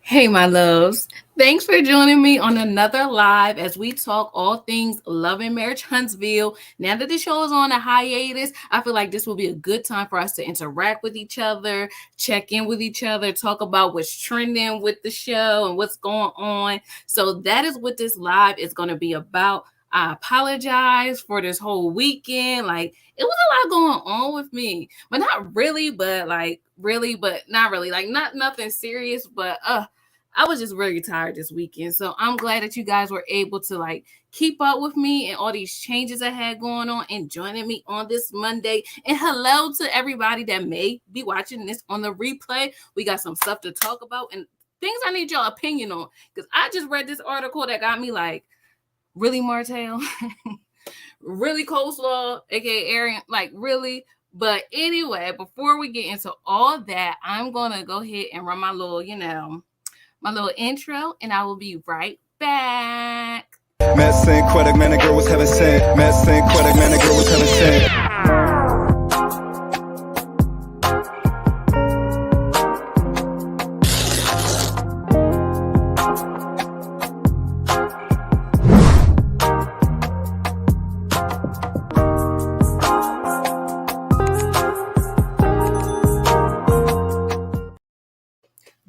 Hey, my loves. Thanks for joining me on another live as we talk all things Love and Marriage Huntsville. Now that the show is on a hiatus, I feel like this will be a good time for us to interact with each other, check in with each other, talk about what's trending with the show and what's going on. So that is what this live is going to be about. I apologize for this whole weekend. Like, it was a lot going on with me, but not really, but like really, but not really. Like, not nothing serious, but I was just really tired this weekend. So I'm glad that you guys were able to like keep up with me and all these changes I had going on and joining me on this Monday. And hello to everybody that may be watching this on the replay. We got some stuff to talk about and things I need your opinion on. Because I just read this article that got me like, really, Martell? Really, Coleslaw, aka Arian? Like, really? But anyway, before we get into all that, I'm going to go ahead and run my little, my little intro, and I will be right back. Matt Saint Quebec, man, the girl was heaven sent. Matt Saint Quebec, man, the girl was heaven sent.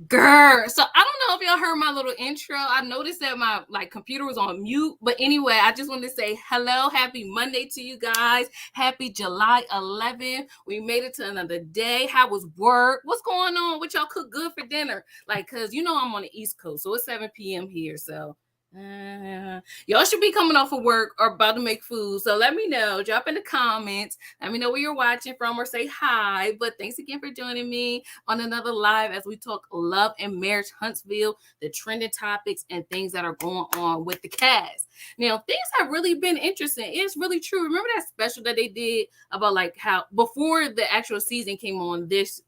Girl, so I don't know if y'all heard my little intro. I noticed that my computer was on mute, but anyway, I just wanted to say hello, happy Monday to you guys. Happy July 11th. We made it to another day. How was work? What's going on? What y'all cook good for dinner? Like, cause I'm on the East Coast, so it's 7 p.m. here. So y'all should be coming off of work or about to make food. So let me know. Drop in the comments. Let me know where you're watching from or say hi. But thanks again for joining me on another live as we talk Love and Marriage Huntsville, the trending topics and things that are going on with the cast. Now, things have really been interesting. It's really true. Remember that special that they did about like how before the actual season came on this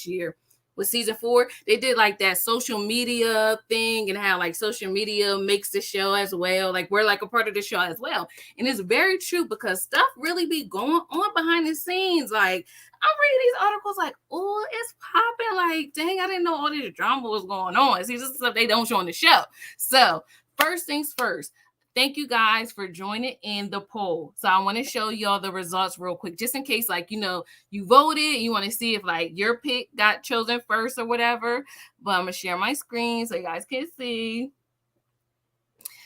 year? With season 4, they did like that social media thing and how like social media makes the show as well. Like we're like a part of the show as well. And it's very true because stuff really be going on behind the scenes. Like I'm reading these articles like, oh, it's popping. Like, dang, I didn't know all this drama was going on. See, this is stuff they don't show on the show. So first things first. Thank you guys for joining in the poll. So I want to show y'all the results real quick, just in case, like, you voted, you want to see if like your pick got chosen first or whatever. But I'm going to share my screen so you guys can see.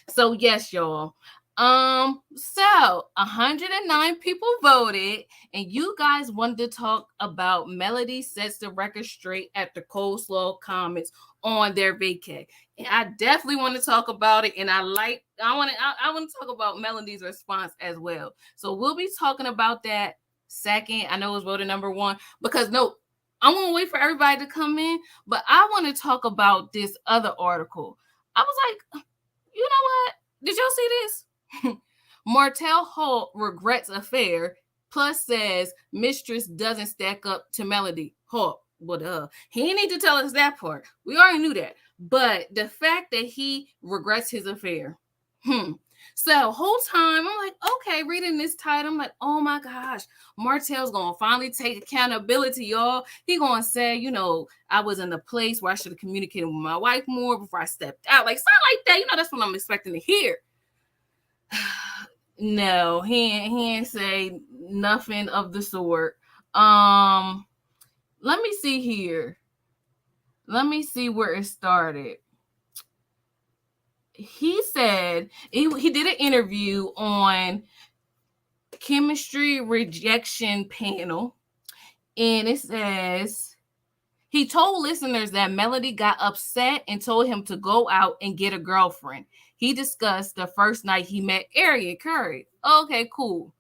So yes, y'all. So 109 people voted, and you guys wanted to talk about Melody sets the record straight after Coleslaw comments on their Vacay. And I definitely want to talk about it, and I want to talk about Melody's response as well. So we'll be talking about that second. I know it's voted number 1 because I'm gonna wait for everybody to come in, but I want to talk about this other article. I was like, you know what? Did y'all see this? Martell Holt regrets affair, plus says Mistress doesn't stack up to Melody. Holt, he didn't need to tell us that part. We already knew that. But the fact that he regrets his affair. So whole time I'm like, okay, reading this title, I'm like, oh my gosh, Martell's gonna finally take accountability, y'all. He gonna say, I was in a place where I should have communicated with my wife more before I stepped out. Like something like that. That's what I'm expecting to hear. No, he ain't say nothing of the sort. Let me see here. Let me see where it started. He said he did an interview on chemistry rejection panel, and it says he told listeners that Melody got upset and told him to go out and get a girlfriend. He discussed the first night he met Arian Curry. Okay, cool.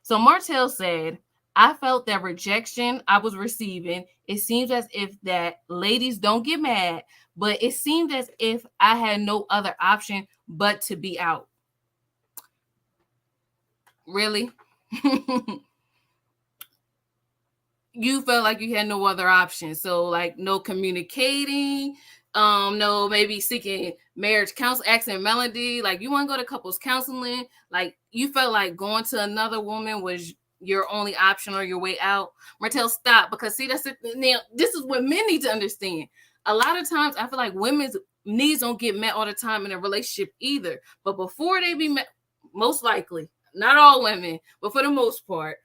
So Martell said, I felt that rejection I was receiving. It seems as if that ladies don't get mad, but it seemed as if I had no other option but to be out. Really? You felt like you had no other option. So like no communicating, no maybe seeking marriage counsel, asking Melody, like you want to go to couples counseling, like you felt like going to another woman was your only option or your way out. Martell, stop, because see, that's it. Now this is what men need to understand. a lot of times I feel like women's needs don't get met all the time in a relationship either. But before they be met, most likely, not all women, but for the most part,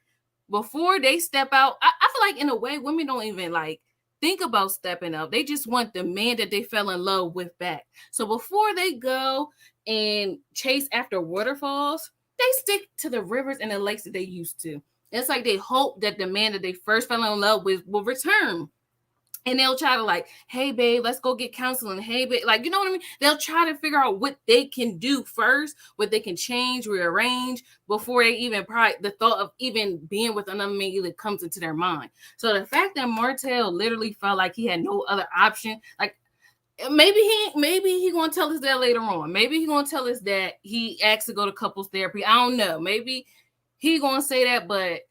before they step out, I feel like in a way women don't even like think about stepping up. They just want the man that they fell in love with back. So before they go and chase after waterfalls, they stick to the rivers and the lakes that they used to. It's like they hope that the man that they first fell in love with will return. And they'll try to like, hey, babe, let's go get counseling. Hey, babe, like, you know what I mean? They'll try to figure out what they can do first, what they can change, rearrange before they even probably the thought of even being with another man even comes into their mind. So the fact that Martell literally felt like he had no other option, like maybe he gonna tell us that later on. Maybe he gonna tell us that he asked to go to couples therapy. I don't know. Maybe he gonna say that, but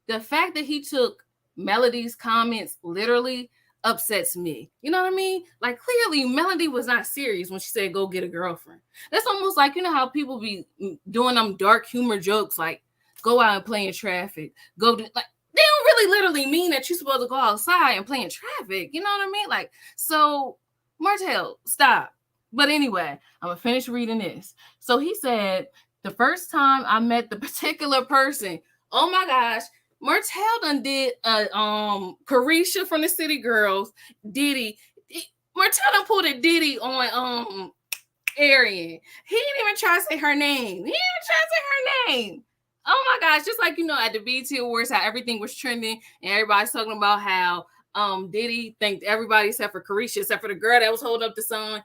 the fact that he took Melody's comments literally upsets me. You know what I mean? Like clearly Melody was not serious when she said go get a girlfriend. That's almost like, you know how people be doing them dark humor jokes like go out and play in traffic. Go to like they don't really literally mean that you're supposed to go outside and play in traffic. You know what I mean? Like, so Martell, stop. But anyway, I'm gonna finish reading this. So he said, the first time I met the particular person, oh my gosh, Martell done did Carisha from the City Girls, Diddy. Martell done pulled a Diddy on Arian. He didn't even try to say her name. Oh my gosh, just like, you know, at the BET Awards, how everything was trending and everybody's talking about how Diddy thanked everybody except for Carisha, except for the girl that was holding up the sign.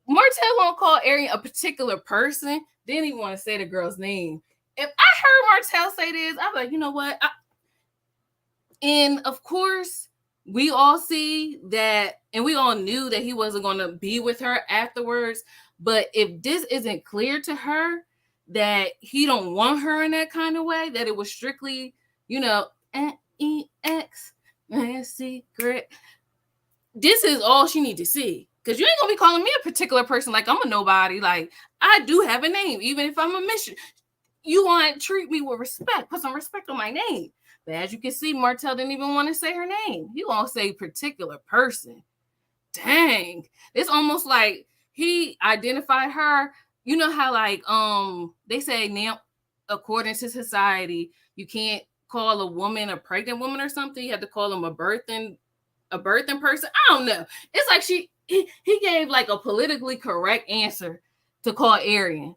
Martell won't call Arian a particular person. Didn't even want to say the girl's name. If I heard Martell say this, I'm like, you know what? And of course, we all see that, and we all knew that he wasn't going to be with her afterwards. But if this isn't clear to her that he don't want her in that kind of way, that it was strictly, you know, N-E-X, secret. This is all she need to see. Because you ain't going to be calling me a particular person like I'm a nobody. Like, I do have a name, even if I'm a mission. You want to treat me with respect. Put some respect on my name. But as you can see, Martell didn't even want to say her name. He won't say particular person. Dang. It's almost like he identified her. You know how like they say now, according to society, you can't call a woman a pregnant woman or something. You have to call them a birthing person. I don't know. It's like he gave like a politically correct answer to call Arian.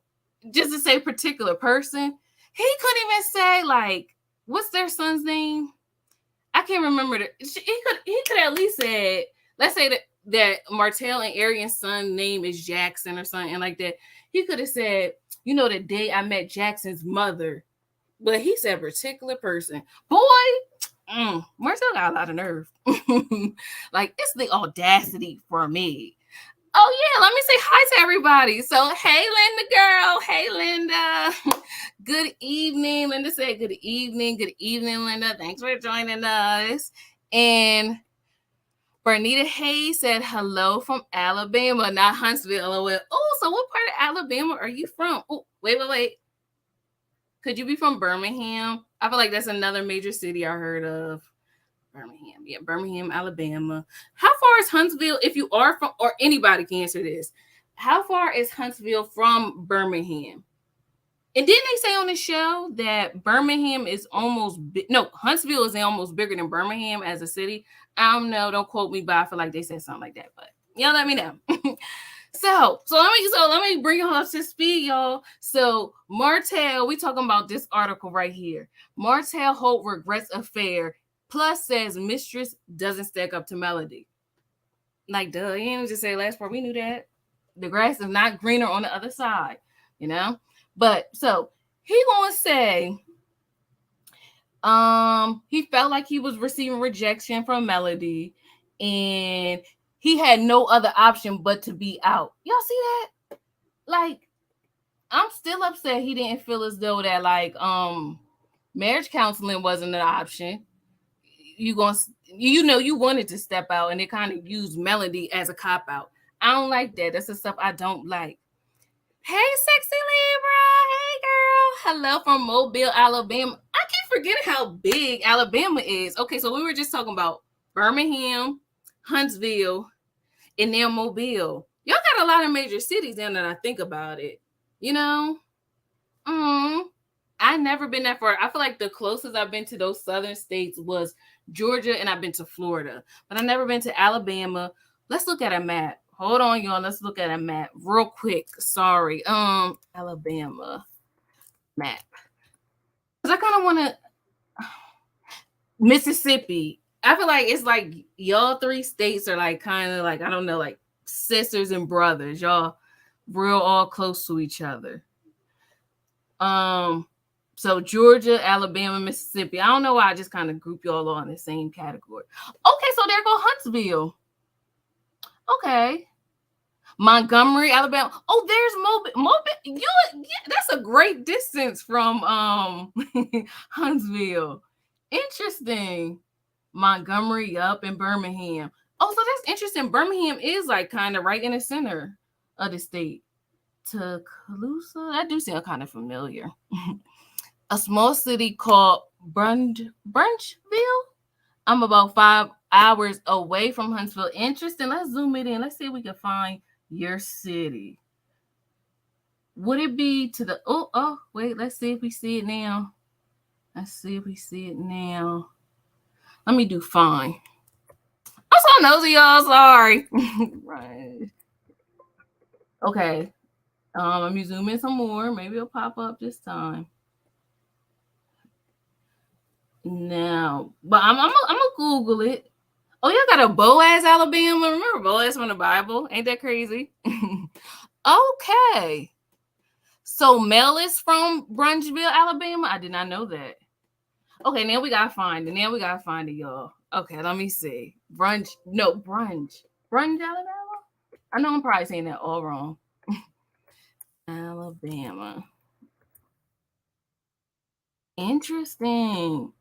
Just to say particular person. He couldn't even say like, what's their son's name? I can't remember. He could at least say, let's say that Martell and Arian's son's name is Jackson or something like that. He could have said, you know, the day I met Jackson's mother. But he said particular person. Boy, Martell got a lot of nerve. Like, it's the audacity for me. Oh, yeah, let me say hi to everybody. So, hey, Linda, girl. Hey, Linda. Good evening. Linda said good evening. Good evening, Linda. Thanks for joining us. And Bernita Hayes said hello from Alabama, not Huntsville. LOL. Oh, so what part of Alabama are you from? Oh, wait. Could you be from Birmingham? I feel like that's another major city I heard of. Birmingham. Yeah, Birmingham, Alabama. How far is Huntsville, if you are from, or anybody can answer this, how far is Huntsville from Birmingham? And didn't they say on the show that Birmingham is Huntsville is almost bigger than Birmingham as a city? I don't know. Don't quote me, but I feel like they said something like that. But y'all let me know. So let me bring you up to speed, y'all. So Martell, we talking about this article right here. Martell Holt regrets affair. Plus says Mistress doesn't stack up to Melody. Like, duh, you didn't just say last part. We knew that. The grass is not greener on the other side, you know? But so he gonna say he felt like he was receiving rejection from Melody and he had no other option but to be out. Y'all see that? Like, I'm still upset he didn't feel as though that like marriage counseling wasn't an option. You wanted to step out and they kind of used Melody as a cop out. I don't like that. That's the stuff I don't like. Hey, sexy Libra. Hey, girl. Hello from Mobile, Alabama. I keep forgetting how big Alabama is. Okay, so we were just talking about Birmingham, Huntsville, and then Mobile. Y'all got a lot of major cities now that I think about it. You know? I've never been that far. I feel like the closest I've been to those southern states was Georgia, and I've been to Florida. But I've never been to Alabama. Let's look at a map. Hold on, y'all. Let's look at a map real quick. Sorry. Alabama map. Because I kind of want to... Mississippi. I feel like it's like y'all three states are like kind of like, I don't know, like sisters and brothers. Y'all real all close to each other. So Georgia, Alabama, Mississippi. I don't know why I just kind of group y'all all in the same category. Okay, so there go Huntsville. Okay. Montgomery, Alabama. Oh, there's Mobile. That's a great distance from Huntsville. Interesting. Montgomery, up in Birmingham. Oh, so that's interesting. Birmingham is like kind of right in the center of the state. Tuscaloosa, that do sound kind of familiar. A small city called Brunchville. I'm about 5 hours away from Huntsville. Interesting. Let's zoom it in. Let's see if we can find your city. Would it be to the... Oh, wait. Let's see if we see it now. Let's see if we see it now. Let me do find. I'm so nosy, y'all. Sorry. Right. Okay. Let me zoom in some more. Maybe it'll pop up this time. Now, but I'm gonna Google it. Oh, y'all got a Boaz, Alabama. Remember Boaz from the Bible? Ain't that crazy? Okay. So Mel is from Brunchville, Alabama. I did not know that. Okay, now we gotta find it. Y'all. Okay, let me see. Brunch, Alabama. I know I'm probably saying that all wrong. Alabama. Interesting.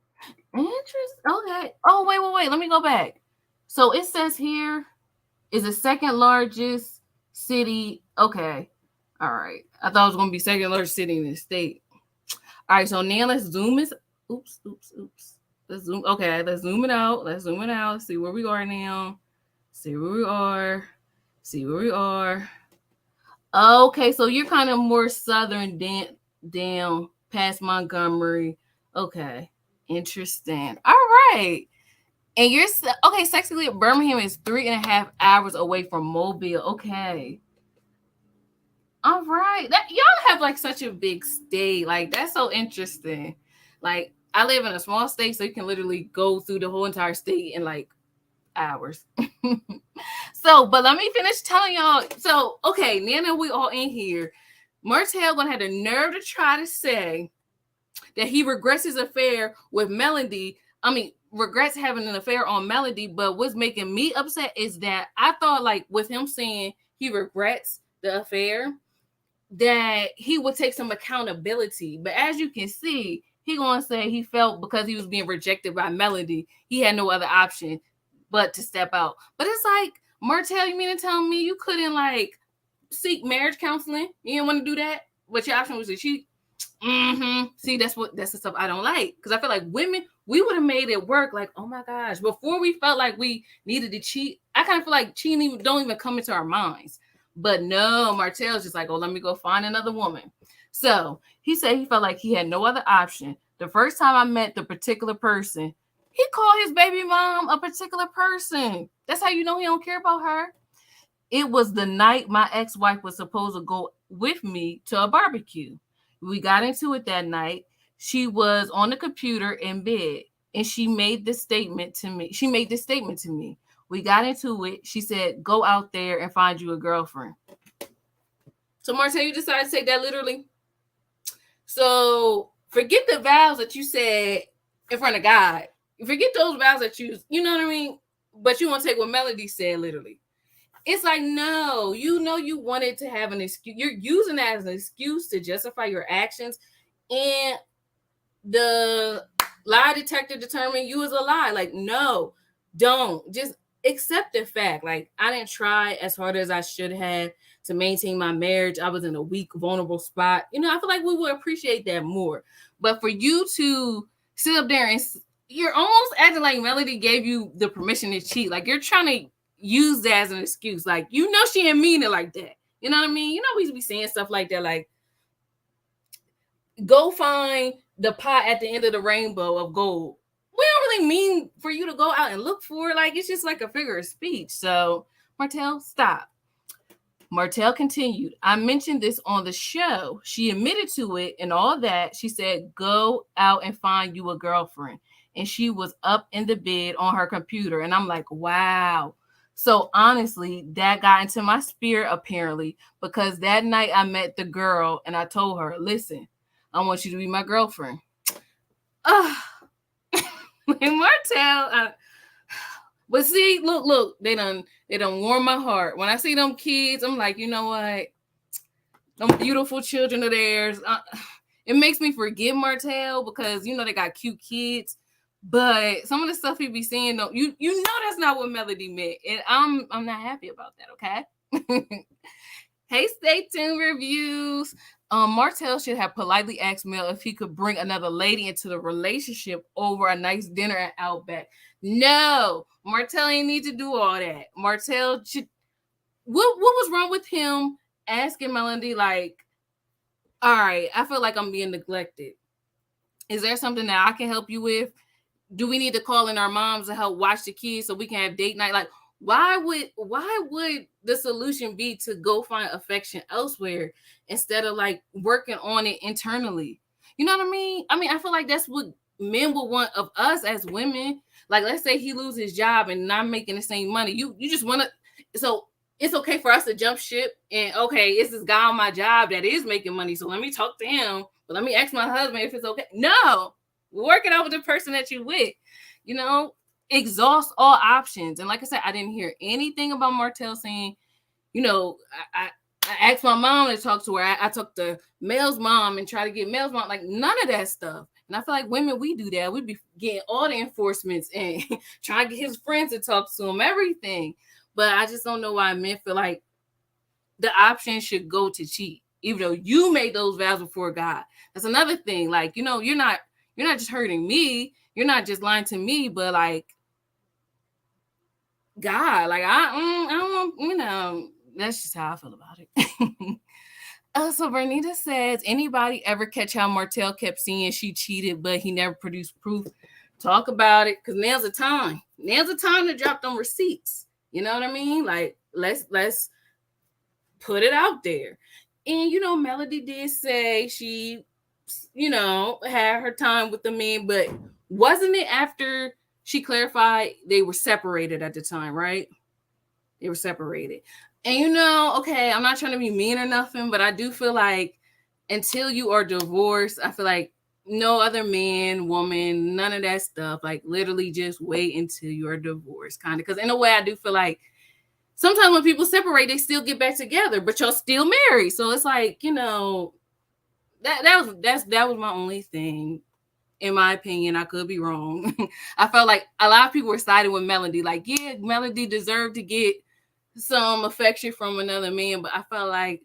Okay. Oh, wait. Let me go back. So it says here is the second largest city. Okay. All right. I thought it was going to be second largest city in the state. All right. So now let's zoom this. Oops. Let's zoom. Okay. Let's zoom it out. See where we are now. See where we are. Okay. So you're kind of more southern down past Montgomery. Okay. Interesting. All right. And you're okay. Sexily, Birmingham is 3.5 hours away from Mobile. Okay. All right. Y'all have like such a big state. Like that's so interesting. Like I live in a small state, so you can literally go through the whole entire state in like hours. So, but let me finish telling y'all. So, okay, now that we all in here, Martell gonna have the nerve to try to say that he regrets his affair with Melody. Regrets having an affair on Melody, but what's making me upset is that I thought like with him saying he regrets the affair, that he would take some accountability. But as you can see, he gonna say he felt because he was being rejected by Melody, he had no other option but to step out. But it's like, Martell, you mean to tell me you couldn't like seek marriage counseling? You didn't want to do that? But your option was to cheat? See, that's the stuff I don't like. Because I feel like women, we would have made it work. Like, oh my gosh, before we felt like we needed to cheat, I kind of feel like cheating don't even come into our minds. But no, Martell's just like, oh, let me go find another woman. So he said he felt like he had no other option. The first time I met the particular person, he called his baby mom a particular person. That's how you know he don't care about her. It was the night my ex-wife was supposed to go with me to a barbecue. We got into it that night. She was on the computer in bed, and she made this statement to me. We got into it. She said, go out there and find you a girlfriend. So, Martell, you decided to take that literally? So, forget the vows that you said in front of God. Forget those vows that you know what I mean? But you want to take what Melody said literally. It's like, no, you know you wanted to have an excuse. You're using that as an excuse to justify your actions. And the lie detector determined you as a lie. Like, no, don't. Just accept the fact. Like, I didn't try as hard as I should have to maintain my marriage. I was in a weak, vulnerable spot. You know, I feel like we would appreciate that more. But for you to sit up there and you're almost acting like Melody gave you the permission to cheat. Like, you're trying to use that as an excuse. Like, you know, she didn't mean it like that. You know what I mean? You know, we be saying stuff like that, like, go find the pot at the end of the rainbow of gold. We don't really mean for you to go out and look for it. Like, it's just like a figure of speech. So, Martell, stop. Martell continued, I mentioned this on the show. She admitted to it and all that. She said, go out and find you a girlfriend. And she was up in the bed on her computer. And I'm like, wow. So honestly, that got into my spirit apparently, because that night I met the girl and I told her, listen, I want you to be my girlfriend. Martell, but see, look, they done warm my heart. When I see them kids, I'm like, you know what? Them beautiful children of theirs. It makes me forget Martell because, you know, they got cute kids. But some of the stuff he be saying, though, you know that's not what Melody meant. And I'm not happy about that, okay? Hey, Stay Tuned Reviews. Martell should have politely asked Mel if he could bring another lady into the relationship over a nice dinner at Outback. No, Martell ain't need to do all that. Martell should. What was wrong with him asking Melody, like, all right, I feel like I'm being neglected. Is there something that I can help you with? Do we need to call in our moms to help watch the kids so we can have date night? Like, why would the solution be to go find affection elsewhere instead of like working on it internally? You know what I mean? I feel like that's what men would want of us as women. Like, let's say he loses his job and not making the same money. You just want to, so it's okay for us to jump ship and okay, it's this guy on my job that is making money. So let me talk to him, but let me ask my husband if it's okay. No, work it out with the person that you with, you know, exhaust all options. And like I said, I didn't hear anything about Martell saying, you know, I asked my mom to talk to her. I talked to Mel's mom and try to get Mel's mom, like none of that stuff. And I feel like women, we do that. We be getting all the enforcements and trying to get his friends to talk to him, everything. But I just don't know why men feel like the option should go to cheat, even though you made those vows before God. That's another thing. Like, you know, you're not just hurting me. You're not just lying to me, but like God, like I don't want, you know, that's just how I feel about it. So Bernita says, anybody ever catch how Martell kept saying she cheated, but he never produced proof? Talk about it, because now's the time. Now's the time to drop them receipts. You know what I mean? Like, let's put it out there. And, you know, Melody did say she, you know, had her time with the men, but wasn't it after she clarified they were separated at the time, right? They were separated. And, you know, okay, I'm not trying to be mean or nothing, but I do feel like until you are divorced, I feel like no other man, woman, none of that stuff, like literally just wait until you're divorced, kind of. Because in a way, I do feel like sometimes when people separate, they still get back together, but you're still married. So it's like, you know, that was my only thing. In my opinion, I could be wrong. I felt like a lot of people were siding with Melody. Like, yeah, Melody deserved to get some affection from another man, but I felt like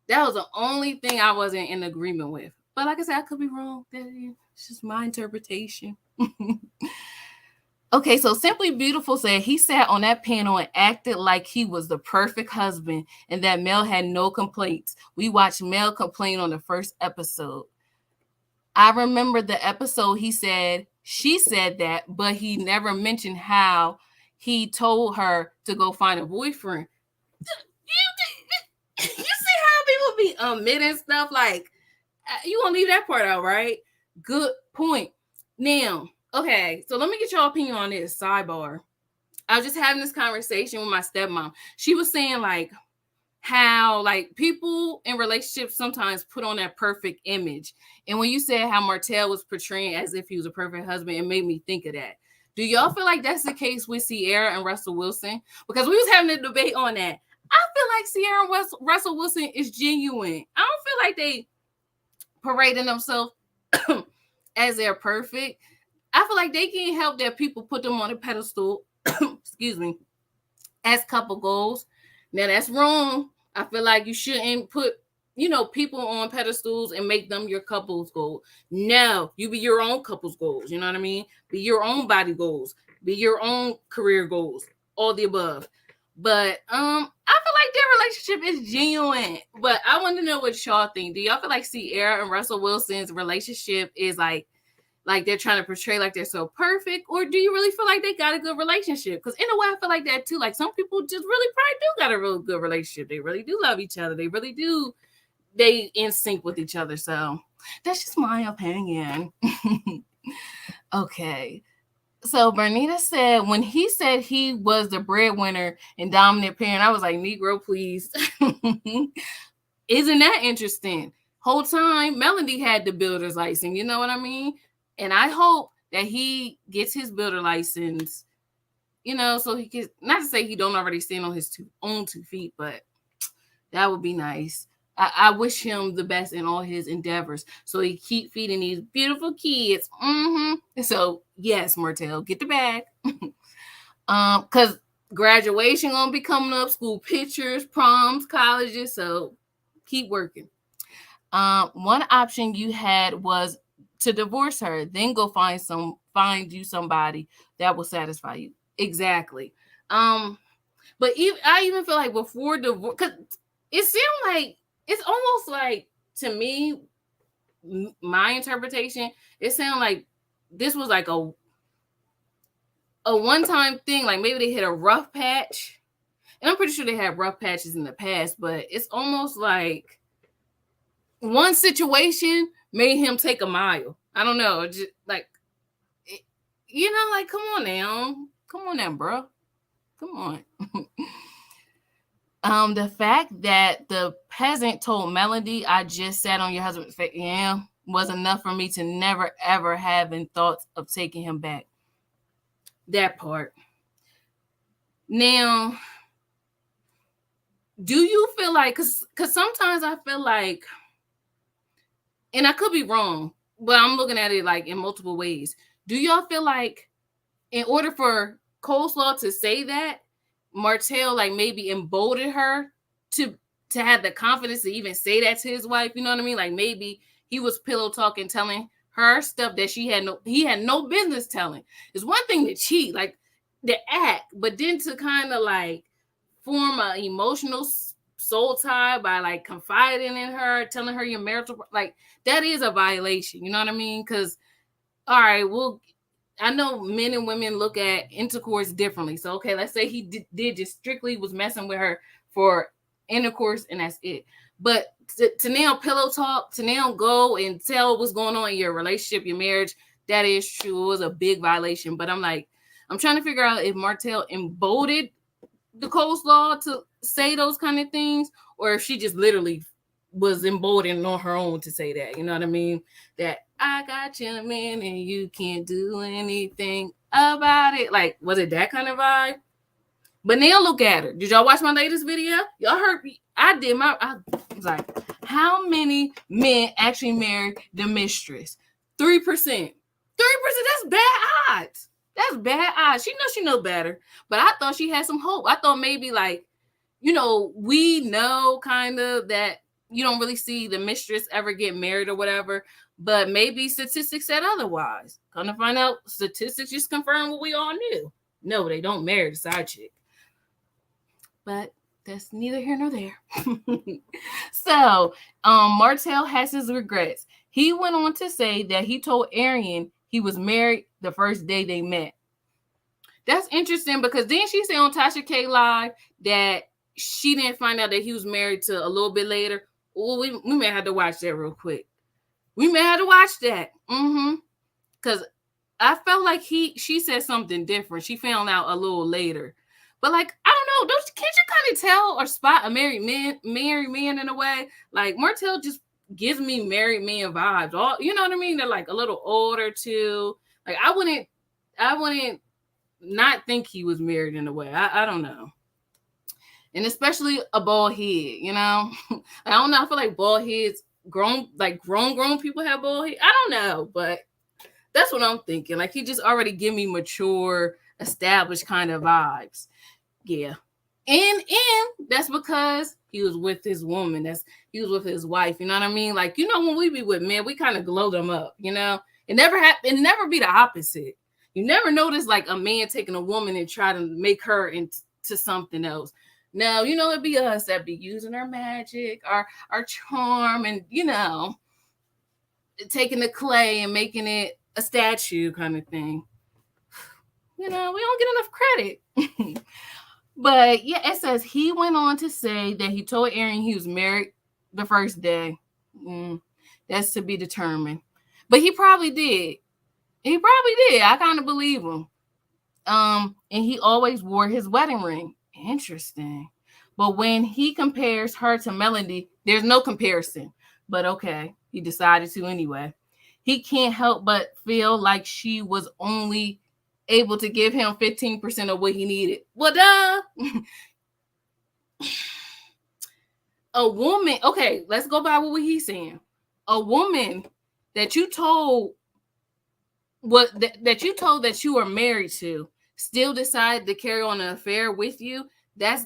that was the only thing I wasn't in agreement with. But like I said, I could be wrong. It's just my interpretation. Okay, so Simply Beautiful said he sat on that panel and acted like he was the perfect husband and that Mel had no complaints. We watched Mel complain on the first episode. I remember the episode he said, she said that, but he never mentioned how he told her to go find a boyfriend. You see how people be omitting stuff? Like, you gonna leave that part out, right? Good point. Now, okay, so let me get your opinion on this. Sidebar. I was just having this conversation with my stepmom. She was saying, like, how like people in relationships sometimes put on that perfect image. And when you said how Martell was portraying as if he was a perfect husband, it made me think of that. Do y'all feel like that's the case with Sierra and Russell Wilson? Because we was having a debate on that. I feel like Sierra and Russell Wilson is genuine. I don't feel like they parading themselves as they're perfect. I feel like they can't help that people put them on a pedestal, excuse me, as couple goals. Now that's wrong. I feel like you shouldn't put, you know, people on pedestals and make them your couple's goal. No, you be your own couple's goals. You know what I mean? Be your own body goals. Be your own career goals. All the above. But I feel like their relationship is genuine. But I want to know what y'all think. Do y'all feel like Sierra and Russell Wilson's relationship is like they're trying to portray like they're so perfect, or do you really feel like they got a good relationship? Because in a way, I feel like that too. Like some people just really probably do got a real good relationship. They really do love each other. They really do. They in sync with each other. So that's just my opinion. Okay. So Bernita said when he said he was the breadwinner and dominant parent, I was like, Negro, please. Isn't that interesting? Whole time, Melody had the builder's license. You know what I mean? And I hope that he gets his builder license, you know, so he can, not to say he don't already stand on his own 2 feet, but that would be nice. I wish him the best in all his endeavors. So he keep feeding these beautiful kids. So yes, Martell, get the bag. Because graduation gonna be coming up, school pictures, proms, colleges. So keep working. One option you had was to divorce her, then go find you somebody that will satisfy you. Exactly. But I even feel like before divorce, because it seemed like it's almost like, to me, my interpretation, it sounded like this was like a one-time thing. Like maybe they hit a rough patch, and I'm pretty sure they had rough patches in the past, but it's almost like one situation made him take a mile. I don't know, just like, you know, like come on now, bro, come on. The fact that the peasant told Melody, I just sat on your husband's face, was enough for me to never, ever having thoughts of taking him back. That part. Now, do you feel like, because sometimes I feel like, and I could be wrong, but I'm looking at it like in multiple ways. Do y'all feel like in order for Coleslaw to say that, Martell like maybe emboldened her to have the confidence to even say that to his wife? You know what I mean? Like maybe he was pillow talking, telling her stuff that he had no business telling. It's one thing to cheat, like the act, but then to kind of like form an emotional soul tie by like confiding in her, telling her your marital, like that is a violation. You know what I mean? Because all right, well, I know men and women look at intercourse differently. So, okay, let's say he did just strictly was messing with her for intercourse and that's it. But to now pillow talk, to now go and tell what's going on in your relationship, your marriage, that is true. It was a big violation. But I'm trying to figure out if Martell emboldened the Coleslaw to say those kind of things, or if she just literally was emboldened on her own to say that. You know what I mean? That I got you, man, and you can't do anything about it. Like, was it that kind of vibe? But now look at her. Did y'all watch my latest video? Y'all heard me. I was like, how many men actually married the mistress? 3%. 3%, that's bad odds. That's bad odds. She knows better. But I thought she had some hope. I thought maybe like, you know, we know kind of that you don't really see the mistress ever get married or whatever, but maybe statistics said otherwise. Come to find out, statistics just confirm what we all knew. No, they don't marry the side chick. But that's neither here nor there. So, Martell has his regrets. He went on to say that he told Arian he was married the first day they met. That's interesting because then she said on Tasha K Live that she didn't find out that he was married to a little bit later. Well, we may have to watch that real quick. We may have to watch that. Because I felt like she said something different. She found out a little later. But like, I don't know, can't you kind of tell or spot a married man in a way? Like Martell just gives me married man vibes. All, you know what I mean? They're like a little older too. Like I wouldn't not think he was married in a way. I don't know. And especially a bald head, you know? I don't know. I feel like bald heads, grown people have bald head. I don't know, but that's what I'm thinking. Like he just already give me mature, established kind of vibes. Yeah. And that's because he was with his woman. He was with his wife. You know what I mean? Like, you know, when we be with men, we kind of glow them up, you know? It never be the opposite. You never notice like a man taking a woman and try to make her and to something else. Now, it'd be us that be using our magic, our charm, and, taking the clay and making it a statue kind of thing. We don't get enough credit. But yeah, it says he went on to say that he told Aaron he was married the first day. That's to be determined. But he probably did. I kind of believe him. And he always wore his wedding ring. Interesting. But when he compares her to Melody, there's no comparison. But okay, he decided to anyway. He can't help but feel like she was only able to give him 15% of what he needed. Well, duh. A woman, okay, let's go by what he's saying. A woman that you told that you were married to still decided to carry on an affair with you, that's,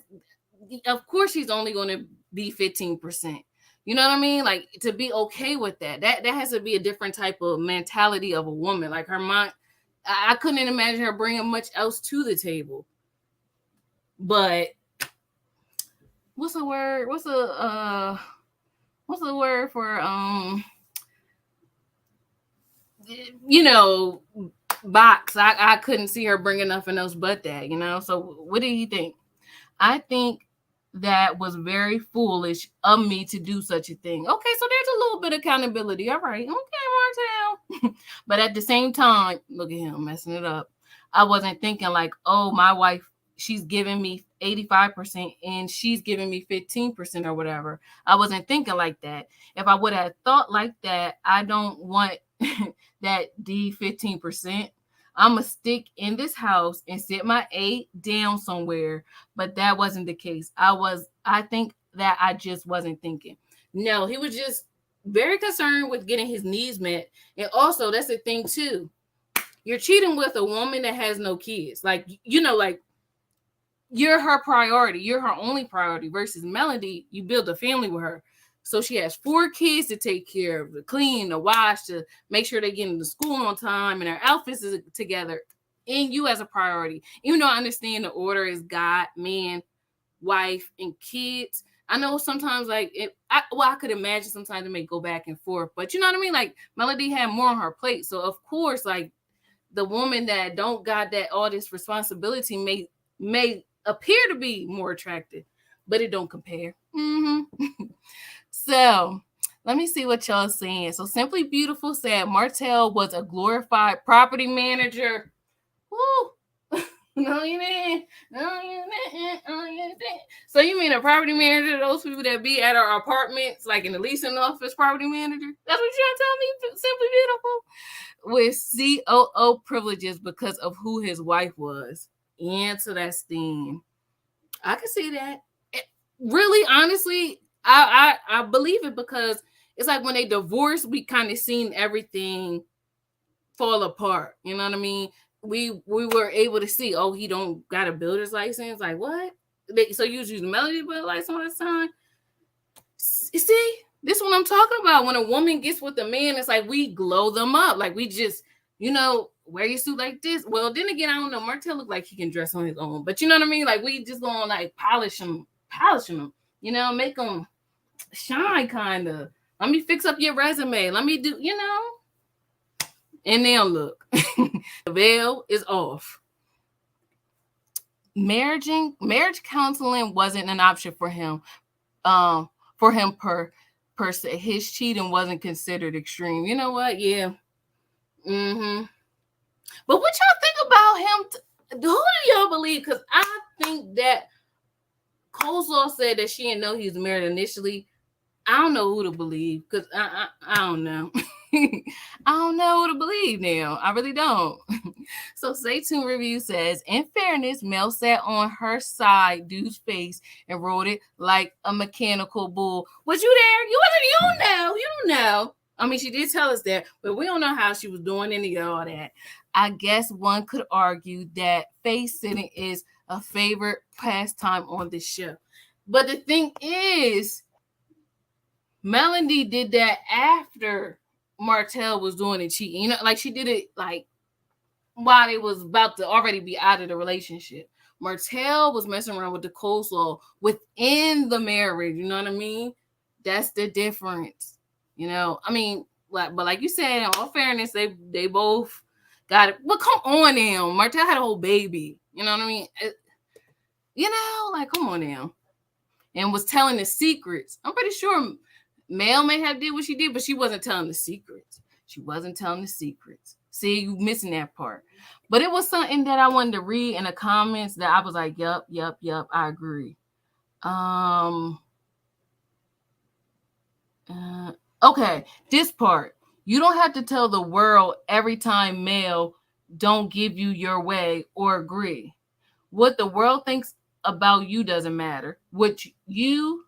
of course, she's only going to be 15%. You know what I mean? Like, to be okay with that has to be a different type of mentality of a woman. Like, her mind, I couldn't imagine her bringing much else to the table. But what's the word? What's the word for box? I couldn't see her bringing nothing else but that. So what do you think? I think that was very foolish of me to do such a thing. Okay, so there's a little bit of accountability. All right, okay, Martell. But at the same time, look at him messing it up. I wasn't thinking like, oh, my wife, she's giving me 85% and she's giving me 15% or whatever. I wasn't thinking like that. If I would have thought like that, I don't want that D 15%. I'm going to stick in this house and sit my 8 down somewhere. But that wasn't the case. I think that I just wasn't thinking. No, he was just very concerned with getting his needs met. And also, that's the thing too. You're cheating with a woman that has no kids. Like, like, you're her priority. You're her only priority versus Melody. You build a family with her. So she has 4 kids to take care of, to clean, to wash, to make sure they get into school on time and their outfits is together. And you as a priority. Even though I understand the order is God, man, wife, and kids. I know sometimes I could imagine sometimes it may go back and forth. But you know what I mean? Like, Melody had more on her plate. So of course, like, the woman that don't got that all this responsibility may appear to be more attractive, but it don't compare. So let me see what y'all saying. So Simply Beautiful said Martell was a glorified property manager. Woo! No, you didn't. So you mean a property manager, those people that be at our apartments, like in the leasing office, property manager? That's what you're trying to tell me, Simply Beautiful? With COO privileges because of who his wife was. Answer that steam. I can see that. Really, honestly, I believe it because it's like when they divorced, we kind of seen everything fall apart. You know what I mean? We were able to see, oh, he don't got a builder's license. Like, what? So you was using Melody builder's license all this time? You see? This is what I'm talking about. When a woman gets with a man, it's like we glow them up. Like, we just, wear your suit like this. Well, then again, I don't know. Martell look like he can dress on his own. But you know what I mean? Like, we just gonna like polish him, make them shine kind of. Let me fix up your resume. Let me do, And now look, the veil is off. Marriage counseling wasn't an option for him. Per se, his cheating wasn't considered extreme. You know what? Yeah. But what y'all think about him? Who do y'all believe? Because I think that Coleslaw said that she didn't know he was married initially. I don't know who to believe because I don't know. I don't know who to believe now. I really don't. So Stay Tuned Review says, in fairness, Mel sat on her side dude's face and rode it like a mechanical bull. Was you there? You wasn't. You don't know. I mean, she did tell us that, but we don't know how she was doing any of all that. I guess one could argue that face sitting is a favorite pastime on the show. But the thing is, Melody did that after Martell was doing it cheating. Like, she did it like while they was about to already be out of the relationship. Martell was messing around with the coleslaw within the marriage. You know what I mean? That's the difference. You know, I mean, but like you said, in all fairness, they both got it. But come on now, Martell had a whole baby. You know what I mean? Like come on now, and was telling the secrets. I'm pretty sure Mel may have did what she did, but she wasn't telling the secrets. She wasn't telling the secrets. See, you missing that part. But it was something that I wanted to read in the comments that I was like, yup, I agree. Okay, this part. You don't have to tell the world every time Mel don't give you your way or agree. What the world thinks about you doesn't matter. What your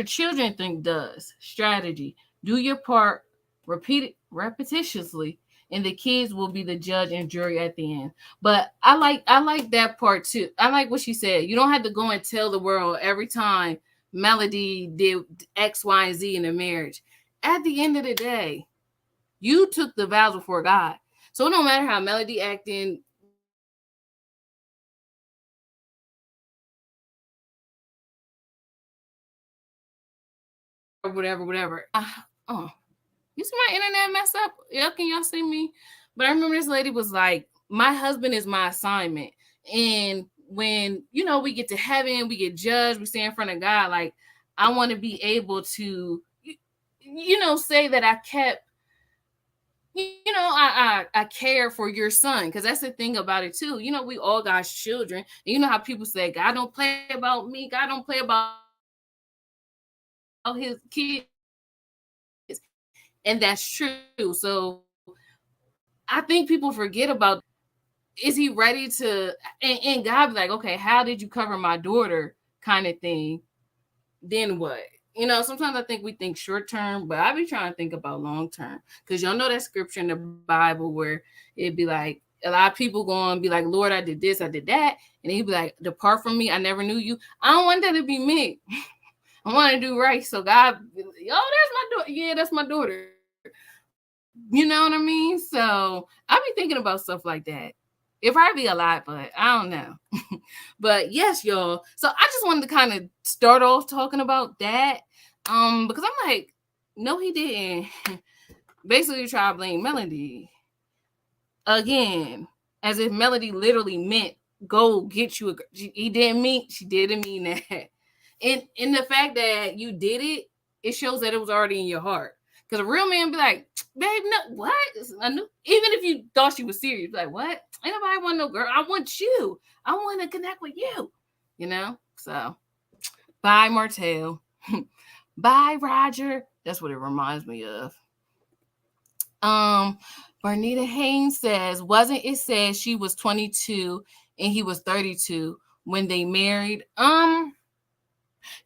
children think does. Strategy. Do your part, repeat it repetitiously, and the kids will be the judge and jury at the end. But I like that part too. I like what she said. You don't have to go and tell the world every time Melody did X, Y, and Z in a marriage. At the end of the day, you took the vows before God. So no matter how Melody acting, whatever. You see my internet mess up? Yeah, can y'all see me? But I remember this lady was like, my husband is my assignment. And when, we get to heaven, we get judged, we stand in front of God, like, I want to be able to, say that I kept, I care for your son. Because that's the thing about it, too. We all God's children. And you know how people say, God don't play about me. God don't play about his kids. And that's true. So I think people forget about, is he ready to, and God be like, okay, how did you cover my daughter kind of thing? Then what? Sometimes I think we think short term, but I be trying to think about long term. Because y'all know that scripture in the Bible where it'd be like, a lot of people going to be like, Lord, I did this, I did that. And he'd be like, depart from me, I never knew you. I don't want that to be me. I want to do right. So God, that's my daughter. Yeah, that's my daughter. You know what I mean? So I be thinking about stuff like that. It probably be a lot, but I don't know. But yes, y'all. So I just wanted to kind of start off talking about that. Because I'm like, no, he didn't. Basically try to blame Melody. Again, as if Melody literally meant go get you she didn't mean that. And the fact that you did it, it shows that it was already in your heart. Because a real man be like, babe, no, what? Even if you thought she was serious, like, what? Ain't nobody want no girl. I want you. I want to connect with you. So bye, Martell. Bye, Roger. That's what it reminds me of. Bernita Haynes says, wasn't it said she was 22 and he was 32 when they married?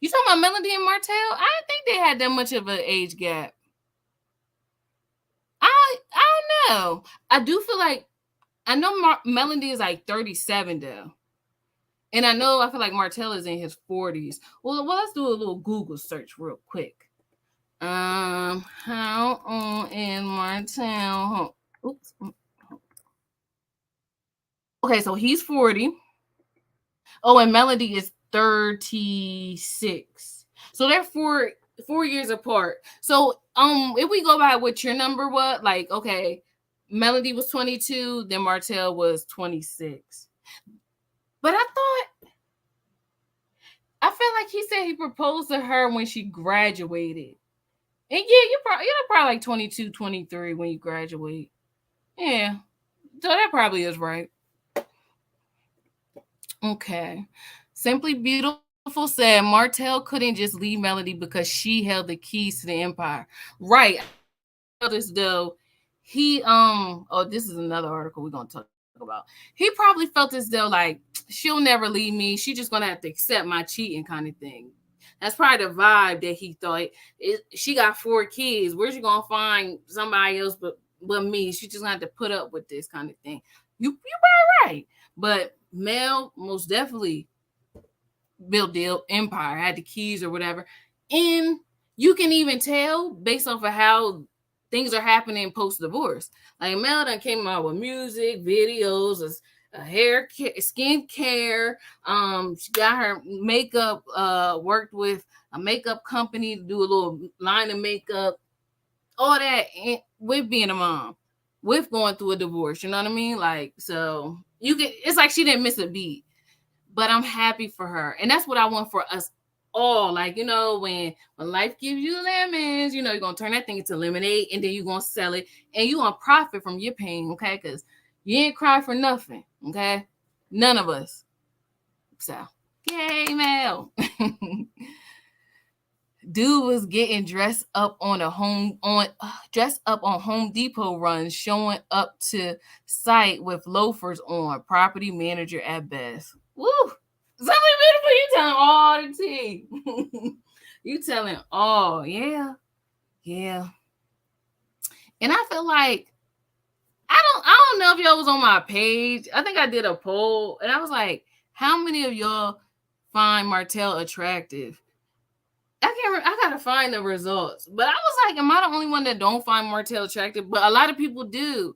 You talking about Melody and Martell? I didn't think they had that much of an age gap. I don't know. I do feel like, I know Melody is like 37 though. And I feel like Martell is in his 40s. Well, let's do a little Google search real quick. How old is Martell? Oops. Okay, so he's 40. Oh, and Melody is 36. So they're 4 years apart. So if we go by what your number was, like, okay, Melody was 22, then Martell was 26. But I feel like he said he proposed to her when she graduated. And yeah, you're probably like 22, 23 when you graduate. Yeah. So that probably is right. Okay. Simply Beautiful said Martell couldn't just leave Melody because she held the keys to the empire. Right. As though he this is another article we're gonna talk about. He probably felt as though like she'll never leave me. She's just gonna have to accept my cheating kind of thing. That's probably the vibe that he thought. She got 4 kids. Where's she gonna find somebody else but me? She just gonna have to put up with this kind of thing. You're probably right. But Mel most definitely built the empire, had the keys or whatever. And you can even tell based off of how things are happening post-divorce. Like Mel done came out with music, videos, hair care, skin care. She got her makeup worked with a makeup company to do a little line of makeup, all that, and with being a mom, with going through a divorce, you know what I mean? Like, so you get, it's like she didn't miss a beat. But I'm happy for her, and that's what I want for us all. Like, you know, when life gives you lemons, you know, you're gonna turn that thing into lemonade, and then you're gonna sell it, and you're gonna profit from your pain, okay? Because you ain't cry for nothing, okay? None of us. So, yay, Mel. Dude was getting dressed up on Home Depot runs, showing up to site with loafers on. Property manager at best. Woo! Something beautiful. You telling all the tea. You telling all, yeah. And I feel like I don't know if y'all was on my page. I think I did a poll, and I was like, how many of y'all find Martell attractive? I gotta find the results. But I was like, am I the only one that don't find Martell attractive? But a lot of people do.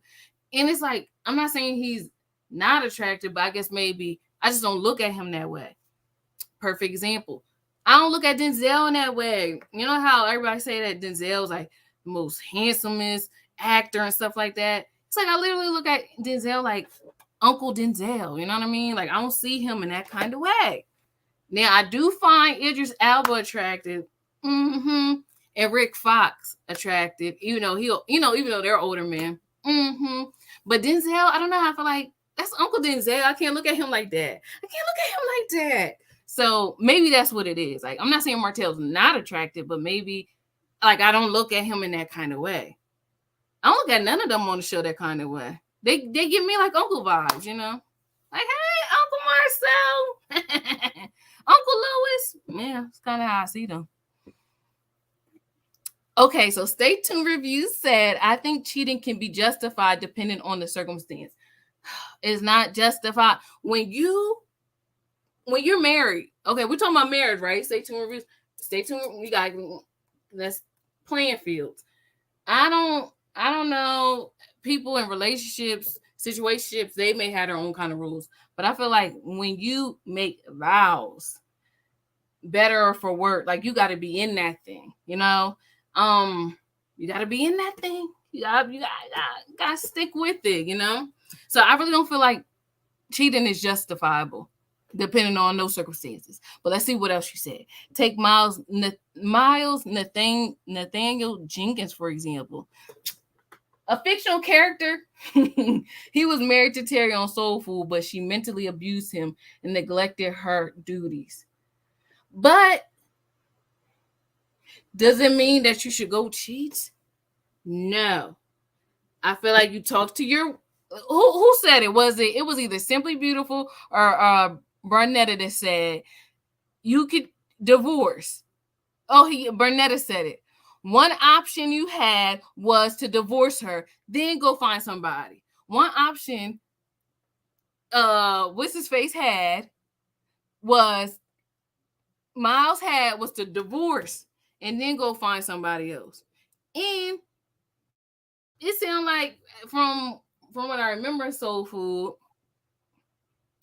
And it's like, I'm not saying he's not attractive, but I guess maybe I just don't look at him that way. Perfect example. I don't look at Denzel in that way. You know how everybody say that Denzel's like the most handsomest actor and stuff like that? It's like I literally look at Denzel like Uncle Denzel. You know what I mean? Like I don't see him in that kind of way. Now I do find Idris Elba attractive, and Rick Fox attractive. Even though even though they're older men, But Denzel, I don't know how I feel like that's Uncle Denzel. I can't look at him like that. So maybe that's what it is. Like I'm not saying Martell's not attractive, but maybe like I don't look at him in that kind of way. I don't look at none of them on the show that kind of way. They give me like uncle vibes, you know, like hey Uncle Marcel. Uncle Louis, yeah, it's kind of how I see them. Okay, so Stay Tuned Review said, I think cheating can be justified depending on the circumstance. It's not justified when you're married. Okay, we're talking about marriage, right? Stay Tuned Reviews. Stay tuned. We got that's playing fields. I don't know. People in relationships, situationships, they may have their own kind of rules. But I feel like when you make vows, better for work, like you got to be in that thing, you know. You got to be in that thing. You got to stick with it, you know. So I really don't feel like cheating is justifiable, depending on those circumstances. But let's see what else you said. Take Nathaniel Jenkins, for example. A fictional character. He was married to Terry on Soul Food, but she mentally abused him and neglected her duties. But does it mean that you should go cheat? No. I feel like you talk to your who said it? Was either Simply Beautiful or Bernetta that said you could divorce. Bernetta said it. One option you had was to divorce her, then go find somebody. One option what's his face had was Miles had was to divorce and then go find somebody else. And it sounded like from what I remember in Soul Food,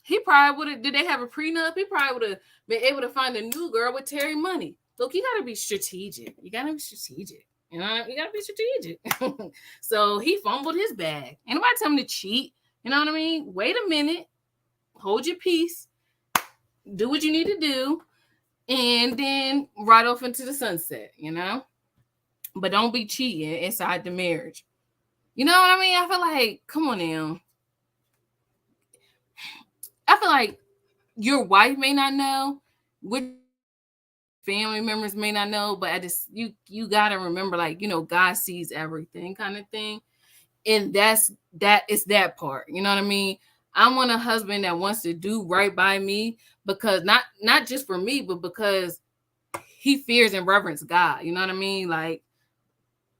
he probably would have, did they have a prenup? He probably would have been able to find a new girl with Terry money. Look, you gotta be strategic. You know, you gotta be strategic. So he fumbled his bag. Ain't nobody tell him to cheat. You know what I mean? Wait a minute, hold your peace, do what you need to do, and then ride off into the sunset, you know? But don't be cheating inside the marriage. You know what I mean? I feel like, come on now. I feel like your wife may not know, which family members may not know, but I just you gotta remember, like, you know, God sees everything kind of thing. And it's that part. You know what I mean? I want a husband that wants to do right by me, because not just for me, but because he fears and reverence God. You know what I mean? Like,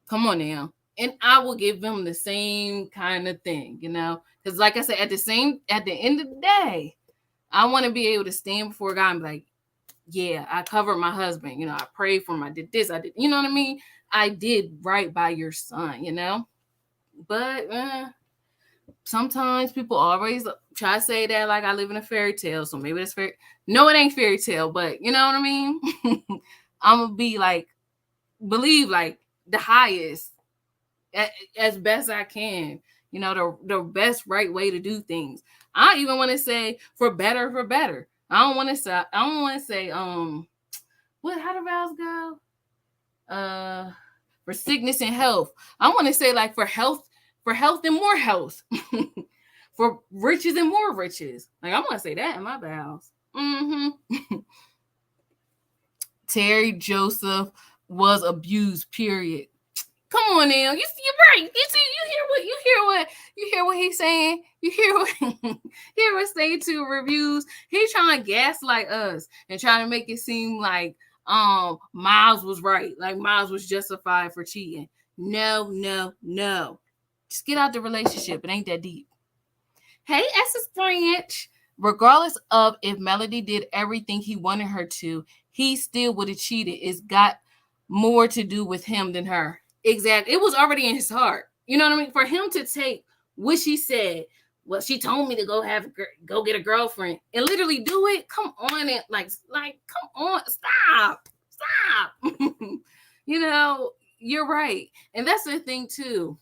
come on now. And I will give them the same kind of thing, you know? Because like I said, at the end of the day, I want to be able to stand before God and be like, yeah, I covered my husband. You know, I prayed for him. I did this. I did, you know what I mean? I did right by your son, you know? But sometimes people always try to say that like I live in a fairy tale, so maybe that's fairy. No, it ain't fairy tale, but you know what I mean. I'm gonna be like, believe like the highest as best I can. You know, the best right way to do things. I even want to say for better, for better. I don't want to say what, how the vows go? For sickness and health. I want to say like for health and more health. For riches and more riches. Like I want to say that in my vows. Terry Joseph was abused, period. Come on now, you're right. You see, you hear what he's saying. You hear what Stay Tuned reviews. He's trying to gaslight us and trying to make it seem like Miles was right, like Miles was justified for cheating. No. Just get out the relationship. It ain't that deep. Hey, Essence Branch. Regardless of if Melody did everything he wanted her to, he still would have cheated. It's got more to do with him than her. Exactly. It was already in his heart. You know what I mean? For him to take what she said, well, she told me to go get a girlfriend and literally do it. Come on, it like come on, stop. You know, you're right, and that's the thing too.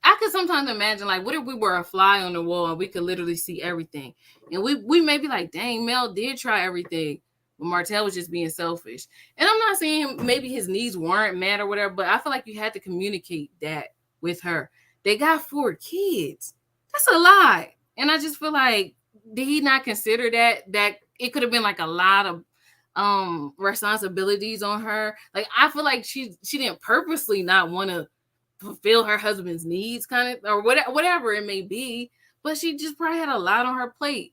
I could sometimes imagine, like, what if we were a fly on the wall and we could literally see everything, and we may be like, dang, Mel did try everything. But Martell was just being selfish. And I'm not saying maybe his needs weren't met or whatever, but I feel like you had to communicate that with her. They got 4 kids. That's a lot. And I just feel like, did he not consider that it could have been like a lot of responsibilities on her? Like, I feel like she didn't purposely not want to fulfill her husband's needs, kind of, or whatever it may be, but she just probably had a lot on her plate.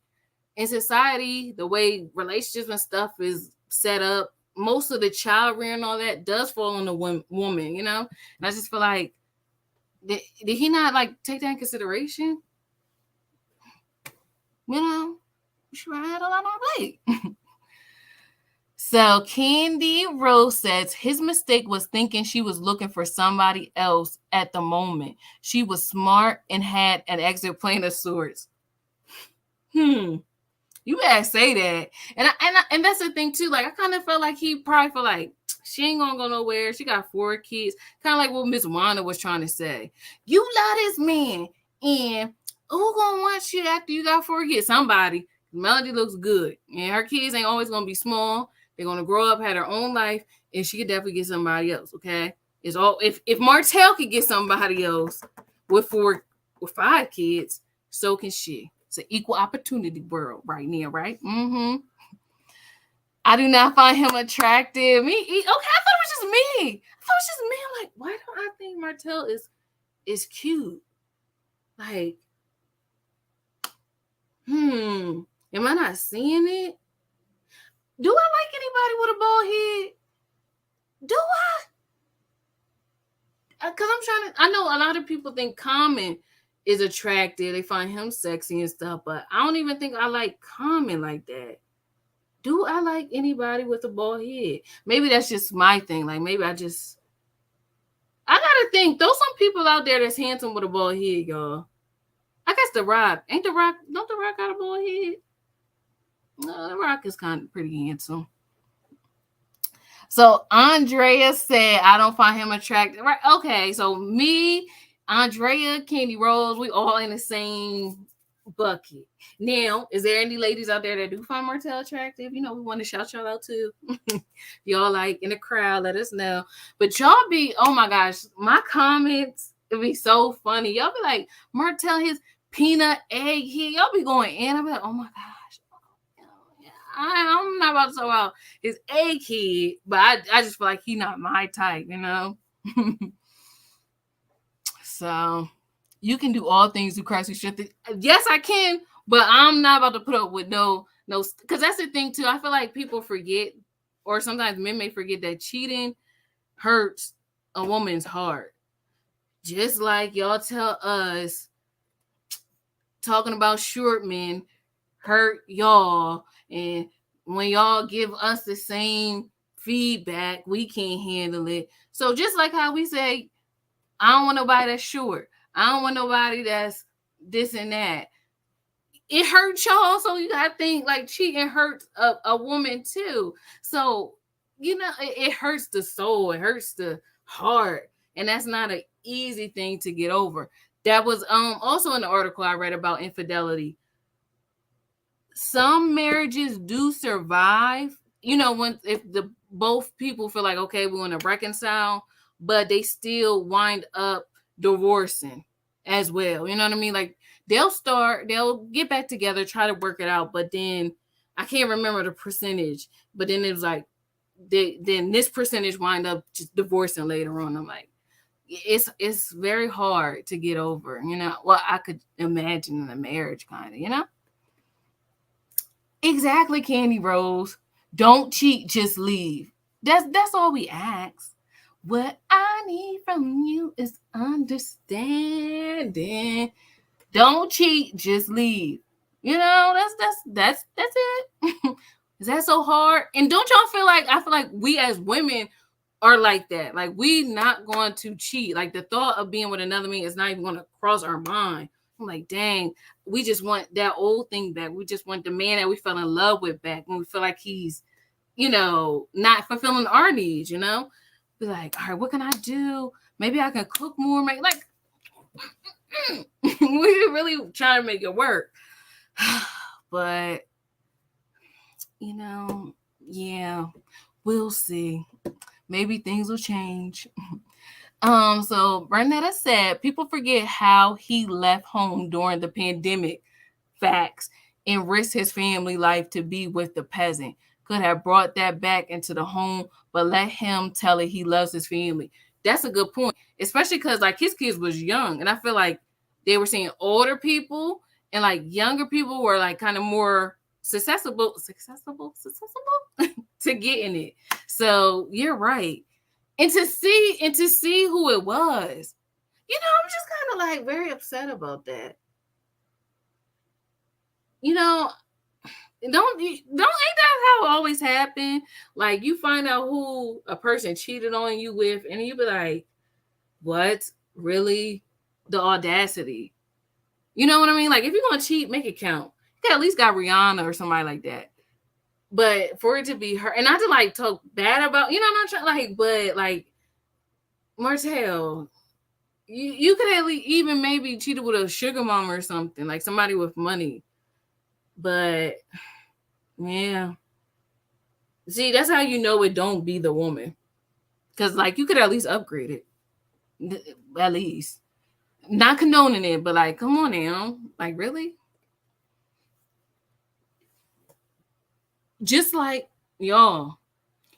In society, the way relationships and stuff is set up, most of the child rearing and all that does fall on the woman, you know? And I just feel like, did he not like take that in consideration? You know, she had a lot on her plate. So Candy Rose says his mistake was thinking she was looking for somebody else at the moment. She was smart and had an exit plan of sorts. You better say that. And that's the thing too. Like, I kind of felt like he probably felt like she ain't gonna go nowhere. She got 4 kids. Kind of like what Miss Wanda was trying to say. You love this man, and who gonna want you after you got 4 kids? Somebody. Melody looks good, and her kids ain't always gonna be small. They're gonna grow up, have their own life, and she could definitely get somebody else. Okay, it's all if Martell could get somebody else with 5 kids, so can she. It's an equal opportunity world right now, right? I do not find him attractive. Okay, I thought it was just me. I'm like, why do I think Martell is cute? Like, am I not seeing it? Do I like anybody with a bald head? Do I? Because I know a lot of people think Common is attractive. They find him sexy and stuff, but I don't even think I like Common like that. Do I like anybody with a bald head? Maybe that's just my thing. Like, maybe I gotta think. There's some people out there that's handsome with a bald head, y'all. I guess The Rock. Don't The Rock got a bald head? No, The Rock is kind of pretty handsome. So Andrea said, I don't find him attractive. Right? Okay, so me, Andrea, Candy Rose, we all in the same bucket. Now, is there any ladies out there that do find Martell attractive? You know, we want to shout y'all out too. Y'all like in the crowd, let us know. But y'all be, oh my gosh, my comments, it'd be so funny. Y'all be like, Martell, his peanut egg here. Y'all be going in. I'll be like, oh my gosh. I'm not about to talk about his egg head, but I just feel like he's not my type, you know? So you can do all things through Christ who strengthens. Yes, I can, but I'm not about to put up with no, because that's the thing too. I feel like people forget, or sometimes men may forget, that cheating hurts a woman's heart. Just like y'all tell us talking about short men hurt y'all, and when y'all give us the same feedback, we can't handle it. So just like how we say I don't want nobody that's short. I don't want nobody that's this and that. It hurts y'all, so you gotta think like cheating hurts a woman too. So it hurts the soul, it hurts the heart, and that's not an easy thing to get over. That was also in the article I read about infidelity. Some marriages do survive, if the both people feel like, okay, we want to reconcile, but they still wind up divorcing as well. You know what I mean? Like they'll get back together, try to work it out, but then I can't remember the percentage, but then it was like then this percentage wind up just divorcing later on. I'm like, it's very hard to get over, well, I could imagine in a marriage kind of. Exactly, Candy Rose. Don't cheat, just leave. That's all we ask. What I need from you is understanding. Don't cheat, just leave. That's it. Is that so hard? And don't y'all feel like I feel like we as women are like that? Like we not going to cheat. Like the thought of being with another man is not even going to cross our mind. I'm like, dang, we just want that old thing back. We just want the man that we fell in love with back when we feel like he's, not fulfilling our needs, Be like, all right, what can I do? Maybe I can cook more. We're really trying to make it work. But, yeah, we'll see. Maybe things will change. So Bernetta said people forget how he left home during the pandemic. Facts. And risked his family life to be with the peasant. Could have brought that back into the home, but let him tell it he loves his family. That's a good point, especially because like his kids was young, and I feel like they were seeing older people and like younger people were like kind of more susceptible to getting it. So you're right. And to see who it was, I'm just kind of like very upset about that. Don't ain't that how it always happen? Like you find out who a person cheated on you with, and you be like, "What? Really? The audacity?" You know what I mean? Like if you're gonna cheat, make it count. You could at least got Rihanna or somebody like that. But for it to be her, and not to like talk bad about, not trying like, but like Martell, you could at least even maybe cheated with a sugar mama or something, like somebody with money. But yeah. See, that's how you know it don't be the woman. Because, like, you could at least upgrade it. At least. Not condoning it, but, like, come on now. Like, really? Just like, y'all,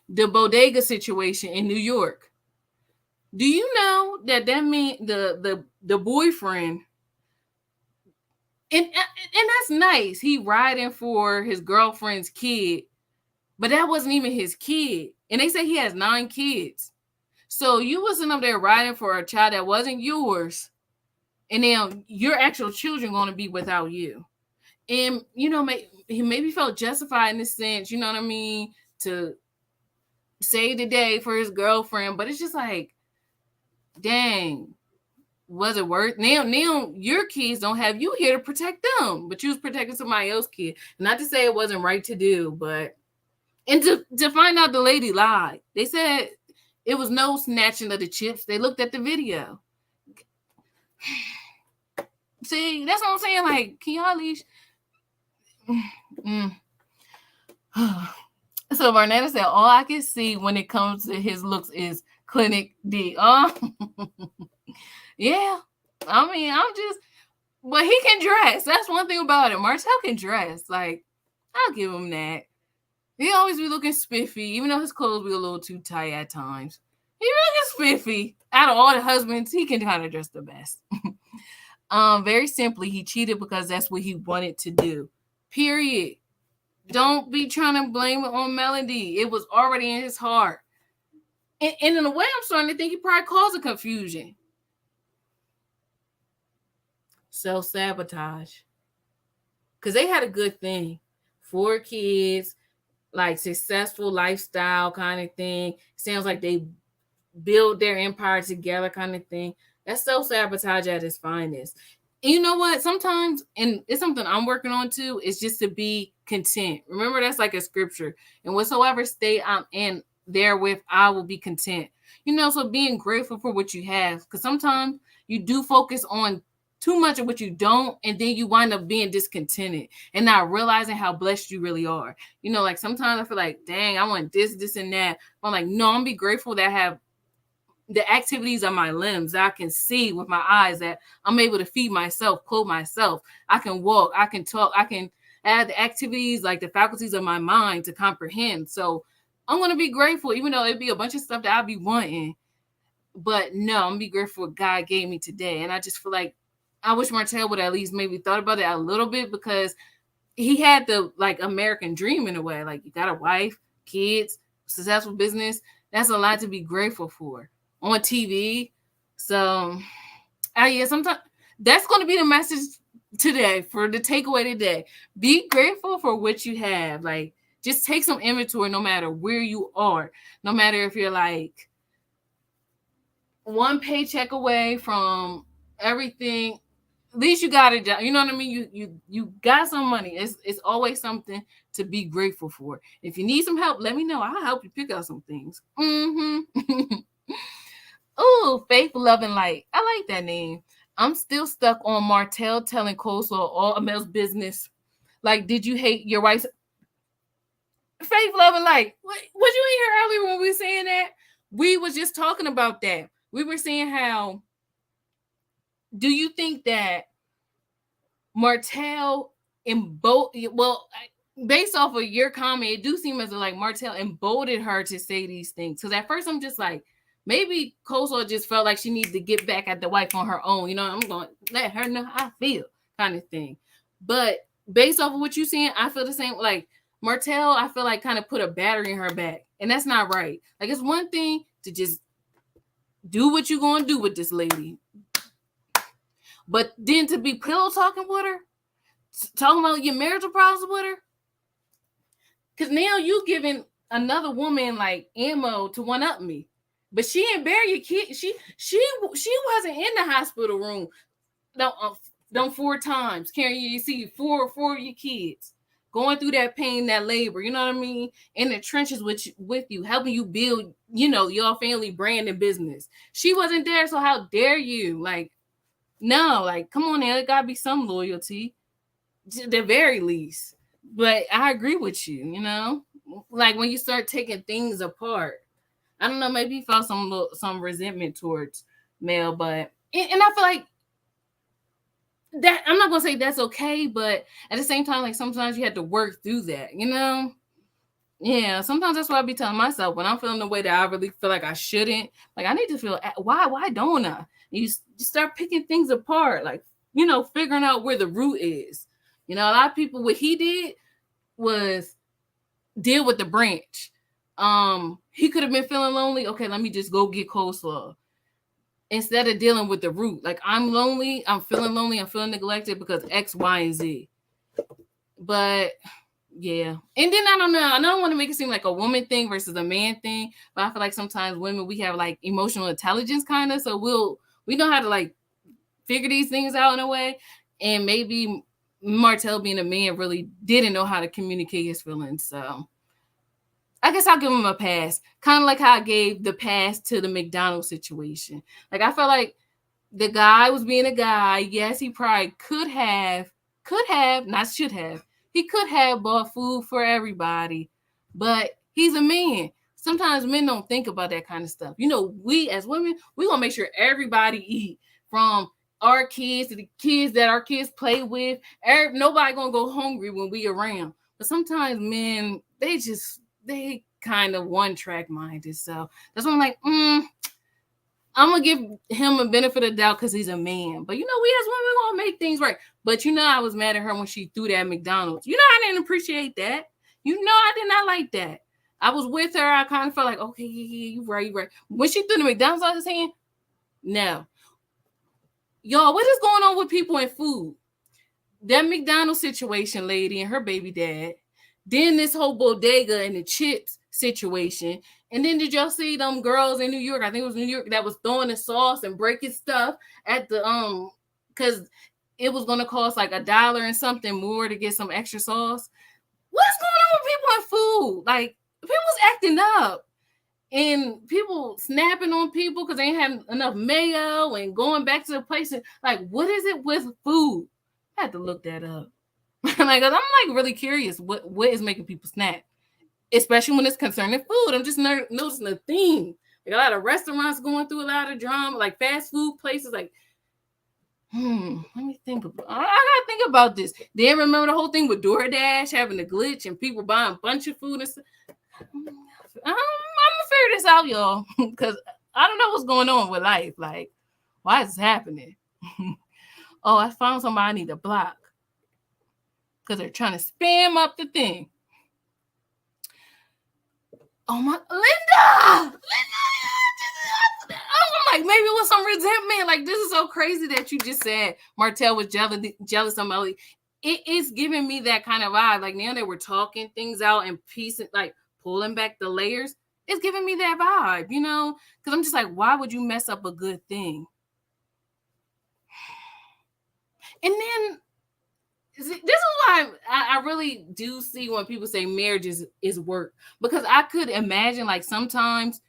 the bodega situation in New York. Do you know that mean the boyfriend, and that's nice. He riding for his girlfriend's kid, but that wasn't even his kid. And they say he has 9 kids. So you wasn't up there riding for a child that wasn't yours. And then your actual children going to be without you. And, he maybe felt justified in this sense, you know what I mean, to save the day for his girlfriend. But it's just like, dang, was it worth? Now your kids don't have you here to protect them, but you was protecting somebody else's kid. Not to say it wasn't right to do, but and to find out the lady lied. They said it was no snatching of the chips. They looked at the video. See, that's what I'm saying. Like, can y'all at least? So Vernetta said, all I can see when it comes to his looks is Clinic D. Oh, yeah. I mean, but he can dress. That's one thing about it. Martell can dress. Like, I'll give him that. He always be looking spiffy, even though his clothes be a little too tight at times. He looking spiffy. Out of all the husbands, he can kind of dress the best. Very simply, he cheated because that's what he wanted to do. Period. Don't be trying to blame it on Melody. It was already in his heart. And in a way, I'm starting to think he probably caused a confusion. Self-sabotage. Because they had a good thing. 4 kids, like successful lifestyle kind of thing. Sounds like they build their empire together kind of thing. That's self-sabotage at its finest. And you know what? Sometimes, and it's something I'm working on too, is just to be content. Remember, that's like a scripture. And whatsoever state I'm in, therewith I will be content. So being grateful for what you have. Because sometimes you do focus on too much of what you don't, and then you wind up being discontented and not realizing how blessed you really are. Like sometimes I feel like, dang, I want this, and that. But I'm like, no, I'm gonna be grateful that I have the activities of my limbs that I can see with my eyes, that I'm able to feed myself, clothe myself. I can walk, I can talk, I can add the activities, like the faculties of my mind to comprehend. So I'm going to be grateful, even though it'd be a bunch of stuff that I'd be wanting. But no, I'm going to be grateful what God gave me today. And I just feel like I wish Martell would at least maybe thought about it a little bit, because he had the like American dream in a way. Like, you got a wife, kids, successful business. That's a lot to be grateful for on TV. So, yeah, sometimes that's going to be the message today, for the takeaway today. Be grateful for what you have. Like, just take some inventory no matter where you are. No matter if you're like one paycheck away from everything, at least you got a job. You know what I mean? You got some money. It's always something to be grateful for. If you need some help, let me know. I'll help you pick out some things. Oh, Faith, Love, and Light. I like that name. I'm still stuck on Martell telling Coleslaw all Amel's business. Like, did you hate your wife's Faith, Love, and Light? What you in here earlier when we were saying that? We was just talking about that. We were saying how, do you think that Martell based off of your comment, it do seem as though like Martell emboldened her to say these things. Because at first I'm just like, maybe Coleslaw just felt like she needed to get back at the wife on her own. I'm going to let her know how I feel, kind of thing. But based off of what you're saying, I feel the same. Like, Martell, I feel like kind of put a battery in her back. And that's not right. Like, it's one thing to just do what you're going to do with this lady. But then to be pillow talking with her, talking about your marital problems with her, because now you giving another woman like ammo to one up me. But she didn't bury your kid. She wasn't in the hospital room. Don't 4 times carrying you see four of your kids, going through that pain, that labor. You know what I mean? In the trenches with you, helping you build, your family brand and business. She wasn't there, so how dare you? Like, no, like, come on now, there gotta be some loyalty, at the very least. But I agree with you. Like when you start taking things apart. I don't know, maybe he felt some resentment towards Mel, but and I feel like that, I'm not gonna say that's okay, but at the same time, like sometimes you have to work through that, Yeah, sometimes that's what I be telling myself when I'm feeling the way that I really feel like I shouldn't. Like, I need to feel, why don't I? You start picking things apart, like, figuring out where the root is. A lot of people, what he did was deal with the branch. He could have been feeling lonely. Okay, let me just go get Coleslaw. Instead of dealing with the root. Like, I'm lonely, I'm feeling neglected because X, Y, and Z. But yeah. And then I don't know. I don't want to make it seem like a woman thing versus a man thing, but I feel like sometimes women, we have like emotional intelligence kind of. So we know how to like figure these things out in a way. And maybe Martell, being a man, really didn't know how to communicate his feelings. So I guess I'll give him a pass. Kind of like how I gave the pass to the McDonald situation. Like, I felt like the guy was being a guy. Yes, he probably could have, not should have. He could have bought food for everybody, but he's a man. Sometimes men don't think about that kind of stuff. We as women, we gonna make sure everybody eat, from our kids to the kids that our kids play with. Nobody gonna go hungry when we around. But sometimes men, they kind of one-track minded. So that's why I'm like, I'm gonna give him a benefit of the doubt because he's a man. But we as women gonna make things right. But I was mad at her when she threw that McDonald's. I didn't appreciate that. I did not like that. I was with her. I kind of felt like, okay, yeah, you right. When she threw the McDonald's out of his hand, no. Y'all, what is going on with people in food? That McDonald's situation lady and her baby dad. Then this whole bodega and the chips situation. And then did y'all see them girls in New York? I think it was New York that was throwing the sauce and breaking stuff at the because it was gonna cost like $1 and something more to get some extra sauce. What's going on with people and food? Like, people's acting up and people snapping on people because they ain't have enough mayo and going back to the place. And, like, what is it with food? I had to look that up. Like, I'm like really curious what is making people snap, especially when it's concerning food. I'm just noticing a theme. Like, a lot of restaurants going through a lot of drama, like fast food places. Like, let me think about. I gotta think about this. Then remember the whole thing with DoorDash having a glitch and people buying a bunch of food and stuff. I'm gonna figure this out, y'all, because I don't know what's going on with life. Like, why is this happening? Oh, I found somebody I need to block because they're trying to spam up the thing. Oh my, Linda! I'm like, maybe it was some resentment. Like, this is so crazy that you just said Martell was jealous of Melly. It is giving me that kind of vibe. Like, now that we're talking things out and piecing, like pulling back the layers, it's giving me that vibe, you know? Because I'm just like, why would you mess up a good thing? And then this is why I really do see when people say marriage is work, because I could imagine like sometimes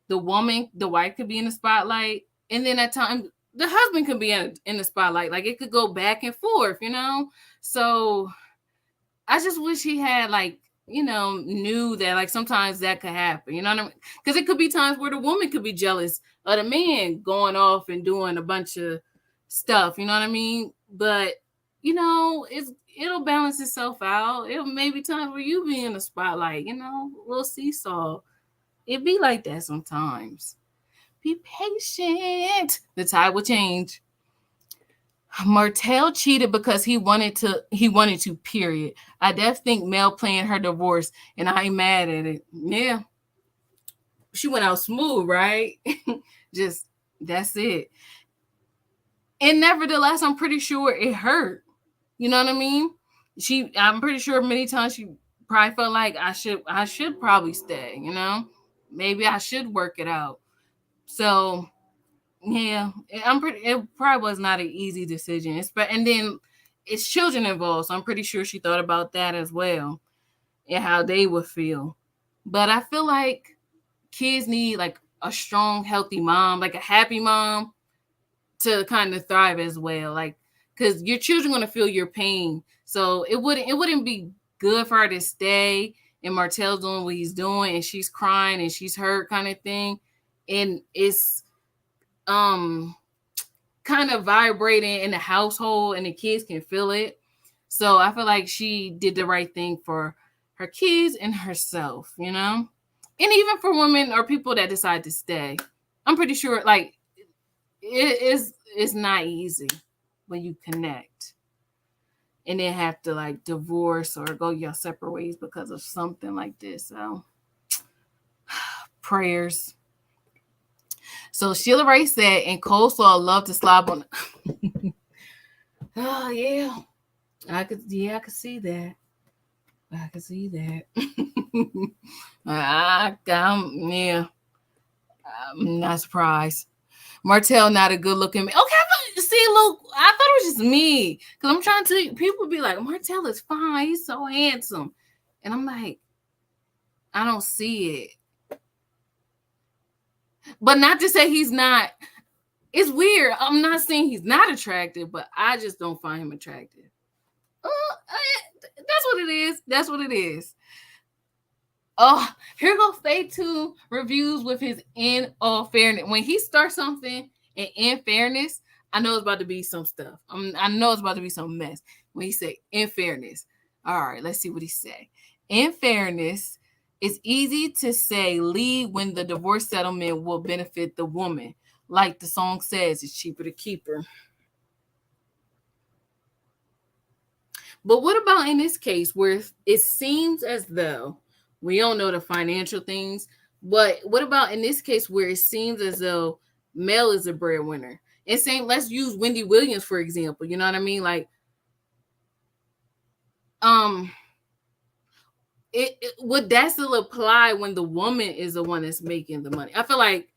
the wife could be in the spotlight, and then at times the husband could be in the spotlight. Like, it could go back and forth, you know? So I just wish he had like, you know, knew that like sometimes that could happen, you know what I mean? Because it could be times where the woman could be jealous of the man going off and doing a bunch of stuff, you know what I mean? But you know, it'll balance itself out. It'll maybe times where you be in the spotlight, you know, a little seesaw. It be like that sometimes. Be patient. The tide will change. Martell cheated because he wanted to, period. I definitely think Mel planned her divorce, and I ain't mad at it. Yeah. She went out smooth, right? Just, that's it. And nevertheless, I'm pretty sure it hurt. You know what I mean? I'm pretty sure many times she probably felt like I should probably stay, you know? Maybe I should work it out. So yeah, it probably was not an easy decision. And then it's children involved, so I'm pretty sure she thought about that as well and how they would feel. But I feel like kids need like a strong, healthy mom, like a happy mom, to kind of thrive as well. Like, because your children are going to feel your pain. So it wouldn't be good for her to stay and Martell's doing what he's doing and she's crying and she's hurt kind of thing. And it's kind of vibrating in the household and the kids can feel it. So I feel like she did the right thing for her kids and herself, you know? And even for women or people that decide to stay. I'm pretty sure like it's not easy when you connect and then have to like divorce or go your separate ways because of something like this. So prayers. So Sheila Ray said, and Coleslaw love to slob on. Oh yeah, I could see that. I could see that. Yeah, I'm not surprised. Martell not a good looking man. Okay, see, look, I thought it was just me because I'm trying to. People be like, Martell is fine. He's so handsome, and I'm like, I don't see it. But not to say he's not. It's weird. I'm not saying he's not attractive, but I just don't find him attractive. That's what it is. That's what it is. Oh, here goes Faye 2 reviews with his in all fairness. When he starts something and in fairness, I know it's about to be some stuff. I know it's about to be some mess. When he say in fairness. All right, let's see what he say. In fairness, it's easy to say leave when the divorce settlement will benefit the woman. Like the song says, it's cheaper to keep her. But what about in this case where it seems as though we don't know the financial things, but what about in this case where it seems as though Mel is a breadwinner? And saying, let's use Wendy Williams, for example. You know what I mean? Like, would that still apply when the woman is the one that's making the money? I feel like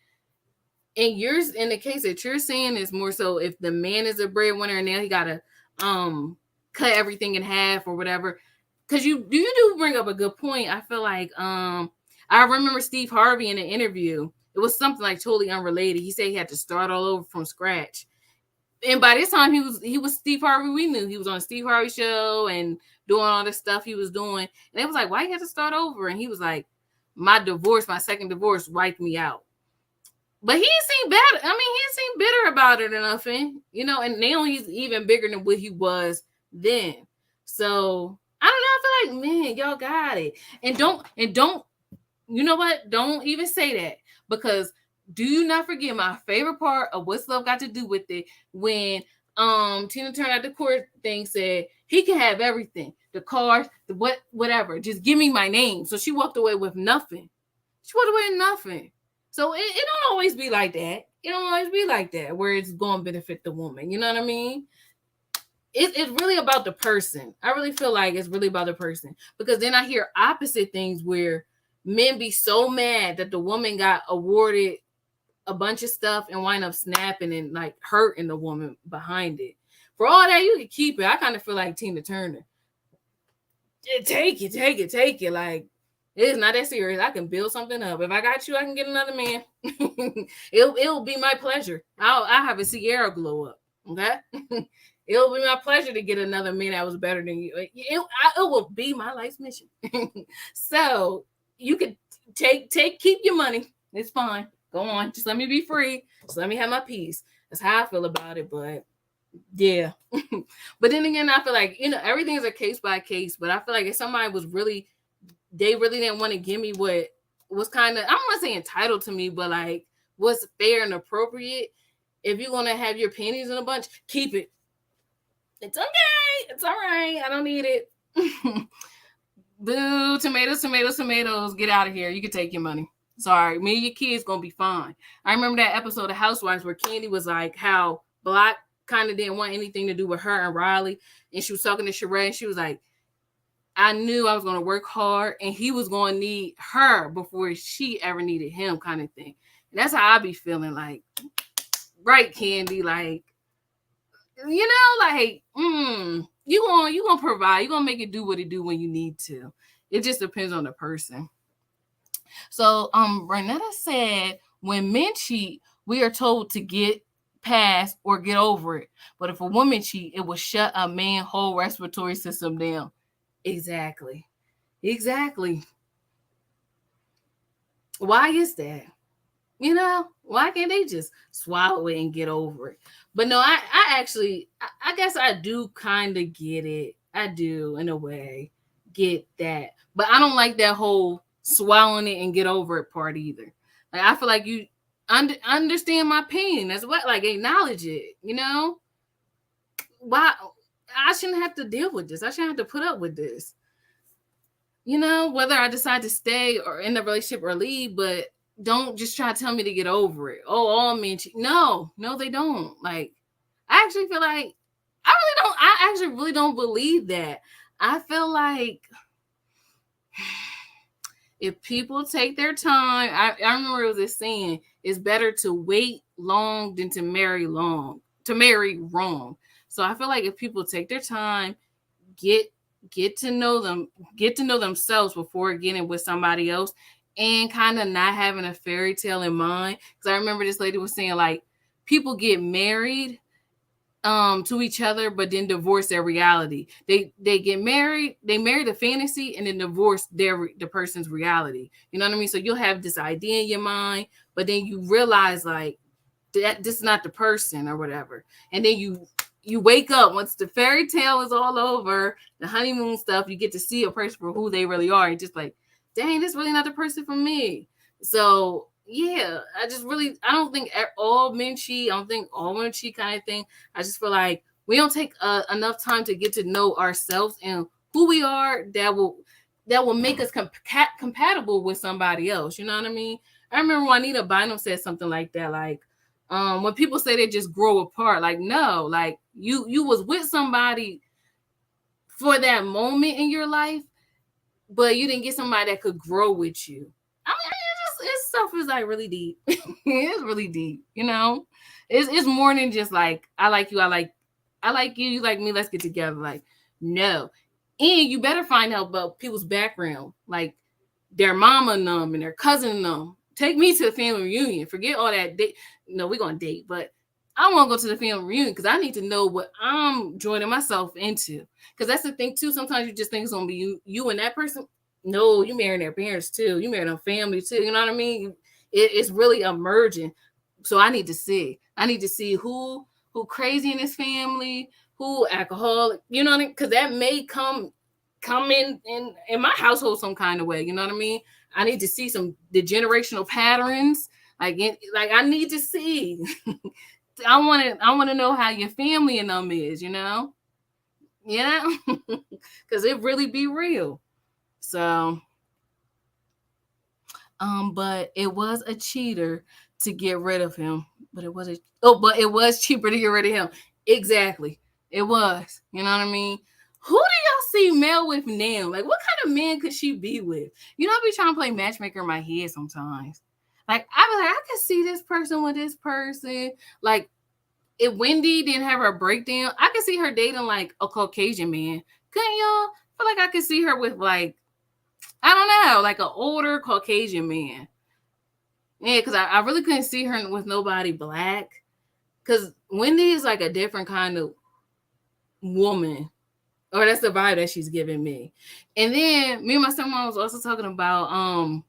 in the case that you're saying is more so if the man is a breadwinner and now he gotta cut everything in half or whatever. Because you do bring up a good point. I feel like I remember Steve Harvey in an interview. It was something like totally unrelated. He said he had to start all over from scratch. And by this time he was Steve Harvey. We knew he was on a Steve Harvey show and doing all the stuff he was doing. And it was like, why you have to start over? And he was like, my second divorce wiped me out. But he seemed better. I mean, he seemed bitter about it or nothing, and now he's even bigger than what he was then. So I don't know. I feel like, man, y'all got it. And don't, you know what? Don't even say that, because do you not forget my favorite part of What's Love Got to Do with It, when Tina Turner at the court thing said he can have everything, the cars, the whatever, just give me my name. So she walked away with nothing. So it don't always be like that. It don't always be like that where it's going to benefit the woman. You know what I mean? It's really about the person. I really feel like it's really about the person, because then I hear opposite things where men be so mad that the woman got awarded a bunch of stuff and wind up snapping and like hurting the woman behind it. For all that, you can keep it. I kind of feel like Tina Turner. Take it. Like, it's not that serious. I can build something up. If I got you, I can get another man. It'll be my pleasure. I'll have a Sierra glow up. Okay? It'll be my pleasure to get another man that was better than you. It will be my life's mission. So you could keep your money. It's fine. Go on. Just let me be free. Just let me have my peace. That's how I feel about it. But yeah. But then again, I feel like, everything is a case by case. But I feel like if somebody they really didn't want to give me what was kind of, I don't want to say entitled to me, but like what's fair and appropriate. If you're going to have your pennies in a bunch, keep it. It's okay. It's all right. I don't need it. Boo, tomatoes. Get out of here. You can take your money. Sorry. Me and your kids going to be fine. I remember that episode of Housewives where Candy was like how Black kind of didn't want anything to do with her and Riley. And she was talking to Sheree and she was like, I knew I was going to work hard and he was going to need her before she ever needed him, kind of thing. And that's how I be feeling, like, right, Candy, like, like, you gonna provide, you gonna make it do what it do when you need to. It just depends on the person. So Renetta said, when men cheat, we are told to get past or get over it. But if a woman cheat, it will shut a man's whole respiratory system down. Exactly. Why is that? Why can't they just swallow it and get over it? But no, I guess I do kind of get it. I do, in a way, get that. But I don't like that whole swallowing it and get over it part either. Like, I feel like you understand my pain. That's what, like, acknowledge it, Why? I shouldn't have to deal with this. I shouldn't have to put up with this. Whether I decide to stay or in the relationship or leave, but don't just try to tell me to get over it. Oh, all men cheat. No, they don't. Like, I actually feel like I actually really don't believe that. I feel like if people take their time, I remember it was this saying, it's better to wait long than to marry wrong. So I feel like if people take their time, get to know themselves before getting with somebody else, and kind of not having a fairy tale in mind. Because I remember this lady was saying, like, people get married to each other, but then divorce their reality. They get married, they marry the fantasy, and then divorce the person's reality. You know what I mean? So you'll have this idea in your mind, but then you realize, like, that this is not the person or whatever. And then you wake up, once the fairy tale is all over, the honeymoon stuff, you get to see a person for who they really are. And just like, dang, this is really not the person for me. So yeah, I don't think all men cheat. I don't think all women cheat, kind of thing. I just feel like we don't take enough time to get to know ourselves and who we are that will make us compatible with somebody else. You know what I mean? I remember Juanita Bynum said something like that, like, when people say they just grow apart, like, no, like you was with somebody for that moment in your life, but you didn't get somebody that could grow with you. I mean, it's stuff is like really deep. It's really deep, you know. It's more than just like I like you, I like you, you like me, let's get together. Like, no. And you better find out about people's background, like their mama and them and their cousin and them. Take me to the family reunion. Forget all that date. No, we're gonna date, but I want to go to the family reunion because I need to know what I'm joining myself into. Because that's the thing too. Sometimes you just think it's gonna be you and that person. No, you marrying their parents too. You marrying their family too. You know what I mean? It's really emerging. So I need to see. I need to see who crazy in his family, who alcoholic. You know what I mean? Because that may come in my household some kind of way. You know what I mean? I need to see the generational patterns. Like I need to see. I want to know how your family and them is, you know? Yeah. Cuz it really be real. So but it was a cheater to get rid of him. But it was cheaper to get rid of him. Exactly. It was. You know what I mean? Who do y'all see Mel with now? Like, what kind of man could she be with? You know, I be trying to play matchmaker in my head sometimes. Like, I be like, I can see this person with this person. Like, if Wendy didn't have her breakdown, I could see her dating like a Caucasian man. Couldn't y'all? I feel like I could see her with like, I don't know, like an older Caucasian man. Yeah, because I really couldn't see her with nobody black. Because Wendy is like a different kind of woman. Or that's the vibe that she's giving me. And then me and my stepmom was also talking about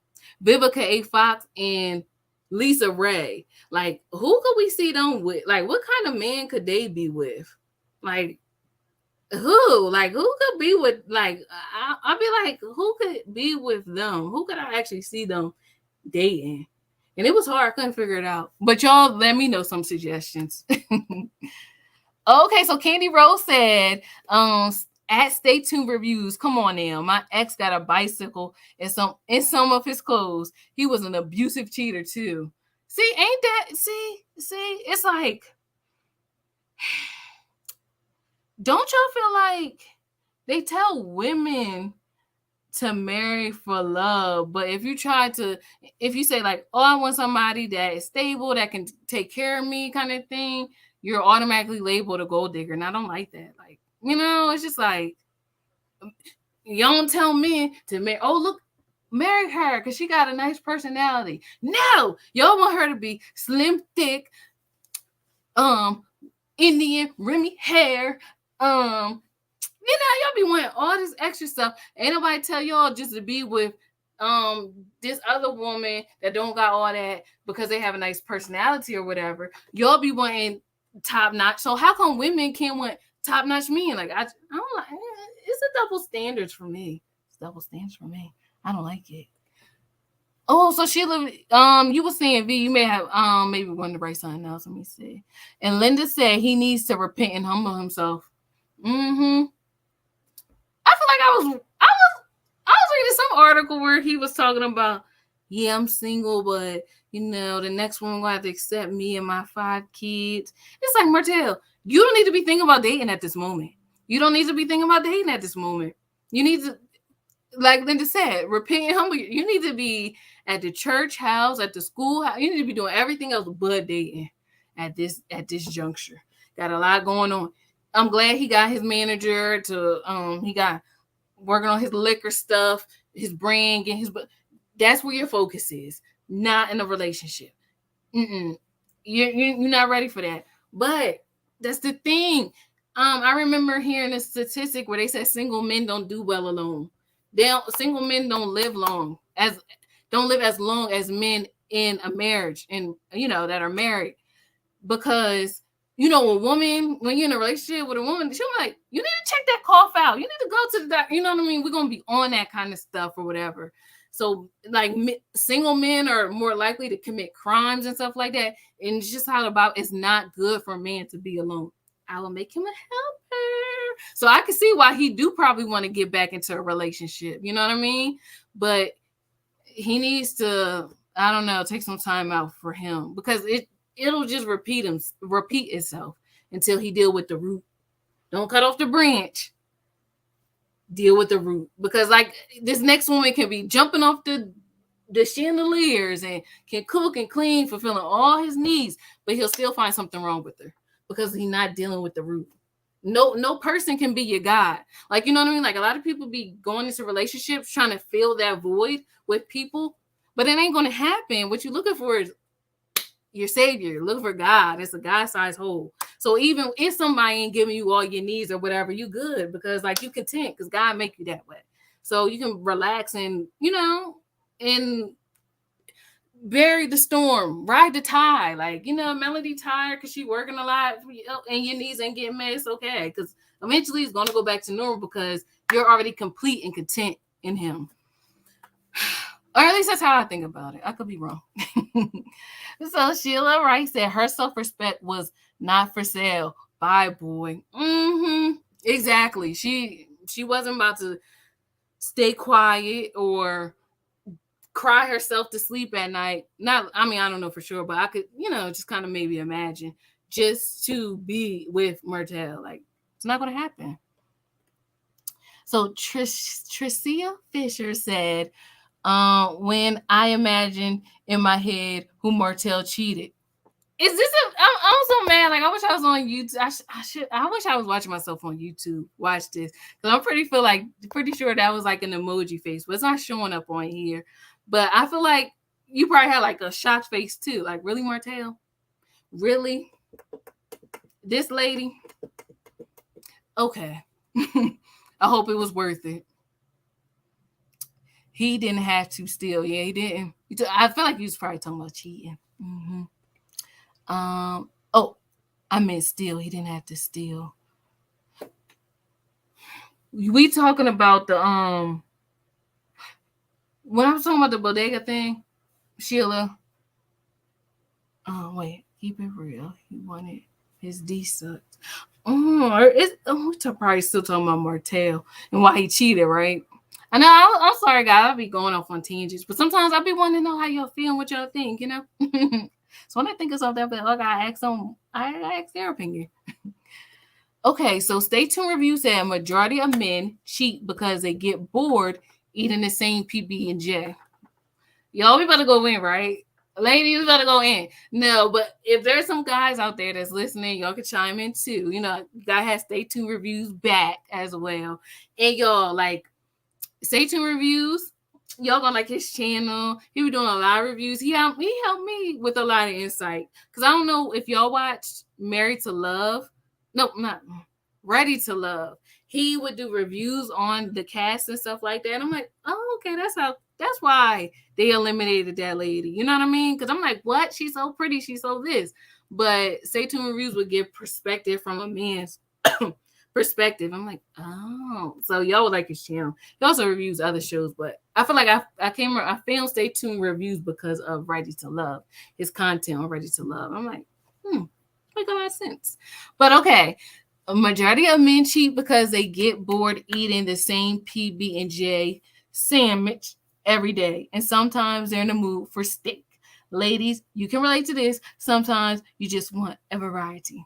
Vivica A. Fox and Lisa Ray. Like, who could we see them with? Like, what kind of man could they be with? Like, who? Like, who could be with? Like, I'll be like, who could be with them? Who could I actually see them dating? And it was hard. I couldn't figure it out. But y'all let me know some suggestions. Okay, so Candy Rose said, at Stay Tuned Reviews, come on now. My ex got a bicycle and some of his clothes. He was an abusive cheater too. See, ain't that see, it's like, don't y'all feel like they tell women to marry for love, but if you say like, oh, I want somebody that is stable, that can take care of me kind of thing, you're automatically labeled a gold digger. And I don't like that. Like, you know, it's just like, you don't tell men to marry. Oh, look, marry her because she got a nice personality. No, y'all want her to be slim, thick, Indian, Remy hair, you know, y'all be wanting all this extra stuff. Ain't nobody tell y'all just to be with this other woman that don't got all that because they have a nice personality or whatever. Y'all be wanting top notch. So how come women can't want top notch men? Like, I don't like. It's a double standards for me. It's double standards for me. I don't like it. Oh, so Sheila, you were saying, V, you may have maybe wanted to write something else. Let me see. And Linda said he needs to repent and humble himself. Mm-hmm. I feel like I was reading some article where he was talking about, yeah, I'm single, but you know, the next one will have to accept me and my 5 kids. It's like, Martell, you don't need to be thinking about dating at this moment. You don't need to be thinking about dating at this moment. You need to, like Linda said, repent and humble. You need to be at the church house, at the school house. You need to be doing everything else but dating at this juncture. Got a lot going on. I'm glad he got his manager to he got working on his liquor stuff, his brand, getting his. That's where your focus is, not in a relationship. You're not ready for that. But that's the thing. I remember hearing a statistic where they said single men don't do well alone. Single men don't live as long as men in a marriage, and you know, that are married, because you know, when you're in a relationship with a woman, she'll be like, you need to check that cough out. You need to go to the doctor. You know what I mean? We're going to be on that kind of stuff or whatever. So, like, single men are more likely to commit crimes and stuff like that. And it's just how it's not good for a man to be alone. I will make him a helper. So I can see why he do probably want to get back into a relationship. You know what I mean? But he needs to, I don't know, take some time out for him, because it'll just repeat itself until he deal with the root. Don't cut off the branch. deal with the root, because like this next woman can be jumping off the chandeliers and can cook and clean, fulfilling all his needs, but he'll still find something wrong with her because he's not dealing with the root. No person can be your God. Like, you know what I mean? Like, a lot of people be going into relationships trying to fill that void with people, but it ain't going to happen. What you're looking for is your savior. Look for God. It's a God-sized hole. So even if somebody ain't giving you all your needs or whatever, you good, because like you content because God make you that way. So you can relax and, you know, and bury the storm, ride the tide. Like, you know, Melody tired because she working a lot and your knees ain't getting mad. It's okay, because eventually it's going to go back to normal because you're already complete and content in him. Or at least that's how I think about it. I could be wrong. So Sheila Wright said her self-respect was not for sale. Bye, boy. Exactly. She wasn't about to stay quiet or cry herself to sleep at night. Not, I mean, I don't know for sure, but I could, you know, just kind of maybe imagine just to be with Martell. Like, it's not going to happen. So Tricia Fisher said, when I imagine in my head who Martell cheated. Is this I'm so mad. Like, I wish I was on YouTube. I wish I was watching myself on YouTube. Watch this. Because I'm pretty sure that was like an emoji face, but it's not showing up on here. But I feel like you probably had like a shocked face too. Like, really, Martell? Really? This lady? Okay. I hope it was worth it. He didn't have to steal. Yeah, he didn't. I feel like he was probably talking about cheating. Oh, I meant steal. He didn't have to steal. We talking about the when I was talking about the bodega thing, Sheila. Oh wait, keep it real. He wanted his D sucked. We're probably still talking about Martell and why he cheated, right? I know. I'm sorry, guys. I'll be going off on tangents, but sometimes I'll be wanting to know how y'all feel and what y'all think, you know. So when I think of something, I gotta ask their opinion. Okay, so Stay Tuned Review said a majority of men cheat because they get bored eating the same PB&J. Y'all, we better go in, right? Ladies, we better go in. No, but if there's some guys out there that's listening, y'all can chime in too. You know, you gotta have Stay Tuned Reviews back as well. And y'all, like, Stay Tuned Reviews, y'all gonna like his channel. He was doing a lot of reviews. He helped me with a lot of insight. Because I don't know if y'all watched Married to Love. No, not Ready to Love. He would do reviews on the cast and stuff like that. And I'm like, oh, okay, that's why they eliminated that lady. You know what I mean? Because I'm like, what? She's so pretty. She's so this. But Stay Tuned Reviews would give perspective from a man's perspective. I'm like, oh, so y'all would like his channel. He also reviews other shows, but I feel like I found Stay Tuned Reviews because of Ready to Love, his content on Ready to Love. I'm like, make a lot of sense. But okay, a majority of men cheat because they get bored eating the same PB&J sandwich every day, and sometimes they're in the mood for steak. Ladies, you can relate to this. Sometimes you just want a variety.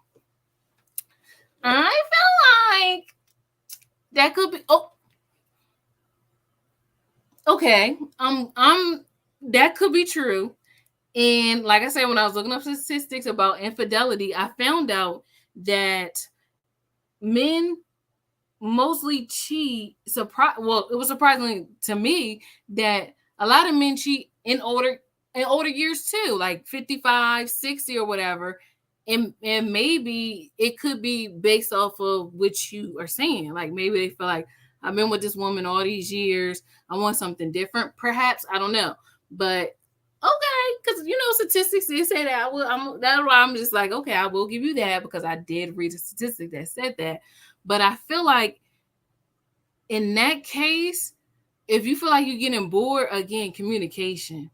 I feel like that could be. Oh, okay. That could be true. And like I said, when I was looking up statistics about infidelity, I found out that men mostly cheat. Well, it was surprising to me that a lot of men cheat in older years too, like 55, 60 or whatever. And maybe it could be based off of what you are saying. Like, maybe they feel like, I've been with this woman all these years. I want something different. Perhaps, I don't know. But okay, because you know, statistics did say that. That's why I'm just like, okay, I will give you that, because I did read a statistic that said that. But I feel like in that case, if you feel like you're getting bored, again, communication.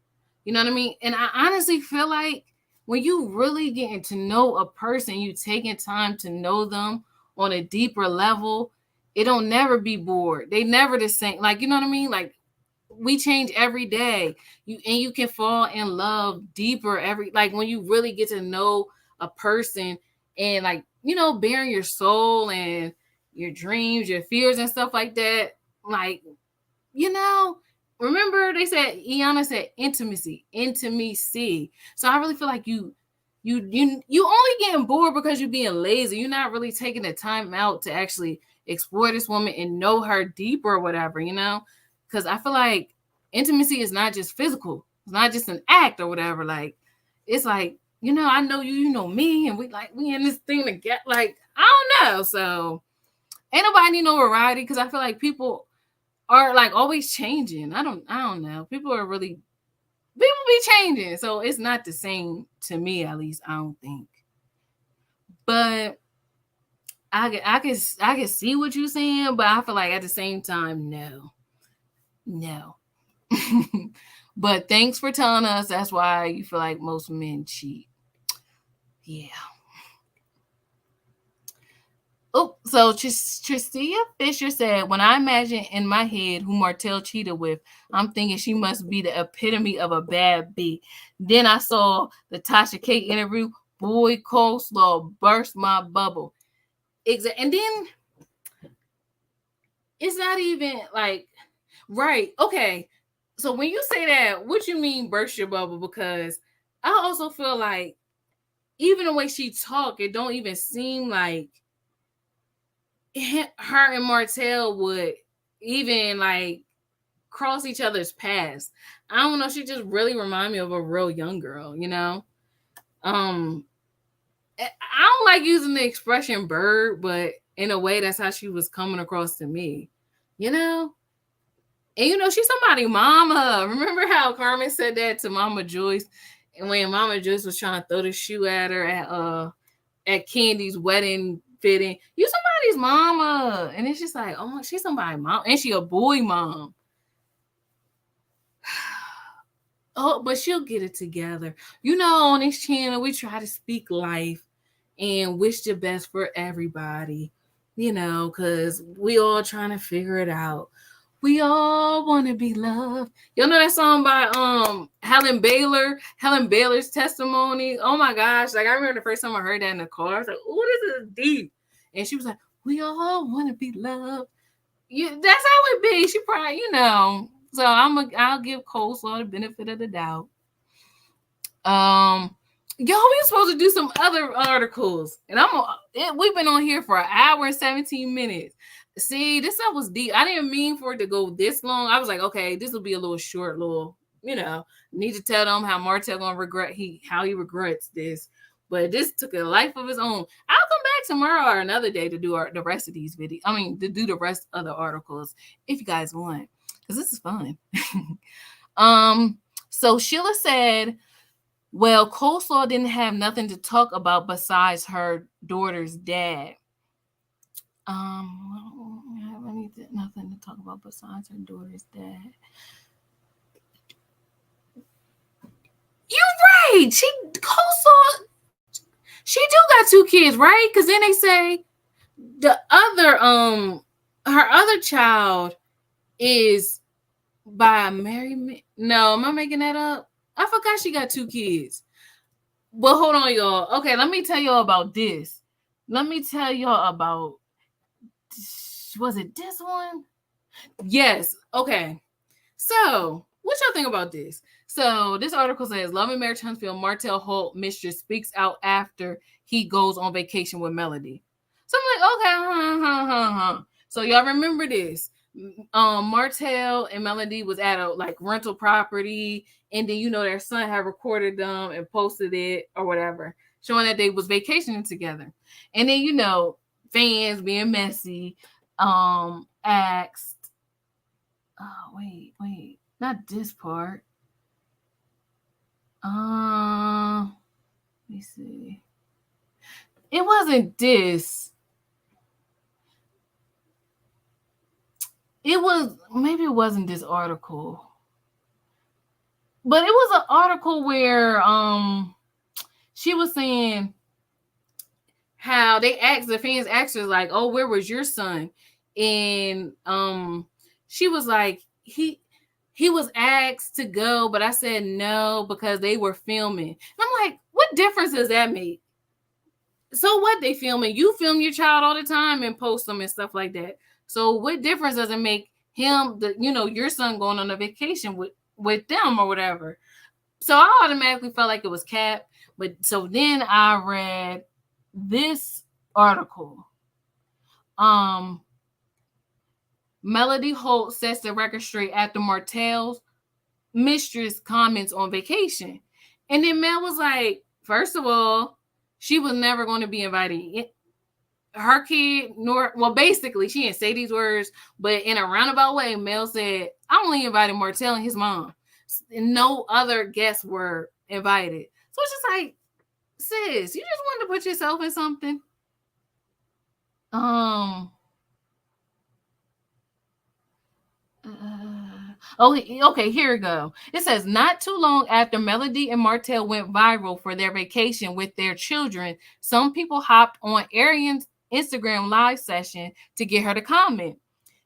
You know what I mean? And I honestly feel like when you really getting to know a person, you taking time to know them on a deeper level, it don't never be bored. They never the same. Like, you know what I mean? Like, we change every day. You can fall in love deeper like when you really get to know a person and, like, you know, bearing your soul and your dreams, your fears and stuff like that. like, you know, remember they said, Iyanla said intimacy. So I really feel like you only getting bored because you're being lazy. You're not really taking the time out to actually explore this woman and know her deeper or whatever, you know? Because I feel like intimacy is not just physical. It's not just an act or whatever. Like, it's like, you know, I know you, you know me, and we in this thing to get, like, I don't know. So ain't nobody need no variety, because I feel like people are like always changing. I don't know. People be changing. So it's not the same to me, at least, I don't think. But I can see what you're saying, but I feel like at the same time, no. But thanks for telling us that's why you feel like most men cheat. Yeah. Oh, so Tristia Fisher said, when I imagine in my head who Martell cheated with, I'm thinking she must be the epitome of a bad B. Then I saw the Tasha K interview. Boy, Coleslaw burst my bubble. And then it's not even like, right. Okay. So when you say that, what you mean burst your bubble? Because I also feel like even the way she talk, it don't even seem like her and Martell would even like cross each other's paths. I don't know. She just really remind me of a real young girl, you know? I don't like using the expression bird, but in a way, that's how she was coming across to me, you know? And, you know, she's somebody's mama. Remember how Carmen said that to Mama Joyce? And when Mama Joyce was trying to throw the shoe at her at Candy's wedding fitting, you somebody's mama. And it's just like, oh, she's somebody's mom. And she a boy mom. Oh, but she'll get it together. You know, on this channel, we try to speak life and wish the best for everybody, you know, because we all trying to figure it out. We all want to be loved. Y'all know that song by Helen Baylor? Helen Baylor's Testimony. Oh my gosh. Like, I remember the first time I heard that in the car. I was like, oh, this is deep. And she was like, we all want to be loved. Yeah, that's how it be. She probably, you know. So I'll give Coleslaw the benefit of the doubt. Yo, we supposed to do some other articles, and we've been on here for an hour and 17 minutes. See, this stuff was deep. I didn't mean for it to go this long. I was like, okay, this will be a little short, you know, need to tell them how Martell gonna regret how he regrets this. But this took a life of its own. I'll come back tomorrow or another day to do the rest of these videos. I mean, to do the rest of the articles if you guys want, because this is fun. So Sheila said, well, Coleslaw didn't have nothing to talk about besides her daughter's dad. Nothing to talk about besides her daughter's dad. You're right. Coleslaw, she do got 2 kids, right? Because then they say the other her other child is by a married man. No, am I making that up? I forgot she got 2 kids. But hold on, y'all. Okay, let me tell y'all about this. Let me tell y'all about, was it this one? Yes. Okay. So, what y'all think about this? So, this article says, Love and Marriage Huntsville, Martell Holt, Mistress speaks out after he goes on vacation with Melody. So, I'm like, okay, So, y'all remember this. Martell and Melody was at a like rental property, and then, you know, their son had recorded them and posted it or whatever, showing that they was vacationing together. And then, you know, fans being messy asked, oh wait, not this part. Let me see. It wasn't this. Maybe it wasn't this article. But it was an article where she was saying how they asked, the fans asked her, like, oh, where was your son? And she was like, he was asked to go, but I said no because they were filming. And I'm like, what difference does that make? So what, they filming? You film your child all the time and post them and stuff like that. So what difference does it make him, your son going on a vacation with them or whatever. So I automatically felt like it was cap. But so then I read this article. Melody Holt sets the record straight after Martell's Mistress comments on vacation. And then Mel was like, first of all, she was never going to be invited. Her kid, basically, she didn't say these words, but in a roundabout way, Mel said, I only invited Martell and his mom. No other guests were invited. So it's just like, sis, you just wanted to put yourself in something. Okay, here we go. It says, not too long after Melody and Martell went viral for their vacation with their children, some people hopped on Arian's Instagram live session to get her to comment.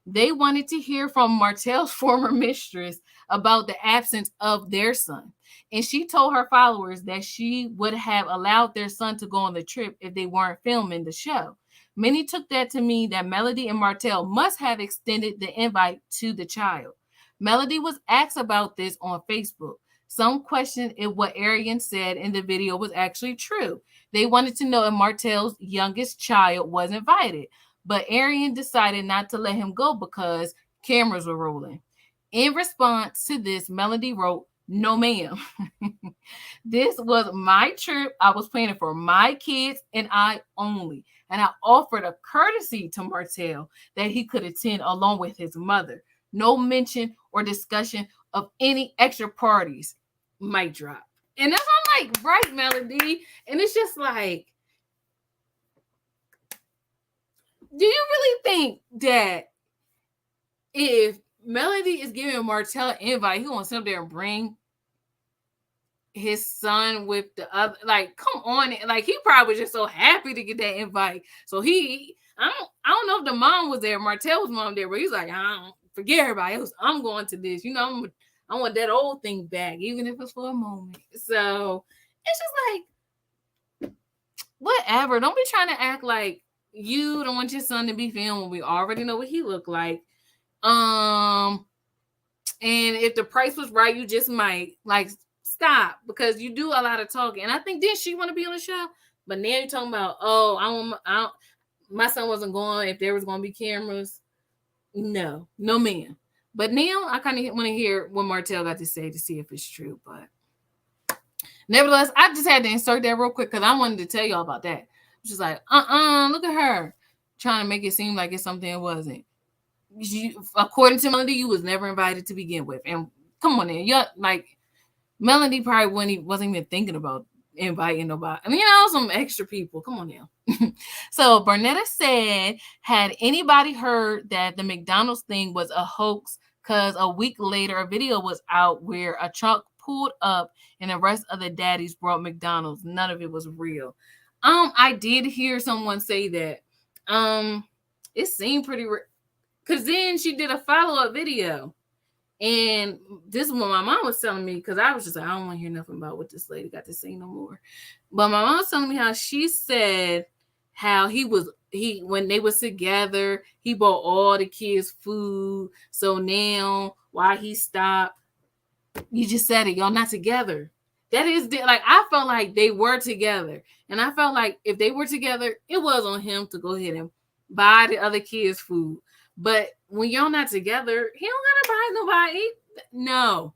They wanted to hear from Martell's former mistress about the absence of their son. And she told her followers that she would have allowed their son to go on the trip if they weren't filming the show. Many took that to mean that Melody and Martell must have extended the invite to the child. Melody was asked about this on Facebook. Some questioned if what Arian said in the video was actually true. They wanted to know if Martell's youngest child was invited, but Arian decided not to let him go because cameras were rolling. In response to this, Melody wrote, "No, ma'am. This was my trip. I was planning for my kids and I only. And I offered a courtesy to Martell that he could attend along with his mother. No mention or discussion of any extra parties." Mic drop. And that's I'm like, right, Melody. And it's just like, do you really think that if Melody is giving Martell an invite, he wants to sit up there and bring his son with the other? Like, come on. Like, he probably was just so happy to get that invite. So I don't know if the mom was there, Martell's mom there, but he's like, I don't forget everybody else. I'm going to this. I want that old thing back, even if it's for a moment. So it's just like, whatever. Don't be trying to act like you don't want your son to be filmed when we already know what he looked like. And if the price was right, you just might stop, because you do a lot of talking. And I think didn't she want to be on the show? But now you're talking about, my son wasn't going if there was going to be cameras. No, ma'am. But now I kind of want to hear what Martell got to say to see if it's true. But nevertheless, I just had to insert that real quick because I wanted to tell y'all about that. It's just like, look at her trying to make it seem like it's something it wasn't. According to Melody, you was never invited to begin with. And come on in. You're like, Melody probably wasn't even thinking about inviting nobody. I mean, some extra people. Come on now. So Bernetta said, had anybody heard that the McDonald's thing was a hoax? Because a week later, a video was out where a truck pulled up and the rest of the daddies brought McDonald's. None of it was real. I did hear someone say that. It seemed pretty real. Because then she did a follow-up video. And this is what my mom was telling me, because I was just like, I don't want to hear nothing about what this lady got to say no more. But my mom was telling me how she said how when they was together, he bought all the kids food. So now, why he stopped, you just said it, y'all not together. That is, like, I felt like they were together. And I felt like if they were together, it was on him to go ahead and buy the other kids food. But when y'all not together, he don't gotta buy nobody. No,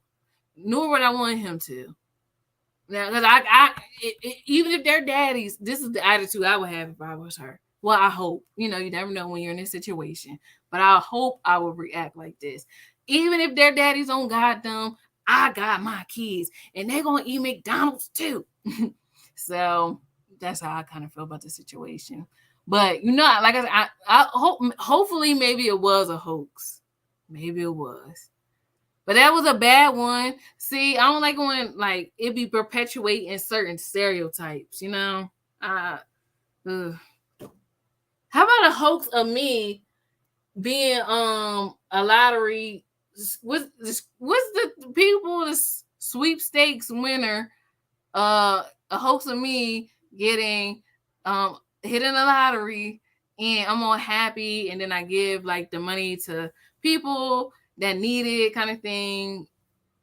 nor would I want him to. Now, because even if they're daddies, this is the attitude I would have if I was her. Well, I hope. You never know when you're in this situation. But I hope I would react like this. Even if their daddies don't got them, I got my kids. And they're going to eat McDonald's too. So that's how I kind of feel about the situation. But, like I said, I hope, hopefully maybe it was a hoax. Maybe it was. But that was a bad one. See, I don't like when, like, it be perpetuating certain stereotypes, How about a hoax of me being a lottery? What's the sweepstakes winner? A hoax of me getting hitting the lottery, and I'm all happy, and then I give like the money to people that need it kind of thing.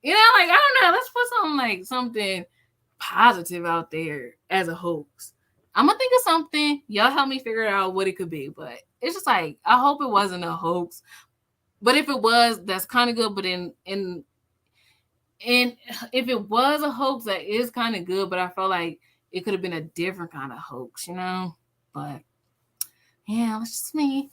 You know, like, I don't know. Let's put something positive out there as a hoax. I'm gonna think of something. Y'all help me figure out what it could be. But it's just like, I hope it wasn't a hoax. But if it was, that's kind of good. But in if it was a hoax, that is kind of good. But I felt like it could have been a different kind of hoax, you know? But yeah, it's just me.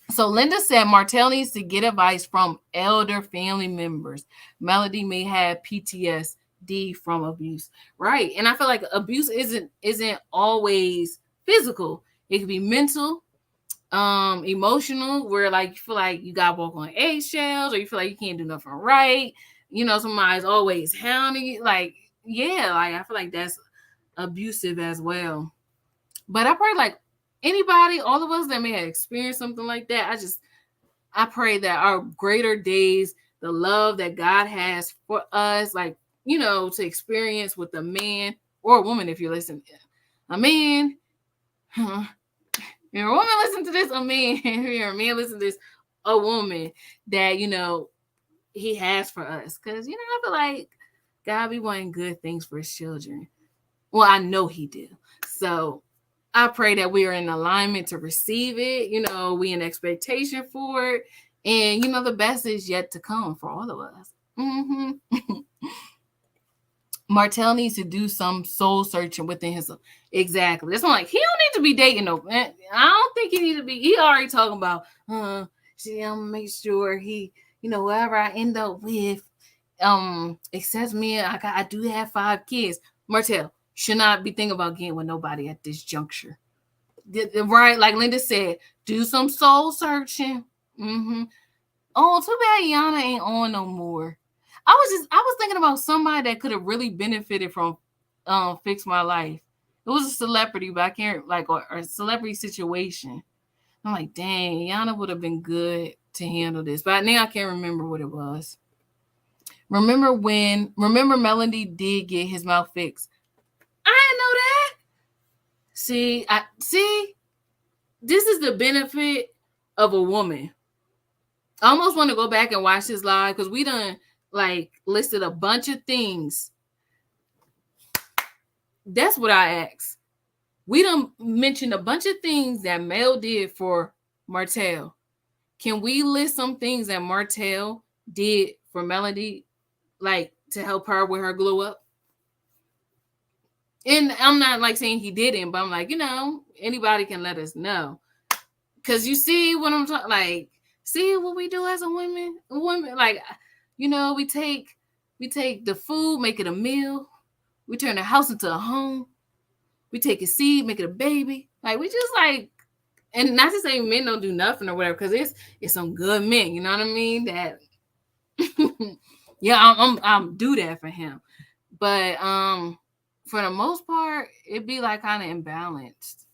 So Linda said Martell needs to get advice from elder family members. Melody may have PTSD from abuse. Right. And I feel like abuse isn't always physical. It could be mental, emotional, where like you feel like you gotta walk on eggshells, or you feel like you can't do nothing right. You know, somebody's always hounding you. Like, yeah, like I feel like that's abusive as well. But I pray, like, anybody, all of us that may have experienced something like that, I pray that our greater days, the love that God has for us, like, you know, to experience with a man or a woman, if you listen, a man, if you're a woman, listen to this, a man, if you're a man, listen to this, a woman, that, you know, he has for us. Because, you know, I feel like God be wanting good things for his children. Well, I know he do. So I pray that we are in alignment to receive it. You know, we in expectation for it. And, you know, the best is yet to come for all of us. Mm-hmm. Martell needs to do some soul searching within himself. Exactly. That's why I'm like, he don't need to be dating no. I don't think he need to be. He already talking about, I'm gonna make sure he, you know, whoever I end up with, accepts me. I do have 5 kids. Martell should not be thinking about getting with nobody at this juncture. Right, like Linda said, do some soul searching. Mm-hmm. Oh, too bad Yana ain't on no more. I was thinking about somebody that could have really benefited from Fix My Life. It was a celebrity, but I can't, like, or a celebrity situation. I'm like, dang, Yana would have been good to handle this, but now I can't remember what it was. Remember Melody did get his mouth fixed. I didn't know that. See, this is the benefit of a woman. I almost want to go back and watch this live, because we done like listed a bunch of things. That's what I asked. We done mentioned a bunch of things that Mel did for Martell. Can we list some things that Martell did for Melody, like to help her with her glow up? And I'm not like saying he didn't, but I'm like, you know, anybody can let us know. Because you see what I'm talking, like, see what we do as a women, like, you know, we take the food, make it a meal. We turn the house into a home. We take a seed, make it a baby. Like, we just like, and not to say men don't do nothing or whatever, because it's some good men, you know what I mean? That, yeah, I'm do that for him. But for the most part, it'd be like kind of imbalanced.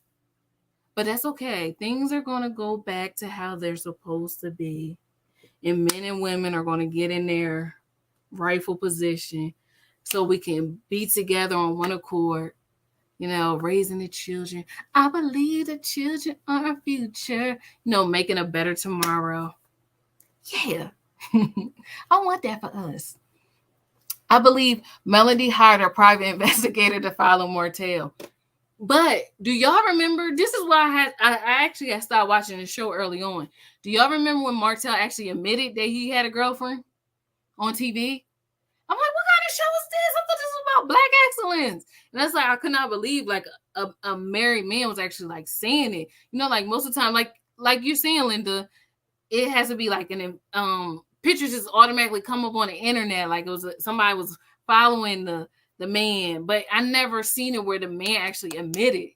But that's okay. Things are going to go back to how they're supposed to be. And men and women are going to get in their rightful position so we can be together on one accord, you know, raising the children. I believe the children are our future, you know, making a better tomorrow. Yeah. I want that for us. I believe Melody hired a private investigator to follow Martell. But do y'all remember? This is why I actually had stopped watching the show early on. Do y'all remember when Martell actually admitted that he had a girlfriend on TV? I'm like, what kind of show is this? I thought this was about Black excellence. And that's like, I could not believe like a married man was actually like saying it. You know, like most of the time, like you're saying, Linda, it has to be like an pictures just automatically come up on the internet, like it was somebody was following the man, but I never seen it where the man actually admitted,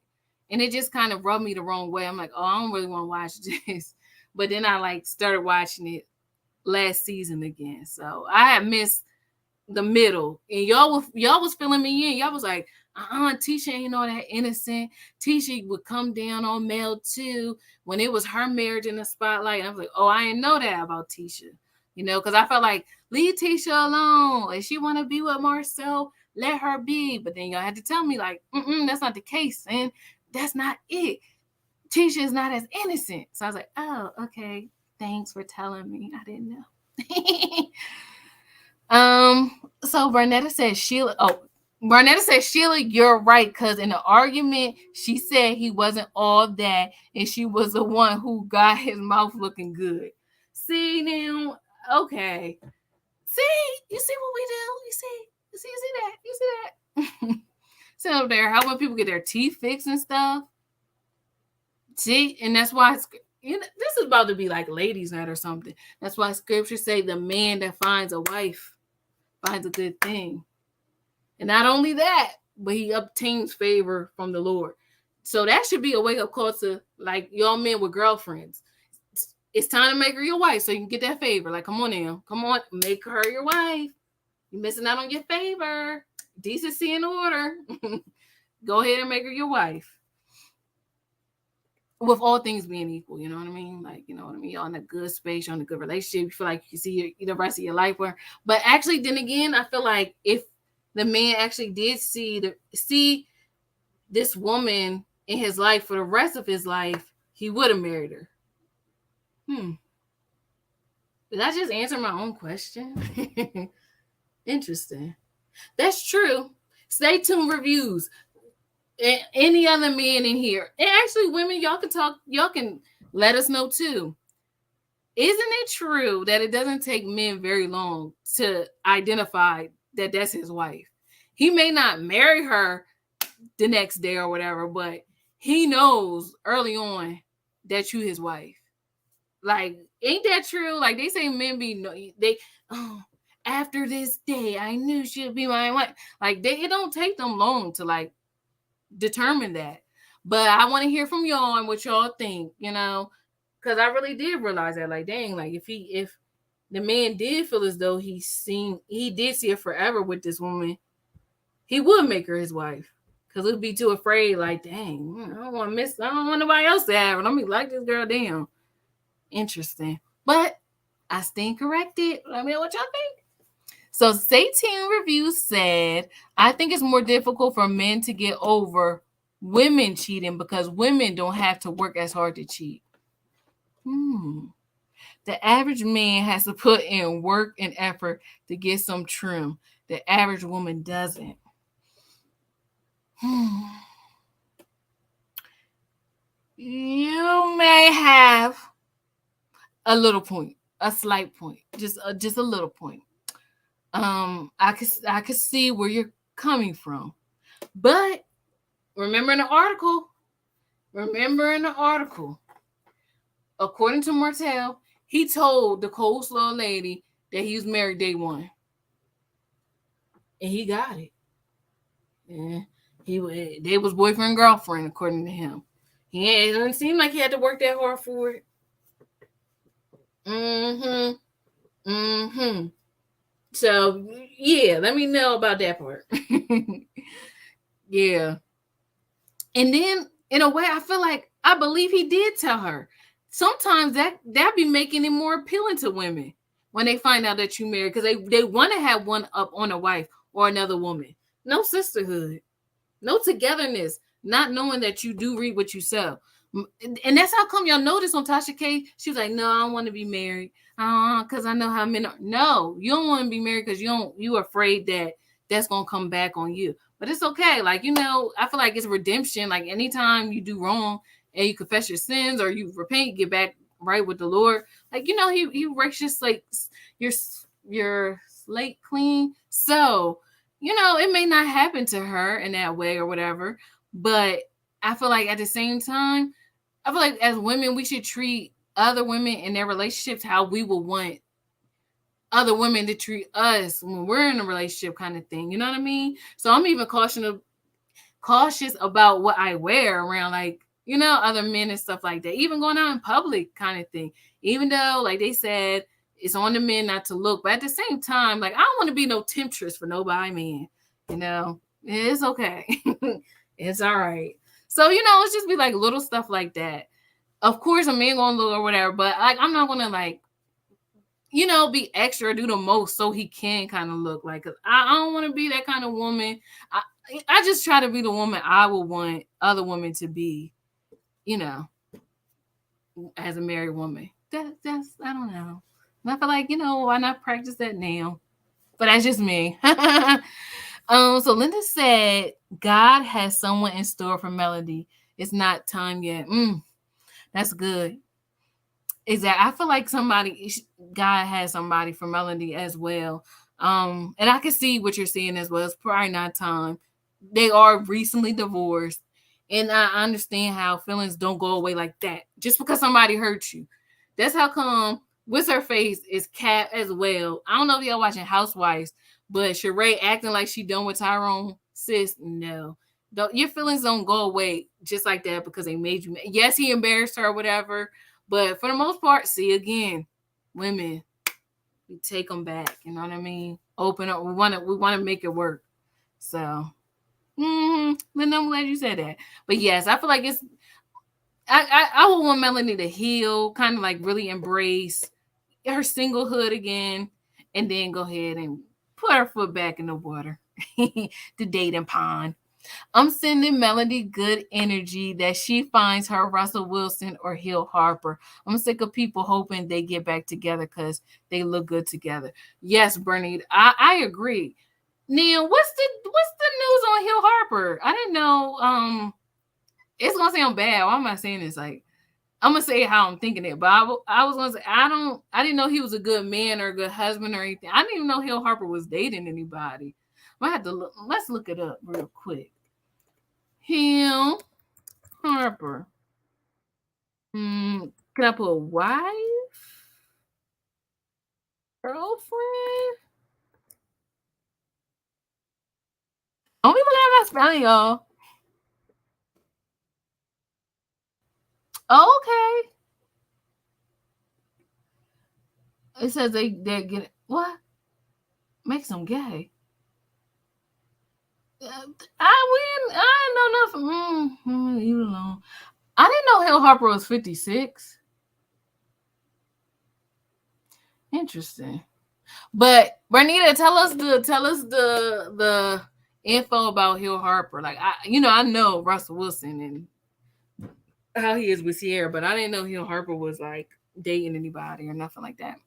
and it just kind of rubbed me the wrong way. I'm like, oh, I don't really want to watch this, but then I like started watching it last season again, so I had missed the middle, and y'all was filling me in. Y'all was like, Tisha ain't all that innocent. Tisha would come down on Mel too when it was her marriage in the spotlight. And I was like, oh, I didn't know that about Tisha, you know, because I felt like, leave Tisha alone. If she want to be with Marcel, let her be. But then y'all had to tell me like, that's not the case, and that's not it. Tisha is not as innocent. So I was like, oh, okay, Thanks for telling me. I didn't know. So Bernetta said, Sheila, you're right, because in the argument, she said he wasn't all that, and she was the one who got his mouth looking good. See now, okay. See, you see what we do? You see that? Sit up there, how when people get their teeth fixed and stuff. See, and that's why it's, this is about to be like ladies' night or something. That's why scripture say the man that finds a wife finds a good thing. And not only that, but he obtains favor from the Lord. So that should be a wake-up call to, like, y'all men with girlfriends. It's time to make her your wife so you can get that favor. Like, come on now. Come on, make her your wife. You're missing out on your favor. Decency and order. Go ahead and make her your wife. With all things being equal, you know what I mean? Like, you know what I mean? You're in a good space, you're in a good relationship. You feel like you can see the rest of your life. But actually, then again, I feel like if the man actually did see this woman in his life for the rest of his life, he would have married her. Did I just answer my own question? Interesting. That's true. Stay tuned reviews. Any other men in here, and actually women, y'all can talk, y'all can let us know too. Isn't it true that it doesn't take men very long to identify that that's his wife? He may not marry her the next day or whatever, but he knows early on that you his wife. Like, ain't that true? Like, they say men after this day I knew she'd be my wife. Like, it don't take them long to like determine that. But I want to hear from y'all and what y'all think, because I really did realize that, like, dang, like if the man did feel as though he did see it forever with this woman, he would make her his wife, because he'd be too afraid, like, dang, I don't want nobody else to have it. Let me like this girl down. Interesting. But I stand corrected. Let me know what y'all think. So Satan Review said, I think it's more difficult for men to get over women cheating because women don't have to work as hard to cheat. The average man has to put in work and effort to get some trim. The average woman doesn't. You may have a little point, a slight point, just a little point. I could see where you're coming from, but remember in the article, according to Martell, he told the Coleslaw lady that he was married day one, and he got it. Yeah, they was boyfriend and girlfriend according to him. It doesn't seem like he had to work that hard for it. So, yeah, let me know about that part. Yeah. And then, in a way, I believe he did tell her. Sometimes that be making it more appealing to women when they find out that you married, because they want to have one up on a wife or another woman. No sisterhood. No togetherness. Not knowing that you do reap what you sow. And that's how come y'all notice on Tasha K, she was like, no, I don't want to be married. Because I know how men are. No, you don't want to be married because you afraid that that's going to come back on you. But it's okay. Like, I feel like it's redemption. Like, anytime you do wrong and you confess your sins or you repent, get back right with the Lord. Like, he rakes your slate clean. So, it may not happen to her in that way or whatever. But I feel like at the same time, I feel like as women, we should treat other women in their relationships how we would want other women to treat us when we're in a relationship, kind of thing. You know what I mean? So I'm even cautious about what I wear around, like, other men and stuff like that. Even going out in public, kind of thing. Even though, like they said, it's on the men not to look. But at the same time, like, I don't want to be no temptress for nobody, man. It's okay. It's all right. So, it's just be like little stuff like that. Of course, a man gonna look or whatever, but like, I'm not gonna like, be extra, do the most so he can kind of look like. I don't want to be that kind of woman. I just try to be the woman I would want other women to be, as a married woman. that's I don't know. And I feel like, why not practice that now? But that's just me. So Linda said God has someone in store for Melody. It's not time yet. That's good. Exactly. I feel like God has somebody for Melody as well. And I can see what you're saying as well. It's probably not time. They are recently divorced. And I understand how feelings don't go away like that. Just because somebody hurt you. That's how come What's Her Face is Cat as well. I don't know if y'all watching Housewives, but Sheree acting like she done with Tyrone. Sis, no. Your feelings don't go away just like that because they made you mad. Yes, he embarrassed her or whatever. But for the most part, see, again, women, we take them back. You know what I mean? Open up. We want to make it work. So, Linda, I'm glad you said that. But yes, I feel like I would want Melanie to heal, kind of like really embrace her singlehood again, and then go ahead and put her foot back in the water, the dating pond. I'm sending Melody good energy that she finds her Russell Wilson or Hill Harper. I'm sick of people hoping they get back together because they look good together. Yes, Bernie, I agree. Neil, what's the news on Hill Harper? I didn't know. It's gonna sound bad. Why am I saying this? Like, I'm gonna say how I'm thinking it, but I was gonna say I didn't know he was a good man or a good husband or anything. I didn't even know Hill Harper was dating anybody. I have to look. Let's look it up real quick. Hill Harper. Can I put wife? Girlfriend? Don't be looking at my spelling, y'all. Oh, okay. It says they're getting what? Makes them gay. I didn't know nothing. Leave it alone. I didn't know Hill Harper was 56. Interesting. But Bernita, tell us the info about Hill Harper. Like I know Russell Wilson and how he is with Sierra, but I didn't know Hill Harper was like dating anybody or nothing like that.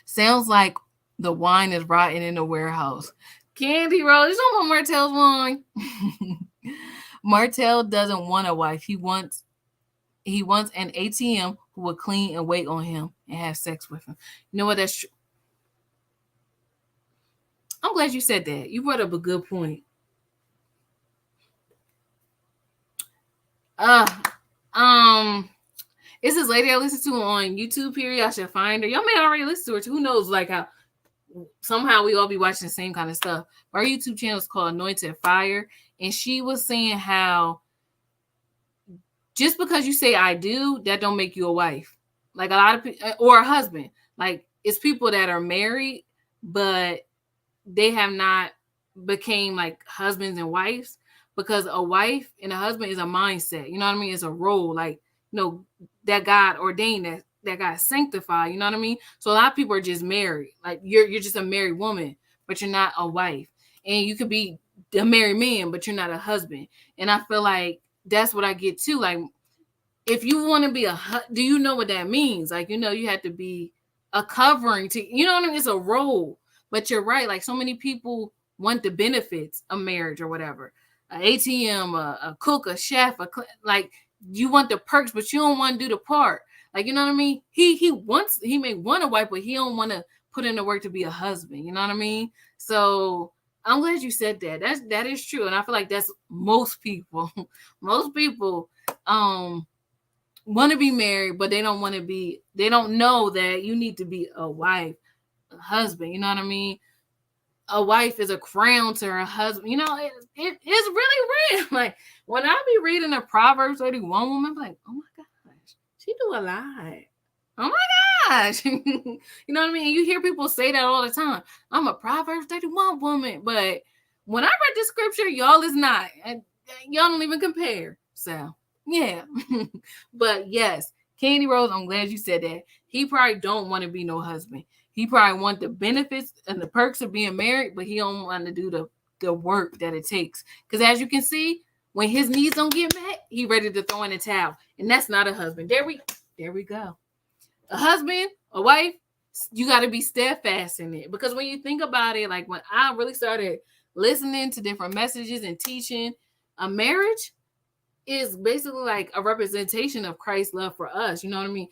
Sounds like the wine is rotting in the warehouse. Candy Rose, you don't want Martell's wine. Martell doesn't want a wife. He wants an ATM who will clean and wait on him and have sex with him. You know what? That's true. I'm glad you said that. You brought up a good point. It's this lady I listen to on YouTube, period. I should find her. Y'all may already listen to her. Who knows, like how somehow we all be watching the same kind of stuff. Our YouTube channel is called Anointed Fire. And she was saying how just because you say I do, that don't make you a wife. Like a lot of people, or a husband. Like it's people that are married, but they have not became like husbands and wives, because a wife and a husband is a mindset. You know what I mean? It's a role, like, that God ordained, that God sanctified. You know what I mean? So a lot of people are just married. Like you're just a married woman, but you're not a wife. And you could be a married man, but you're not a husband. And I feel like that's what I get too. Like, if you want to be do you know what that means? Like, you have to be a covering to, you know what I mean? It's a role. But you're right. Like, so many people want the benefits of marriage or whatever. An ATM, a cook, a chef, like, you want the perks, but you don't want to do the part. Like, you know what I mean? He may want a wife, but he don't want to put in the work to be a husband. You know what I mean? So I'm glad you said that. That is true. And I feel like that's most people. Most people want to be married, but they don't know that you need to be a wife, a husband. You know what I mean? A wife is a crown to her husband. It's really real. Like, when I be reading a Proverbs 31 woman, I'm like, oh my gosh, she do a lot. Oh my gosh. You know what I mean? You hear people say that all the time. I'm a Proverbs 31 woman. But when I read the scripture, y'all is not. And y'all don't even compare. So, yeah. But yes, Candy Rose, I'm glad you said that. He probably don't want to be no husband. He probably want the benefits and the perks of being married, but he don't want to do the work that it takes. Because as you can see, when his needs don't get met, he ready to throw in the towel. And that's not a husband. There we go. a husband, a wife, you got to be steadfast in it. Because when you think about it, like when I really started listening to different messages and teaching, a marriage is basically like a representation of Christ's love for us. You know what I mean?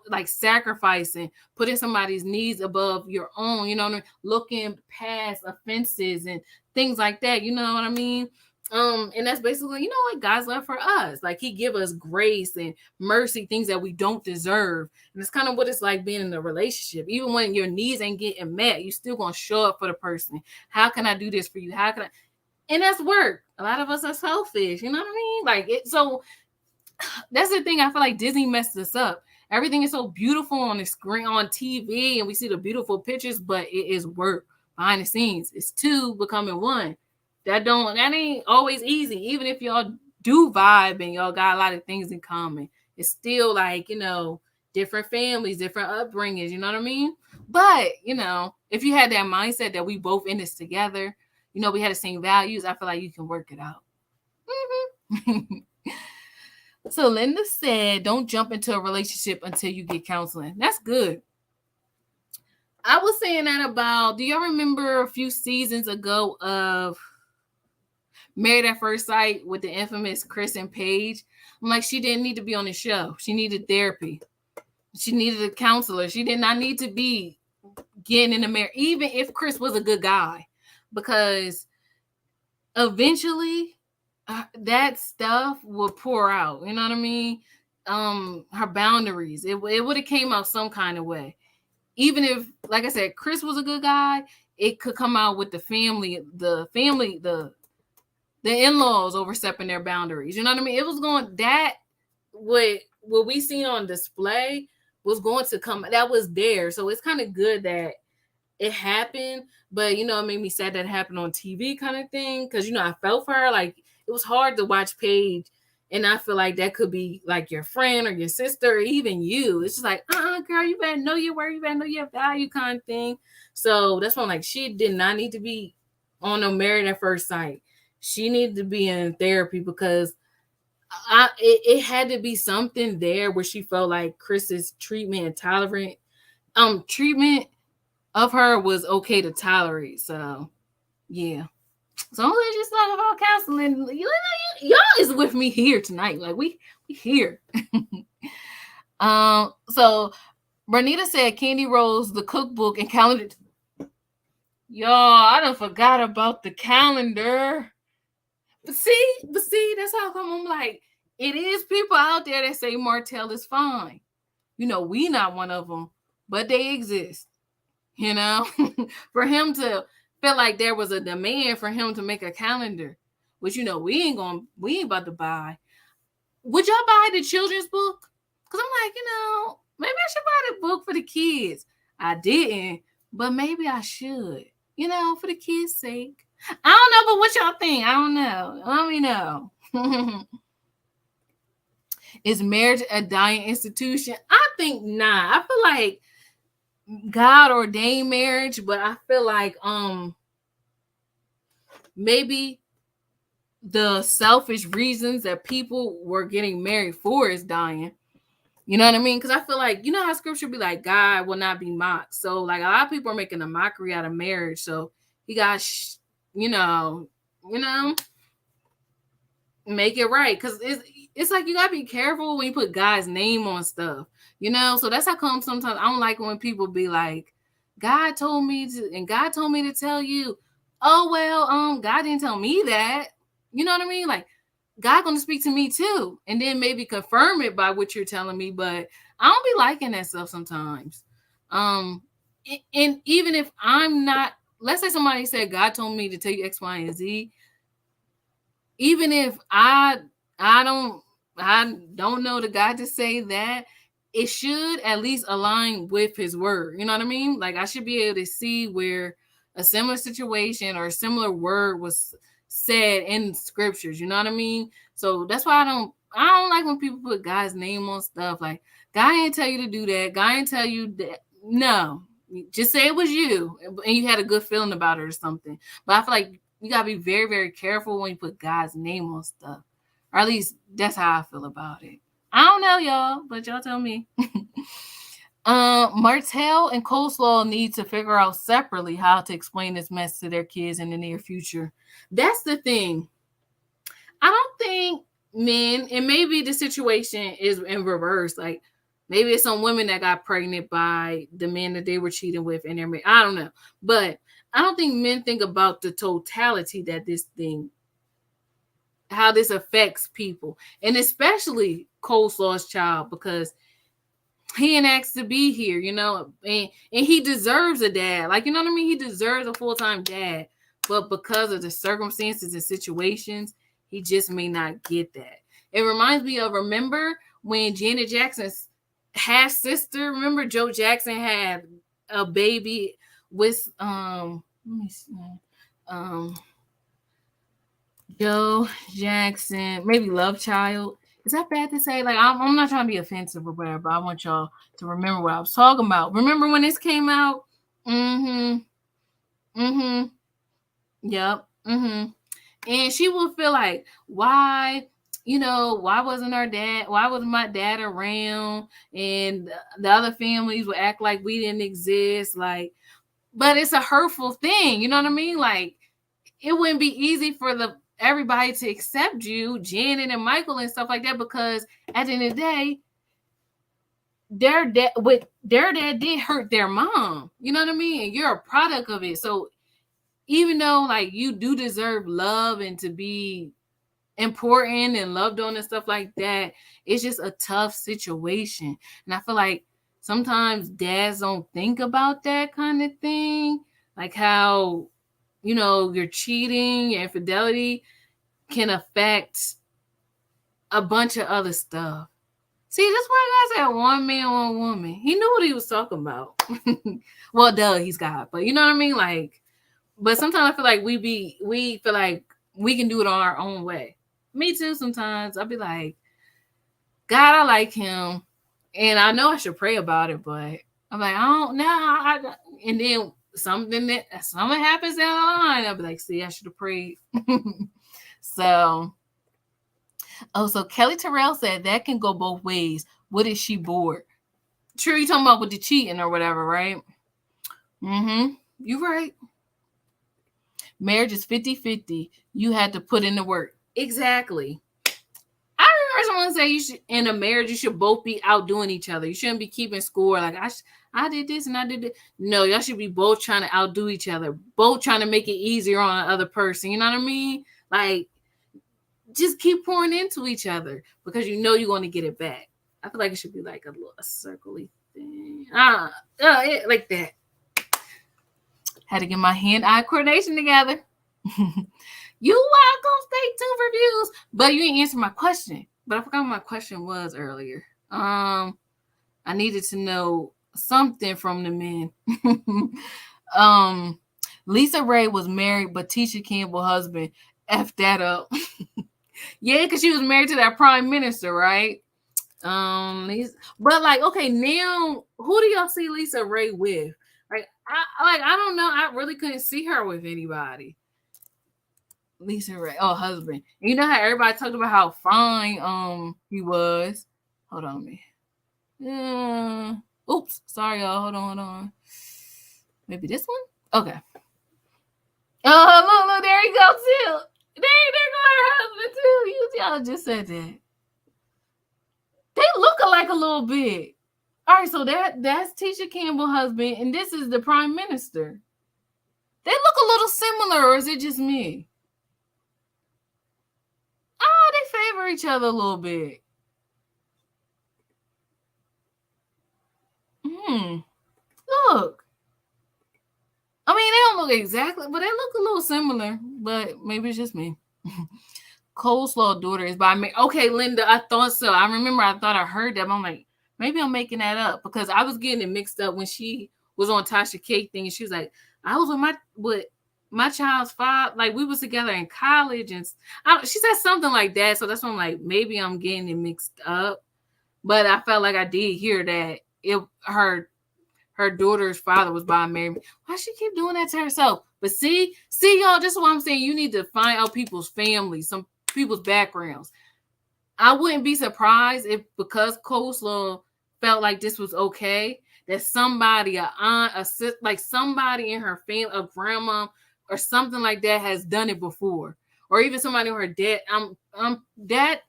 Like sacrificing, putting somebody's needs above your own, you know what I mean? Looking past offenses and things like that. You know what I mean? And that's basically, you know, like God's love for us. Like he give us grace and mercy, things that we don't deserve. And it's kind of what it's like being in a relationship. Even when your needs ain't getting met, you still gonna show up for the person. How can I do this for you? How can I? And that's work. A lot of us are selfish. You know what I mean? Like it. So that's the thing. I feel like Disney messed us up. Everything is so beautiful on the screen, on TV, and we see the beautiful pictures, but it is work behind the scenes. It's two becoming one. That ain't always easy. Even if y'all do vibe and y'all got a lot of things in common, it's still like, you know, different families, different upbringings, you know what I mean? But, you know, if you had that mindset that we both in this together, you know, we had the same values, I feel like you can work it out. Mm-hmm. So Linda said, don't jump into a relationship until you get counseling. That's good. I was saying that about, do y'all remember a few seasons ago of Married at First Sight with the infamous Chris and Paige? I'm like, she didn't need to be on the show. She needed therapy. She needed a counselor. She did not need to be getting in the marriage, even if Chris was a good guy, because eventually that stuff will pour out. You know what I mean? Her boundaries. It would have came out some kind of way. Even if, like I said, Chris was a good guy, it could come out with the in-laws overstepping their boundaries. You know what I mean? It was going, that what we seen on display was going to come, that was there. So it's kind of good that it happened, but you know, it made me sad that it happened on TV kind of thing. Cause you know, I felt for her. Like it was hard to watch Paige, and I feel like that could be like your friend or your sister or even you. It's just like, girl, you better know your worth, you better know your value kind of thing. So that's why I'm like, she did not need to be on a Married at First Sight. She needed to be in therapy because it had to be something there where she felt like Chris's treatment and treatment of her was okay to tolerate. So yeah. So let's just talk about counseling. Y'all is with me here tonight. Like we here. So Bernita said Candy Rose, the cookbook and calendar. Y'all, I done forgot about the calendar. But see, that's how come I'm like, it is people out there that say Martell is fine. You know, we not one of them, but they exist. You know, for him to feel like there was a demand for him to make a calendar, which, you know, we ain't about to buy. Would y'all buy the children's book? Because I'm like, you know, maybe I should buy the book for the kids. I didn't, but maybe I should, you know, for the kids' sake. I don't know, but what y'all think? I don't know. Let me know. Is marriage a dying institution? I think not. I feel like God ordained marriage, but I feel like maybe the selfish reasons that people were getting married for is dying. You know what I mean? Because I feel like, you know how scripture be like, God will not be mocked. So like a lot of people are making a mockery out of marriage. So you got, you know, make it right. Because it's like you got to be careful when you put God's name on stuff. You know, so that's how come sometimes I don't like when people be like, God told me to tell you. Oh, well, God didn't tell me that. You know what I mean? Like, God gonna speak to me too. And then maybe confirm it by what you're telling me. But I don't be liking that stuff sometimes. And even if I'm not, let's say somebody said, God told me to tell you X, Y, and Z. Even if I don't know the God to say that, it should at least align with his word. You know what I mean? Like I should be able to see where a similar situation or a similar word was said in scriptures. You know what I mean? So that's why I don't like when people put God's name on stuff. Like God didn't tell you to do that. God didn't tell you that. No, just say it was you and you had a good feeling about it or something. But I feel like you gotta be very, very careful when you put God's name on stuff. Or at least that's how I feel about it. I don't know, y'all, but y'all tell me. Martell and Coleslaw need to figure out separately how to explain this mess to their kids in the near future. That's the thing. I don't think men, and maybe the situation is in reverse. Like maybe it's some women that got pregnant by the men that they were cheating with, and they're I don't know, but I don't think men think about the totality that this thing, how this affects people, and especially Coleslaw's child, because he ain't asked to be here, you know, and he deserves a dad. Like, you know what I mean? He deserves a full-time dad, but because of the circumstances and situations, he just may not get that. It reminds me of, remember when Janet Jackson's half sister, remember Joe Jackson had a baby with let me see, Joe Jackson, maybe Love Child. Is that bad to say? Like, I'm not trying to be offensive or whatever, but I want y'all to remember what I was talking about. Remember when this came out? Yep. And she will feel like, why, you know, why wasn't my dad around? And the other families would act like we didn't exist. Like, but it's a hurtful thing. You know what I mean? Like, it wouldn't be easy for everybody to accept you, Janet and Michael and stuff like that, because at the end of the day, their dad did hurt their mom. You know what I mean? And you're a product of it. So even though like you do deserve love and to be important and loved on and stuff like that, it's just a tough situation. And I feel like sometimes dads don't think about that kind of thing, like how, you know, your cheating and infidelity can affect a bunch of other stuff. See, that's why I said one man, one woman. He knew what he was talking about. Well, duh, he's God, but you know what I mean? Like, but sometimes I feel like we feel like we can do it on our own way. Me too. Sometimes I'll be like, God, I like him, and I know I should pray about it, but I'm like, I don't know. And then something happens down the line, I'll be like, see, I should have prayed. So Kelly Terrell said that can go both ways. What is she bored? True, you talking about with the cheating or whatever, right? You right. Marriage is 50-50. You had to put in the work. Exactly. I remember someone say you should, in a marriage, you should both be outdoing each other. You shouldn't be keeping score. Like, I did this and I did it. No, y'all should be both trying to outdo each other. Both trying to make it easier on the other person. You know what I mean? Like, just keep pouring into each other because you know you're going to get it back. I feel like it should be like a little circle-y thing. Like that. Had to get my hand-eye coordination together. You welcome, stay tuned for views. But you didn't answer my question. But I forgot what my question was earlier. I needed to know something from the men. Lisa Ray was married, but Tisha Campbell's husband effed that up. Yeah, because she was married to that prime minister, right? But like, okay, now who do y'all see Lisa Ray with? Like, I don't know. I really couldn't see her with anybody. Lisa Ray, husband. And you know how everybody talked about how fine he was. Hold on me. Oops, sorry y'all. Hold on. Maybe this one? Okay. Oh, look, there you go too. There go her husband too. Y'all just said that. They look alike a little bit. All right, so that's Tisha Campbell's husband, and this is the prime minister. They look a little similar, or is it just me? They favor each other a little bit. Look. I mean, they don't look exactly, but they look a little similar. But maybe it's just me. Coleslaw daughter is by me. Okay, Linda, I thought so. I remember I thought I heard that. But I'm like, maybe I'm making that up because I was getting it mixed up when she was on Tasha K thing, and she was like, I was with my child's father, like we was together in college, and she said something like that. So that's why I'm like, maybe I'm getting it mixed up. But I felt like I did hear that her daughter's father was by Mary. Why she keep doing that to herself? But see, y'all, this is what I'm saying. You need to find out people's families, some people's backgrounds. I wouldn't be surprised if because Coleslaw felt like this was okay, that somebody, a aunt, a sis, like somebody in her family, a grandma or something like that has done it before, or even somebody on her dad. That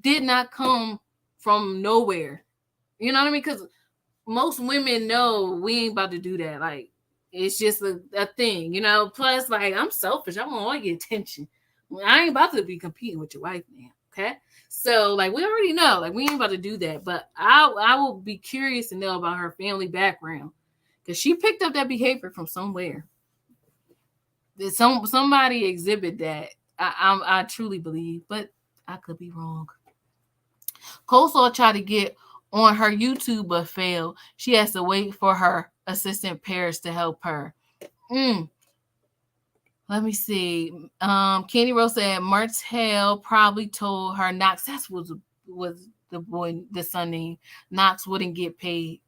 did not come from nowhere. You know what I mean? Because most women know we ain't about to do that. Like, it's just a thing, you know. Plus, like, I'm selfish. I want all your attention. I ain't about to be competing with your wife, man. Okay. So, like, we already know, like, we ain't about to do that. But I will be curious to know about her family background, because she picked up that behavior from somewhere. Did somebody exhibit that? I truly believe, but I could be wrong. Coleslaw tried to get on her YouTube but failed. She has to wait for her assistant Paris to help her. Let me see. Candy Rose said Martell probably told her Knox, that was the boy, the son name. Knox wouldn't get paid.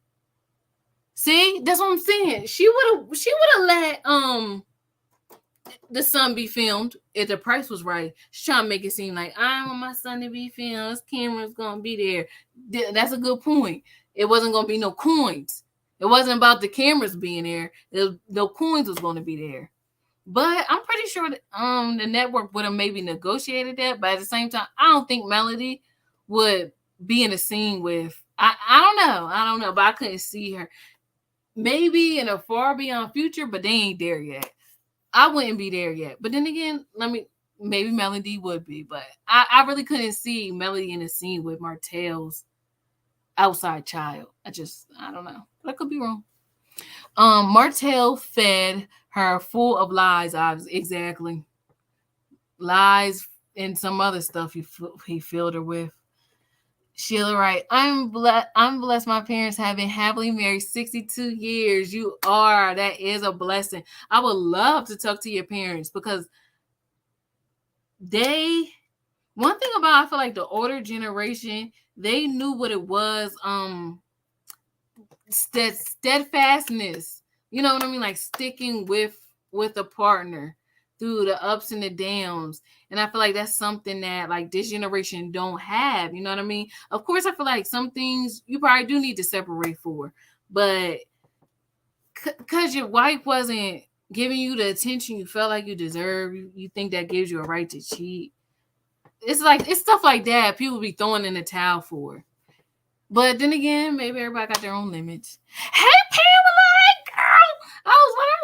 See, that's what I'm saying. She would have let the son be filmed if the price was right. She's trying to make it seem like I want my son to be filmed. This camera's gonna be there. That's a good point. It wasn't gonna be no coins. It wasn't about the cameras being there. No coins was gonna be there. But I'm pretty sure that, the network would have maybe negotiated that. But at the same time, I don't think Melody would be in a scene with. I don't know. But I couldn't see her. Maybe in a far beyond future, but they ain't there yet. I wouldn't be there yet. But then again, maybe Melody would be. But I really couldn't see Melody in a scene with Martell's outside child. I don't know. But I could be wrong. Martell fed her full of lies. Exactly. Lies and some other stuff he filled her with. Sheila Wright, I'm blessed my parents have been happily married 62 years. You are. That is a blessing. I would love to talk to your parents, because one thing about, I feel like the older generation, they knew what it was, steadfastness. You know what I mean? Like sticking with a partner through the ups and the downs. And I feel like that's something that, like, this generation don't have. You know what I mean? Of course, I feel like some things you probably do need to separate for. But because your wife wasn't giving you the attention you felt like you deserve, you think that gives you a right to cheat. It's stuff like that people be throwing in the towel for. But then again, maybe everybody got their own limits. Hey, Pamela, girl. I'm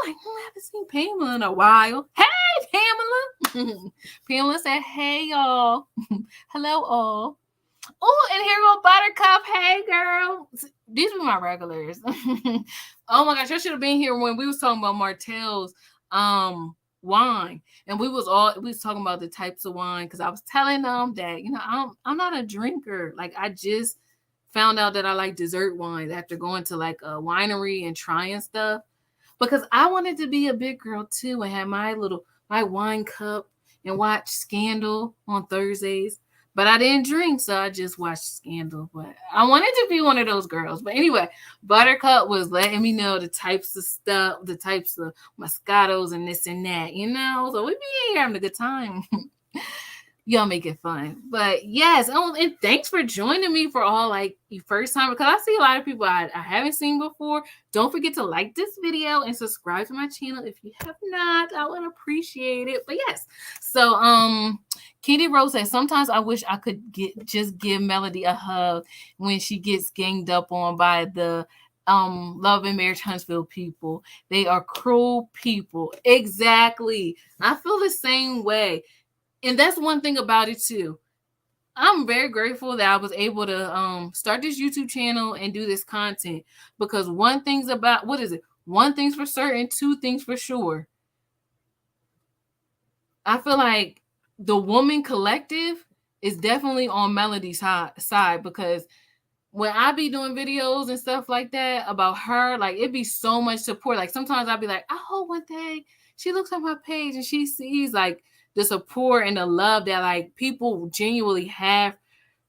like, I haven't seen Pamela in a while. Hey, Pamela. Pamela said, hey, y'all. Hello, all. Oh, and here go Buttercup. Hey, girl. These were my regulars. Oh, my gosh. I should have been here when we was talking about Martell's wine. And we was talking about the types of wine, because I was telling them that, you know, I'm not a drinker. Like, I just found out that I like dessert wines after going to like a winery and trying stuff, because I wanted to be a big girl too and have my wine cup and watch Scandal on Thursdays. But I didn't drink, so I just watched Scandal. But I wanted to be one of those girls. But anyway, Buttercup was letting me know the types of stuff, the types of Moscatos and this and that, you know. So we be here having a good time. Y'all make it fun. But yes, and thanks for joining me for all, like, your first time, because I see a lot of people I haven't seen before. Don't forget to like this video and subscribe to my channel if you have not. I would appreciate it. But yes, so Kitty Rose says, sometimes I wish I could just give Melody a hug when she gets ganged up on by the Love and Marriage Huntsville people. They are cruel people. Exactly. I feel the same way. And that's one thing about it too. I'm very grateful that I was able to start this YouTube channel and do this content, because one thing's for certain, two things for sure. I feel like the woman collective is definitely on Melody's side, because when I be doing videos and stuff like that about her, like, it'd be so much support. Like, sometimes I'd be like, I hope one day she looks at my page and she sees like the support and the love that, like, people genuinely have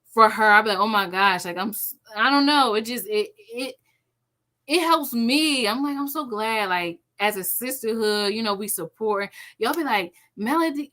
for her. I'll be like, oh my gosh, like, I don't know. It helps me. I'm like, I'm so glad, like, as a sisterhood, you know, we support. Y'all be like, Melody,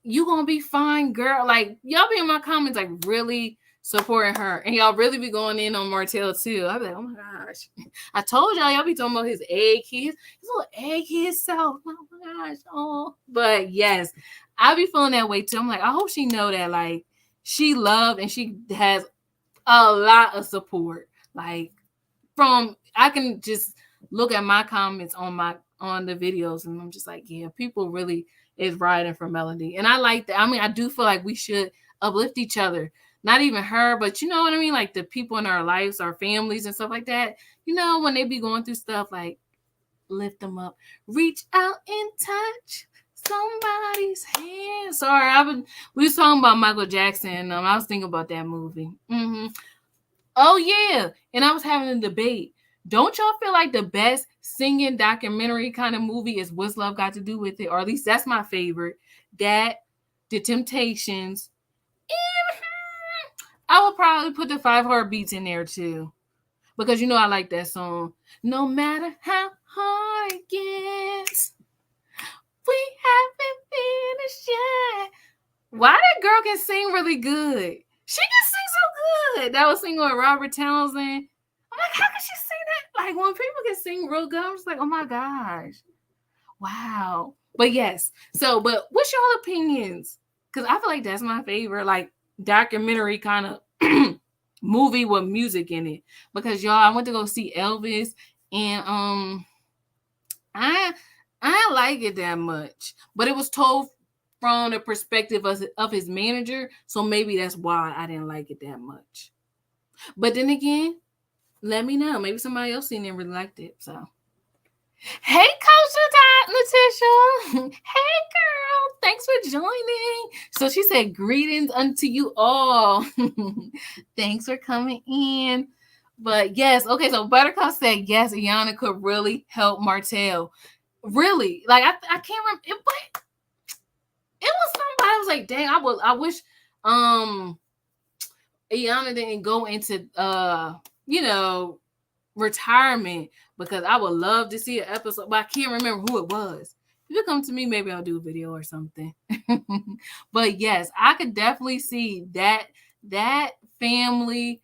you gonna be fine, girl. Like, y'all be in my comments, like, really supporting her. And y'all really be going in on Martell too. I be like, oh my gosh. I told y'all be talking about his egghead, his little egghead self. Oh my gosh. Oh, but yes, I be feeling that way too. I'm like, I hope she know that like she loved and she has a lot of support. Like from I can just look at my comments on the videos and I'm just like, yeah, people really is riding for Melody. And I like that. I mean, I do feel like we should uplift each other. Not even her, but you know what I mean? Like the people in our lives, our families and stuff like that. You know, when they be going through stuff, like lift them up. Reach out and touch somebody's hand. Sorry, we was talking about Michael Jackson. I was thinking about that movie. Oh yeah. And I was having a debate. Don't y'all feel like the best singing documentary kind of movie is What's Love Got to Do with It? Or at least that's my favorite. That, The Temptations, and I would probably put the 5 Heartbeats in there too. Because you know I like that song. No matter how hard it gets, we haven't finished yet. Why that girl can sing really good? She can sing so good. That was singing with Robert Townsend. I'm like, how can she sing that? Like when people can sing real good, I'm just like, oh my gosh. Wow. But yes. So, but what's y'all opinions? Because I feel like that's my favorite, like documentary kind of movie with music in it. Because y'all, I went to go see Elvis and I like it that much. But it was told from the perspective of his manager. So maybe that's why I didn't like it that much. But then again, let me know. Maybe somebody else seen it and really liked it. So, hey, Coach LaTisha. Hey, girl. Thanks for joining. So she said, greetings unto you all. Thanks for coming in. But yes, okay. So Buttercup said, yes, Iyanna could really help Martell. Really? Like, I can't remember. It was somebody. I was like, dang, I wish Iyanna didn't go into retirement because I would love to see an episode, but I can't remember who it was. If you come to me, maybe I'll do a video or something. But yes, I could definitely see that family,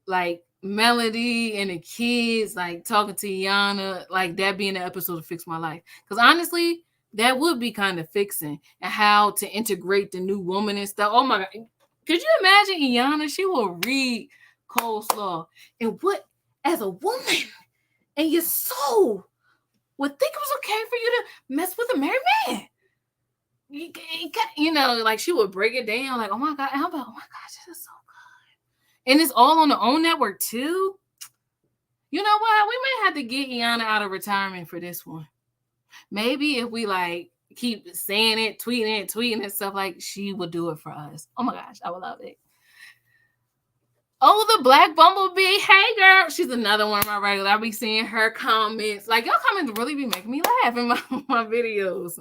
like Melody and the kids, like talking to Iyanna, like that being the episode to Fix My Life. Because honestly, that would be kind of fixing and how to integrate the new woman and stuff. Oh my God. Could you imagine Iyanna? She will read Coleslaw and what, as a woman and your soul, would think it was okay for you to mess with a married man. Like she would break it down like, oh my God. And I'm like, oh my gosh, this is so good. And it's all on the OWN network too. You know what? We may have to get Iyanna out of retirement for this one. Maybe if we like keep saying it, tweeting and stuff, like she would do it for us. Oh my gosh, I would love it. Oh, the Black Bumblebee. Hey, girl. She's another one of my regulars. I'll be seeing her comments. Like, your comments really be making me laugh in my videos.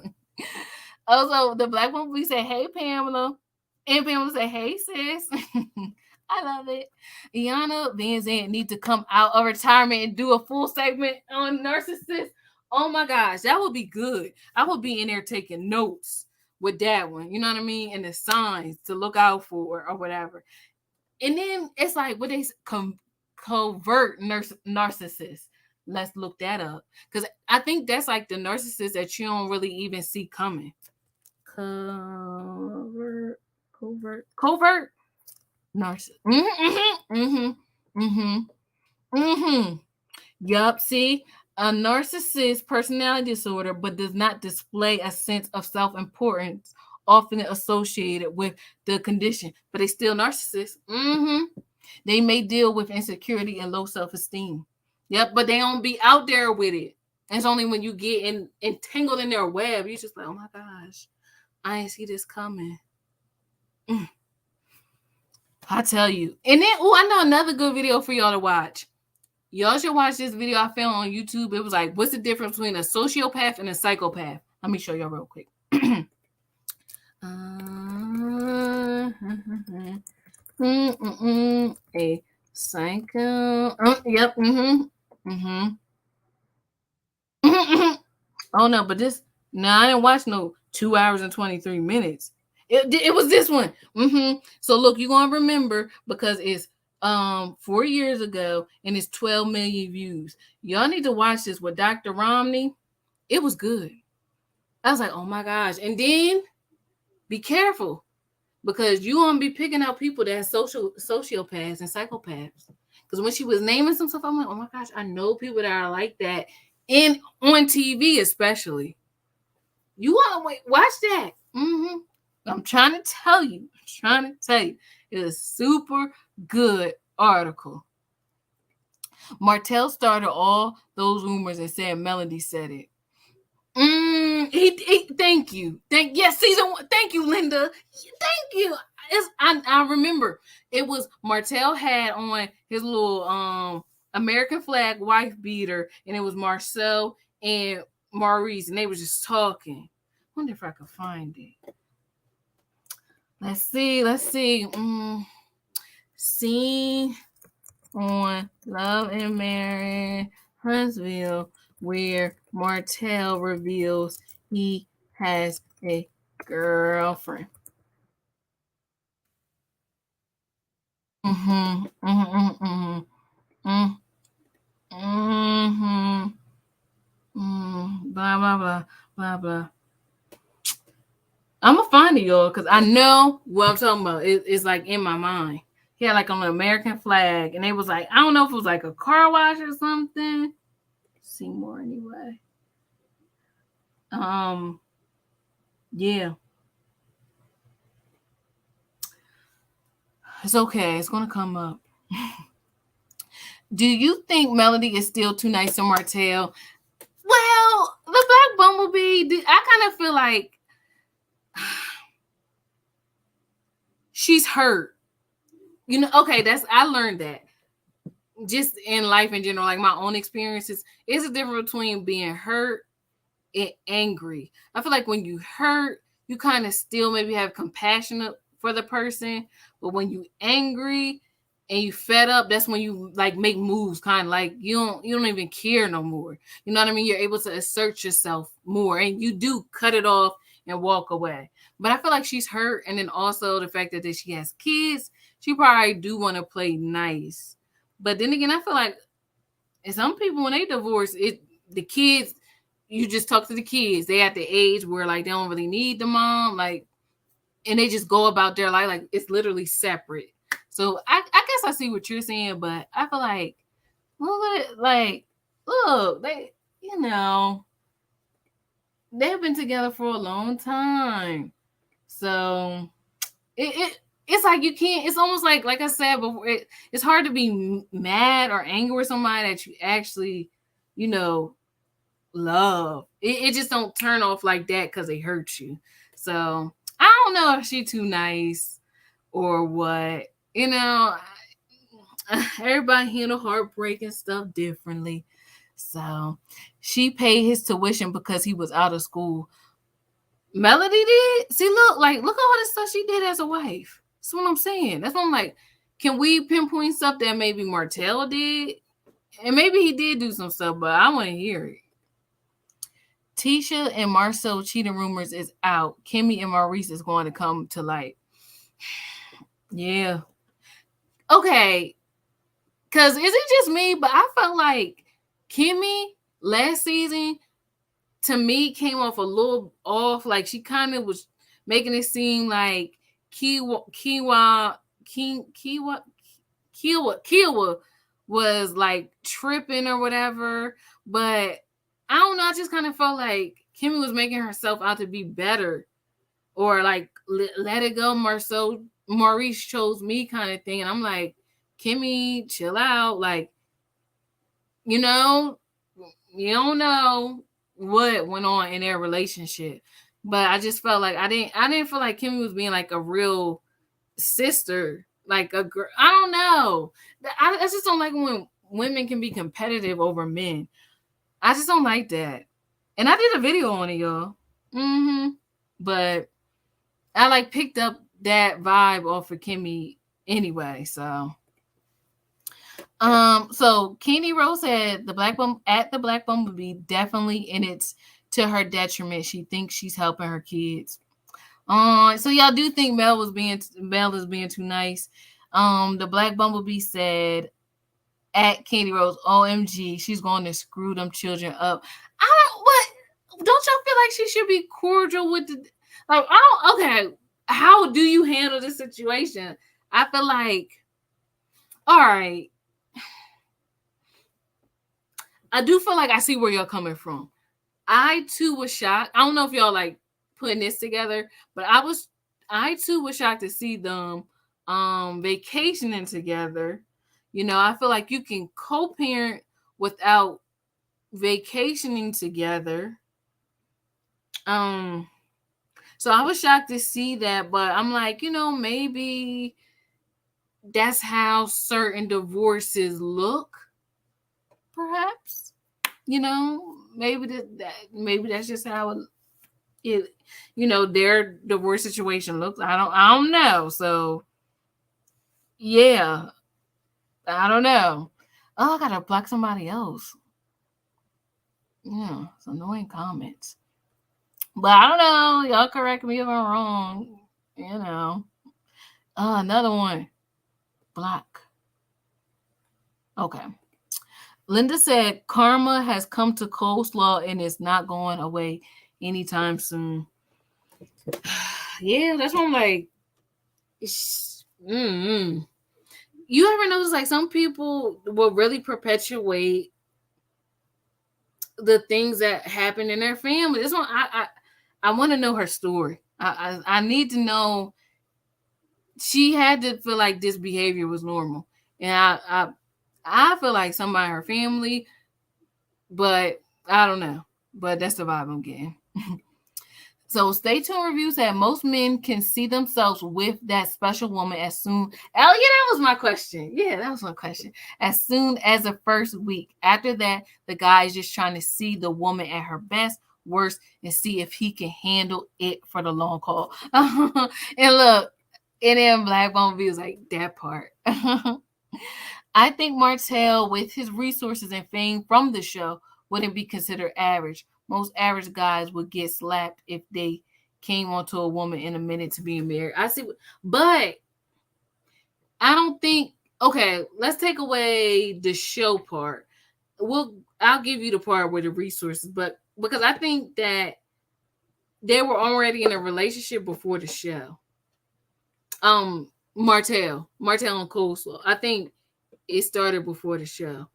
Also, the Black Bumblebee said, hey, Pamela. And Pamela said, hey, sis. I love it. Iyanna Van Zandt need to come out of retirement and do a full segment on narcissists. Oh, my gosh. That would be good. I would be in there taking notes with that one. You know what I mean? And the signs to look out for or whatever. And then it's like, what they covert narcissists. Let's look that up. Because I think that's like the narcissist that you don't really even see coming. Covert narcissist. Yup. See, a narcissist personality disorder, but does not display a sense of self-importance often associated with the condition, but they still narcissists. They may deal with insecurity and low self-esteem. Yep, but they don't be out there with it. It's only when you get entangled in their web, you're just like, oh my gosh, I didn't see this coming. I tell you. And then, I know another good video for y'all to watch. Y'all should watch this video I found on YouTube. It was like, what's the difference between a sociopath and a psychopath? Let me show y'all real quick. A psycho. Yep. Oh no, but this. No, I didn't watch no 2 hours and 23 minutes. It was this one. So look, you're gonna remember because it's 4 years ago and it's 12 million views. Y'all need to watch this with Dr. Romney. It was good. I was like, oh my gosh. And then be careful because you won't be picking out people that have sociopaths and psychopaths. Because when she was naming some stuff, I'm like, oh my gosh, I know people that are like that on TV, especially. You want to watch that. I'm trying to tell you. It was a super good article. Martell started all those rumors and said Melody said it. Thank you. Season 1. Thank you, Linda. Thank you. I remember it was Martell had on his little American flag wife beater, and it was Marcel and Maurice, and they were just talking. I wonder if I could find it. Let's see. Scene on Love and Marriage Huntsville where Martell reveals he has a girlfriend. Blah blah blah blah blah. I'm gonna find it, y'all, because I know what I'm talking about. It's like in my mind. He had like on the American flag, and it was like, I don't know if it was like a car wash or something. See more anyway. Yeah. It's okay. It's gonna come up. Do you think Melody is still too nice to Martell? Well, the Black Bumblebee, I kind of feel like she's hurt. Okay, I learned that just in life in general, like my own experiences. It's a difference between being hurt and angry. I feel like when you hurt, you kind of still maybe have compassion for the person, but when you angry and you fed up, that's when you like make moves, kind of like you don't even care no more. You know what I mean? You're able to assert yourself more, and you do cut it off and walk away. But I feel like she's hurt, and then also the fact that she has kids, she probably do want to play nice. But then again, I feel like some people when they divorce, the kids, you just talk to the kids. They at the age where like they don't really need the mom, like, and they just go about their life like it's literally separate. So I guess I see what you're saying, but I feel like, look, they, they've been together for a long time. So it's like you can't, it's almost like I said before, it's hard to be mad or angry with somebody that you actually, love. It just don't turn off like that because they hurt you. So I don't know if she too nice or what. Everybody handle heartbreak and stuff differently. So she paid his tuition because he was out of school. Melody did? See, look at all the stuff she did as a wife. That's what I'm saying. That's what I'm like. Can we pinpoint stuff that maybe Martell did? And maybe he did do some stuff, but I want to hear it. Tisha and Marcel cheating rumors is out. Kimmi and Maurice is going to come to light. Yeah. Okay. Because is it just me? But I felt like Kimmi last season, to me, came off a little off. Like she kind of was making it seem like Kiwa was like tripping or whatever. But I don't know. I just kind of felt like Kimmi was making herself out to be better, or like let it go. Maurice chose me kind of thing, and I'm like, Kimmi, chill out. Like, you don't know what went on in their relationship, but I just felt like I didn't feel like Kimmi was being like a real sister, like a girl. I don't know. I just don't like when women can be competitive over men. I just don't like that. And I did a video on it, y'all. But I like picked up that vibe off of Kimmi anyway. So Kenny Rose said the Black Bumblebee definitely, and it's to her detriment. She thinks she's helping her kids. So y'all do think Mel is being too nice. The Black Bumblebee said at Candy Rose, OMG, she's going to screw them children up. Don't y'all feel like she should be cordial with the okay, how do you handle this situation? I feel like, all right, I do feel like I see where y'all coming from. I too was shocked. I don't know if y'all like putting this together, but I too was shocked to see them vacationing together. You know, I feel like you can co-parent without vacationing together. So I was shocked to see that, but I'm like, you know, maybe that's how certain divorces look. Perhaps, you know, maybe that's just how it you know, their divorce situation looks. I don't know. So yeah, I don't know. Oh, I gotta block somebody else. Yeah, it's annoying comments. But I don't know. Y'all correct me if I'm wrong. You know. Another one. Block. Okay. Linda said karma has come to Coleslaw and it's not going away anytime soon. Yeah, that's what I'm like. You ever notice like some people will really perpetuate the things that happen in their family? This one, I want to know her story. I need to know. She had to feel like this behavior was normal, and I feel like somebody in her family, but I don't know. But that's the vibe I'm getting. So Stay Tuned Review said most men can see themselves with that special woman as soon. Oh yeah, that was my question. Yeah, that was my question. As soon as the first week. After that, the guy is just trying to see the woman at her best, worst, and see if he can handle it for the long haul. And look, and then Black Bumblebee was like that part. I think Martell, with his resources and fame from the show, wouldn't be considered average. Most average guys would get slapped if they came onto a woman in a minute to being married. I see, but I don't think. Okay, let's take away the show part. I'll give you the part with the resources, but because I think that they were already in a relationship before the show. Martell and Coleslaw. I think it started before the show.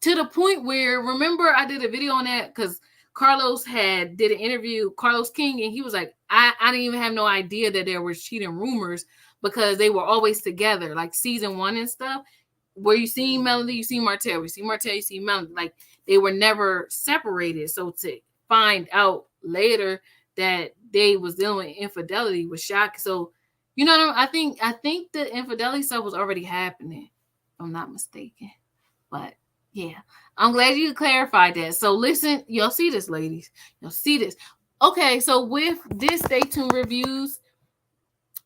To the point where, remember, I did a video on that because Carlos did an interview, Carlos King, and he was like, I didn't even have no idea that there were cheating rumors because they were always together, like season 1 and stuff. Where you see Melody, you see Martell. You see Martell, you see Melody. Like they were never separated. So to find out later that they was dealing with infidelity was shocking. So, you know, I think the infidelity stuff was already happening, if I'm not mistaken. But yeah, I'm glad you clarified that. So listen, y'all see this, ladies. Y'all see this. Okay, so with this Stay Tuned Reviews,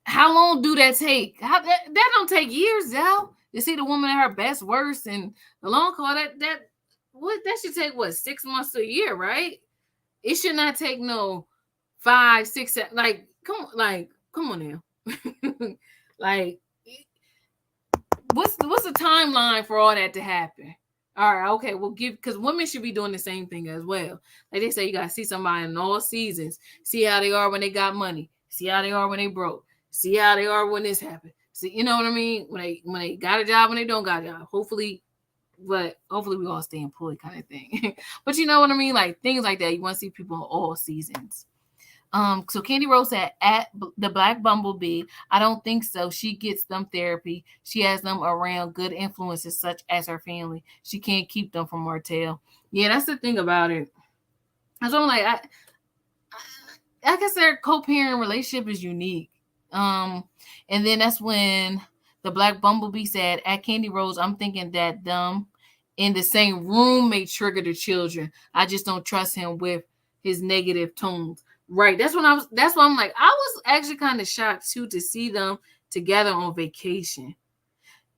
how long do that take? That don't take years, though. You see the woman at her best, worst, and the long call. That should take 6 months to a year, right? It should not take no 5, 6, 7. Like come on now. Like what's the timeline for all that to happen? All right, okay, we'll give, because women should be doing the same thing as well. Like they say, you gotta see somebody in all seasons, see how they are when they got money, see how they are when they broke, see how they are when this happened. See, you know what I mean? When they got a job, when they don't got a job. Hopefully we all stay employed, kind of thing. But you know what I mean? Like things like that. You want to see people in all seasons. So Candy Rose said at the Black Bumblebee, I don't think so. She gets them therapy. She has them around good influences such as her family. She can't keep them from Martell. Yeah, that's the thing about it. So I'm like, I guess their co-parent relationship is unique. And then that's when the Black Bumblebee said at Candy Rose, I'm thinking that them in the same room may trigger the children. I just don't trust him with his negative tones. Right. That's why I'm like, I was actually kind of shocked too to see them together on vacation.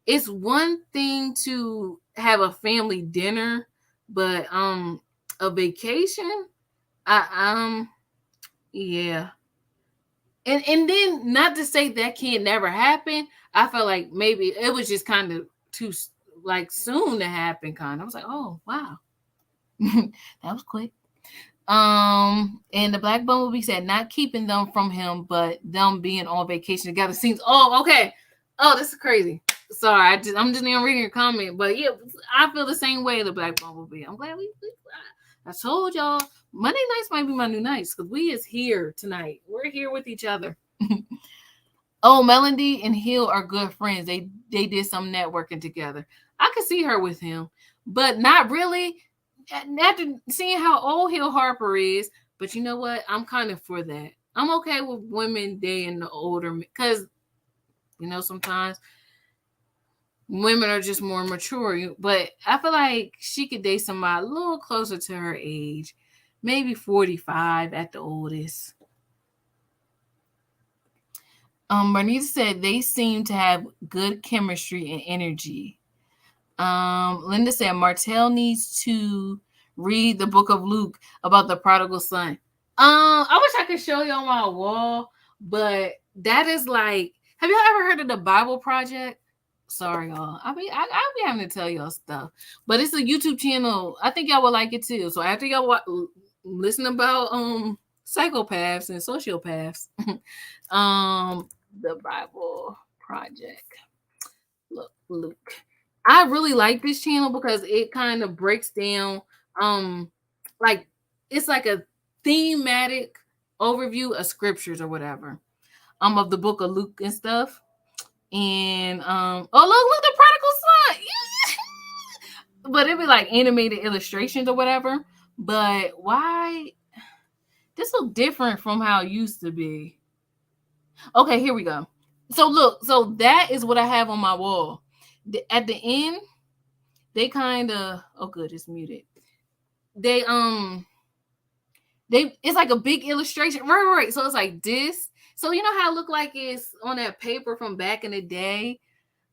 It's one thing to have a family dinner, but a vacation, yeah. And then, not to say that can't never happen. I felt like maybe it was just kind of too like soon to happen. Kind of, I was like, oh wow, that was quick. And the Black Bumblebee said, not keeping them from him, but them being on vacation together seems. Oh, okay. Oh, this is crazy. Sorry, I'm just not reading your comment, but yeah, I feel the same way. The Black Bumblebee. I'm glad I told y'all Monday nights might be my new nights because we is here tonight. We're here with each other. Oh, Melody and Hill are good friends. They did some networking together. I could see her with him, but not really. After seeing how old Hill Harper is, but you know what? I'm kind of for that. I'm okay with women dating the older, because you know sometimes women are just more mature. But I feel like she could date somebody a little closer to her age, maybe 45 at the oldest. Bernita said they seem to have good chemistry and energy. Linda said Martell needs to read the book of Luke about the prodigal son. I wish I could show you on my wall, but that is like, have y'all ever heard of the Bible Project? Sorry, y'all. I'll be having to tell y'all stuff, but it's a YouTube channel. I think y'all would like it too. So after y'all listen about psychopaths and sociopaths, the Bible Project. Look, Luke. I really like this channel because it kind of breaks down like it's like a thematic overview of scriptures or whatever. Of the book of Luke and stuff. And oh look the prodigal son. But it'd be like animated illustrations or whatever. But why this look different from how it used to be? Okay, here we go. So look, so that is what I have on my wall. At the end, they kind of, oh good, it's muted. They it's like a big illustration, right. So it's like this. So you know how it looked like it's on that paper from back in the day.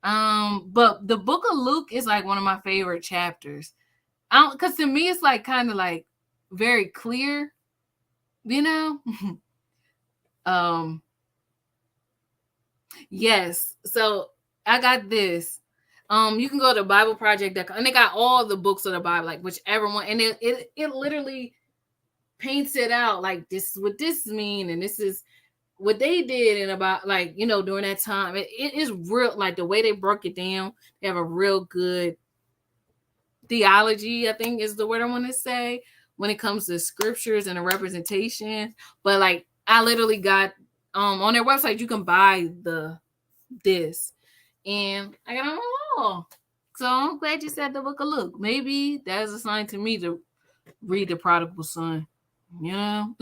But the book of Luke is like one of my favorite chapters. Because to me it's like kind of like very clear, you know. Yes. So I got this. You can go to BibleProject.com and they got all the books of the Bible, like whichever one, and it literally paints it out like this is what this mean, and this is what they did, and about like you know during that time. It is real, like the way they broke it down. They have a real good theology, I think is the word I want to say, when it comes to scriptures and the representation. But like I literally got on their website you can buy this. And I got on my wall. So I'm glad you said the book of Luke. Maybe that's a sign to me to read the prodigal son. You know?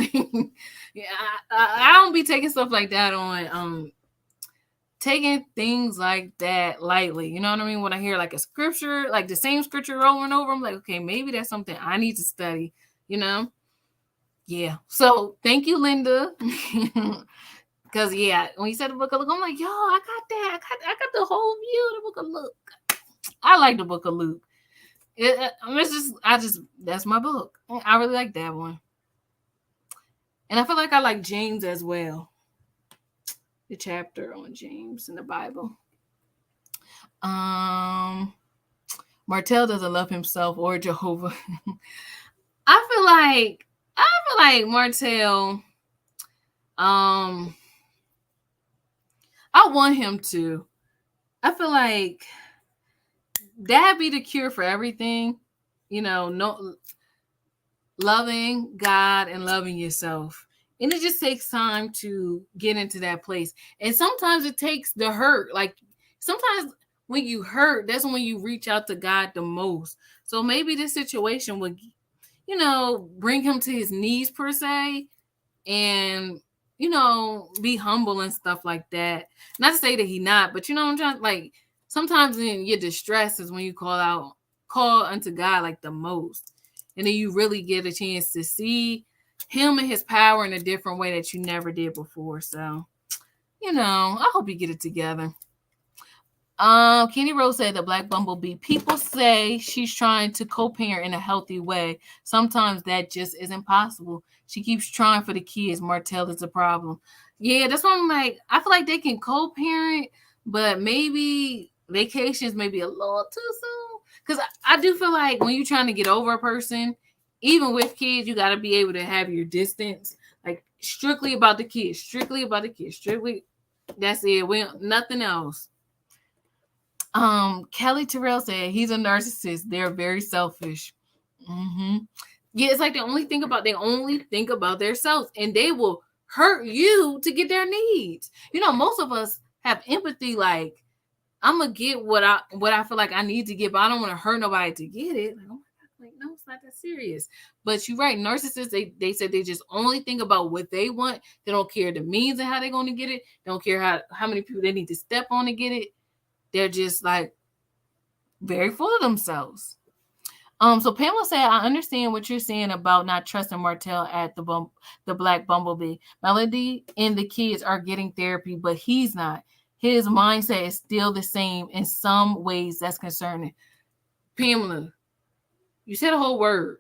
Yeah, I don't be taking stuff like that on taking things like that lightly. You know what I mean? When I hear like a scripture, like the same scripture over and over, I'm like, okay, maybe that's something I need to study, you know? Yeah. So thank you, Linda. Because yeah, when you said the book of Luke, I'm like, yo, I got that. I got the whole view of the book of Luke. I like the book of Luke. That's my book. I really like that one. And I feel like I like James as well. The chapter on James in the Bible. Martell doesn't love himself or Jehovah. I feel like Martell. I want him to. I feel like that'd be the cure for everything. You know, no loving God and loving yourself. And it just takes time to get into that place. And sometimes it takes the hurt. Like sometimes when you hurt, that's when you reach out to God the most. So maybe this situation would, you know, bring him to his knees per se, and you know, be humble and stuff like that. Not to say that he not, but you know what I'm trying, like sometimes in your distress is when you call unto God like the most. And then you really get a chance to see him and his power in a different way that you never did before. So, you know, I hope you get it together. Kenny Rose said the Black Bumblebee. People say she's trying to co-parent in a healthy way. Sometimes that just isn't possible. She keeps trying for the kids. Martell is a problem. Yeah, that's why I'm like, I feel like they can co-parent, but maybe vacations may be a little too soon. Because I do feel like when you're trying to get over a person, even with kids, you got to be able to have your distance. Like strictly about the kids, strictly about the kids, strictly. That's it. Nothing else. Kelly Terrell said he's a narcissist. They're very selfish. Mm-hmm. Yeah, it's like they only think about themselves, and they will hurt you to get their needs. You know, most of us have empathy. Like, I'm gonna get what I feel like I need to get, but I don't want to hurt nobody to get it. Like, oh my God, like no, it's not that serious. But you're right, narcissists. They said they just only think about what they want. They don't care the means and how they're going to get it. They don't care how many people they need to step on to get it. They're just like very full of themselves. So Pamela said, I understand what you're saying about not trusting Martell at the Black Bumblebee. Melody and the kids are getting therapy, but he's not. His mindset is still the same. In some ways, that's concerning. Pamela, you said a whole word,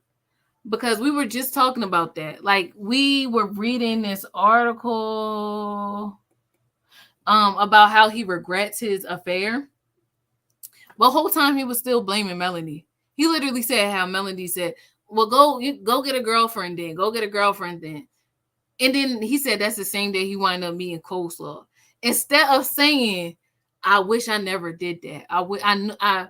because we were just talking about that. Like, we were reading this article about how he regrets his affair. But the whole time he was still blaming Melanie. He literally said how Melanie said, well, go get a girlfriend then. Go get a girlfriend then. And then he said that's the same day he wound up meeting Coleslaw. Instead of saying, I wish I never did that. I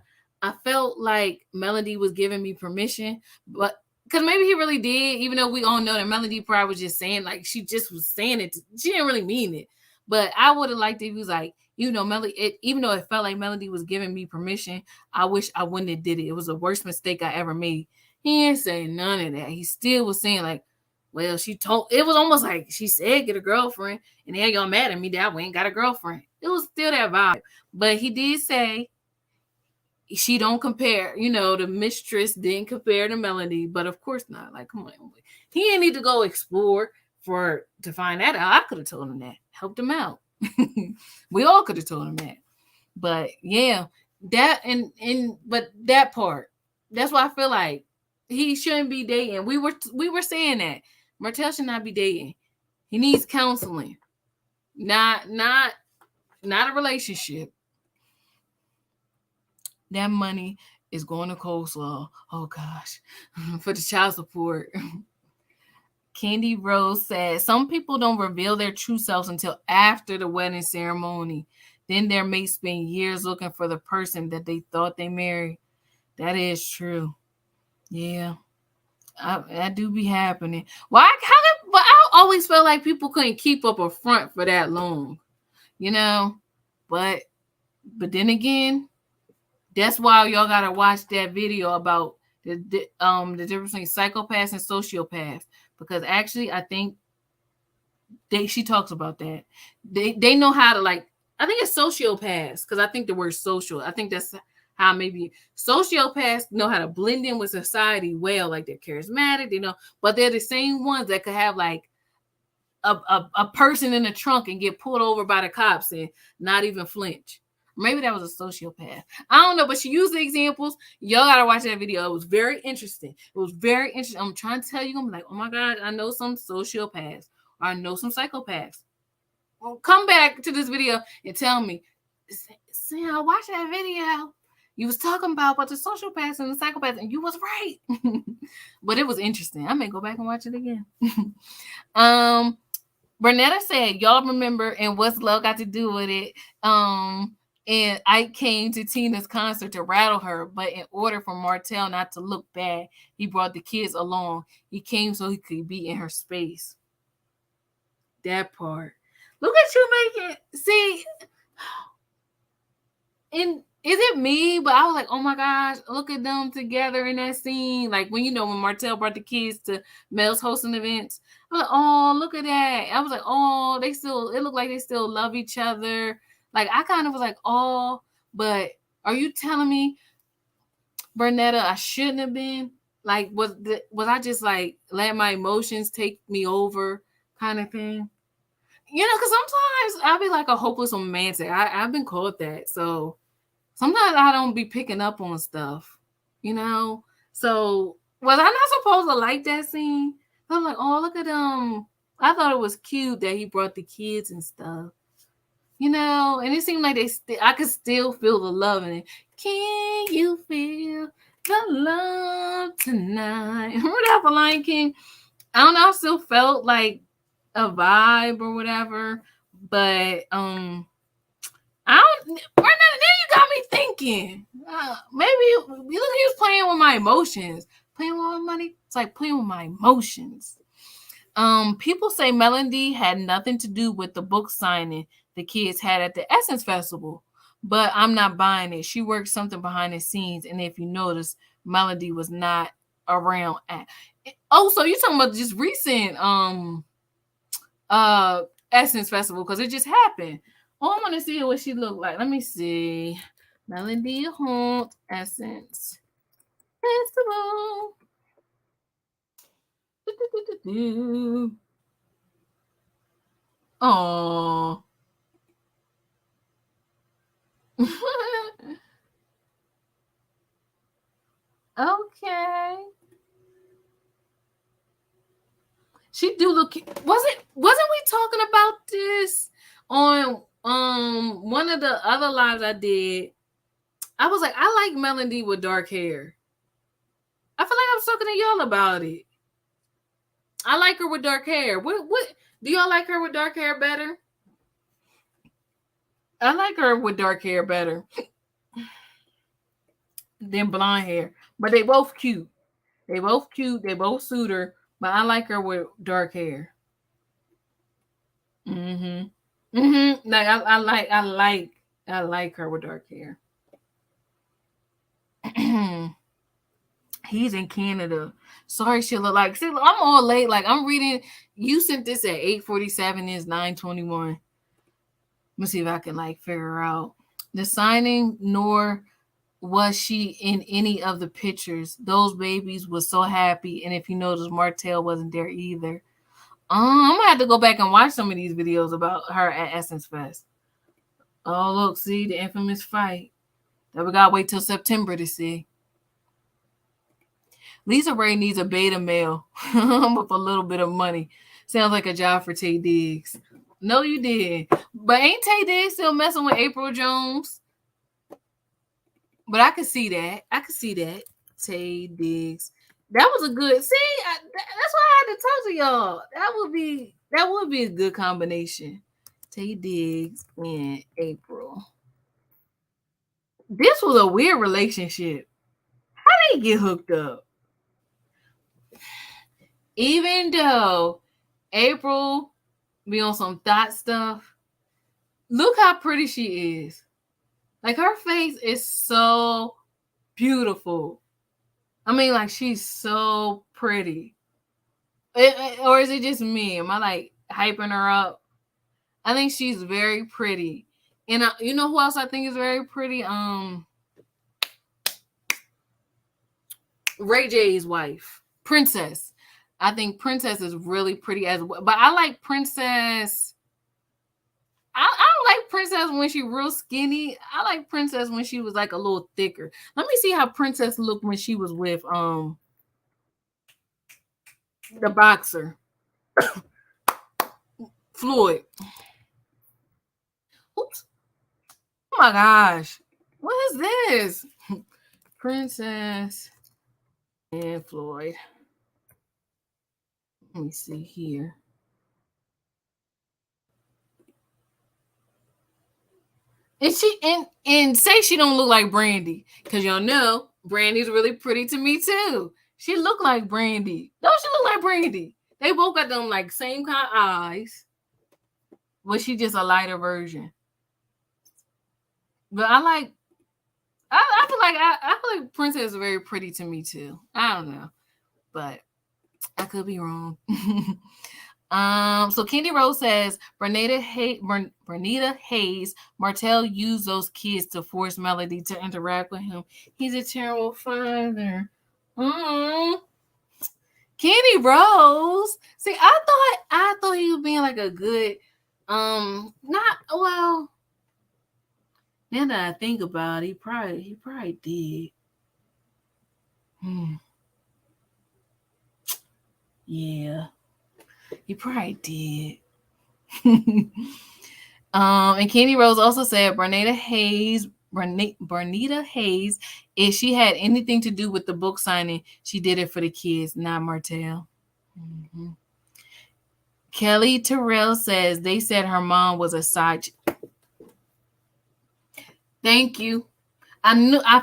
felt like Melody was giving me permission, but because maybe he really did, even though we all know that Melody probably was just saying, like, she just was saying it. She didn't really mean it. But I would have liked it if he was like, you know, Melody, even though it felt like Melody was giving me permission, I wish I wouldn't have did it. It was the worst mistake I ever made. He ain't saying none of that. He still was saying, like, well, it was almost like she said, get a girlfriend, and then y'all mad at me that we ain't got a girlfriend. It was still that vibe. But he did say she don't compare, you know, the Mistress didn't compare to Melody, but of course not. Like, come on. He didn't need to go explore to find that out. I could have told him that. Helped him out. We all could have told him that. But yeah, that but that part, that's why I feel like he shouldn't be dating. We were saying that Martell should not be dating. He needs counseling, not a relationship. That money is going to Coleslaw. Oh gosh, for the child support. Candy Rose said, some people don't reveal their true selves until after the wedding ceremony. Then their mates spend years looking for the person that they thought they married. That is true. Yeah. That do be happening. But I always felt like people couldn't keep up a front for that long. You know? But then again, that's why y'all gotta watch that video about the difference between psychopaths and sociopaths. Because actually, I think she talks about that. They know how to, like, I think it's sociopaths, because I think the word social, I think that's how maybe sociopaths know how to blend in with society well. Like, they're charismatic, you know, but they're the same ones that could have like a person in the trunk and get pulled over by the cops and not even flinch. Maybe that was a sociopath. I don't know, but she used the examples. Y'all gotta watch that video. It was very interesting. I'm trying to tell you, I'm like, oh my God, I know some sociopaths, or I know some psychopaths. Well, come back to this video and tell me, I watched that video. You was talking about the sociopaths and the psychopaths, and you was right. But it was interesting. I may go back and watch it again. Bernetta said, y'all remember, and what's love got to do with it? And I came to Tina's concert to rattle her, but in order for Martell not to look bad, he brought the kids along. He came so he could be in her space. That part. Look at you making, see, and is it me? But I was like, oh my gosh, look at them together in that scene. Like, when Martell brought the kids to Mel's hosting events, I was like, oh, look at that. I was like, oh, it looked like they still love each other. Like, I kind of was like, oh, but are you telling me, Bernetta, I shouldn't have been? Like, was I just like let my emotions take me over kind of thing? You know, because sometimes I'll be like a hopeless romantic. I've been called that. So sometimes I don't be picking up on stuff, you know? So was I not supposed to like that scene? I'm like, oh, look at him. I thought it was cute that he brought the kids and stuff, you know? And it seemed like I could still feel the love in it. Can you feel the love tonight? Remember that for Lion King? I don't know, I still felt like a vibe or whatever, but I don't. Right now, then you got me thinking. Maybe you look, he was playing with my emotions. Playing with my money. It's like playing with my emotions. People say Melody had nothing to do with the book signing the kids had at the Essence Festival, but I'm not buying it. She worked something behind the scenes, and if you notice, Melody was not around at. Oh, so you're talking about just recent Essence Festival because it just happened. Oh, I want to see what she looked like. Let me see. Melody Holt Essence Festival. Oh. Okay. She do look. Wasn't we talking about this on one of the other lives I did? I was like, I like Melody with dark hair. I feel like I was talking to y'all about it. I like her with dark hair. What do y'all like her with dark hair better? I like her with dark hair better than blonde hair. But they both cute. They both cute. They both suit her. But I like her with dark hair. Like I like her with dark hair. He's in Canada. Sorry, she look like. See, I'm all late. Like I'm reading. You sent this at 8:47. Is 9:21. Let me see if I can like figure out the signing. Nor was she in any of the pictures. Those babies was so happy. And if you notice, Martell wasn't there either. I'm gonna have to go back and watch some of these videos about her at Essence Fest. Oh, look, see the infamous fight that we gotta wait till September to see. Lisa Ray needs a beta male with a little bit of money. Sounds like a job for Tay Diggs. No, you did. But ain't Tay Diggs still messing with April Jones? But I could see that. Tay Diggs. That was a good. See, that's why I had to talk to y'all. That would be a good combination. Tay Diggs and April. This was a weird relationship. How did they get hooked up? Even though April be on some thought stuff, look how pretty she is. Like her face is so beautiful. I mean, like she's so pretty. Or is it just me? Am I like hyping her up? I think she's very pretty. And you know who else I think is very pretty? Ray J's wife, Princess. I think Princess is really pretty as well. But I like Princess. I don't like Princess when she's real skinny. I like Princess when she was like a little thicker. Let me see how Princess looked when she was with the boxer. Floyd. Oops. Oh my gosh. What is this? Princess and Floyd. Let me see here. And she and say she don't look like Brandy. Because y'all know Brandy's really pretty to me too. She look like Brandy. Don't she look like Brandy? They both got them like same kind of eyes. But she just a lighter version. But I feel like Princess is very pretty to me too. I don't know. But I could be wrong. So Candy Rose says Bernita Hayes, Martell used those kids to force Melody to interact with him. He's a terrible father. Candy Rose. See, I thought he was being like a good, not well. Now that I think about it, he probably did. Yeah, he probably did. And Kenny Rose also said Bernita Hayes, if she had anything to do with the book signing, she did it for the kids, not Martell. Mm-hmm. Kelly Terrell says they said her mom was a side. Thank you. I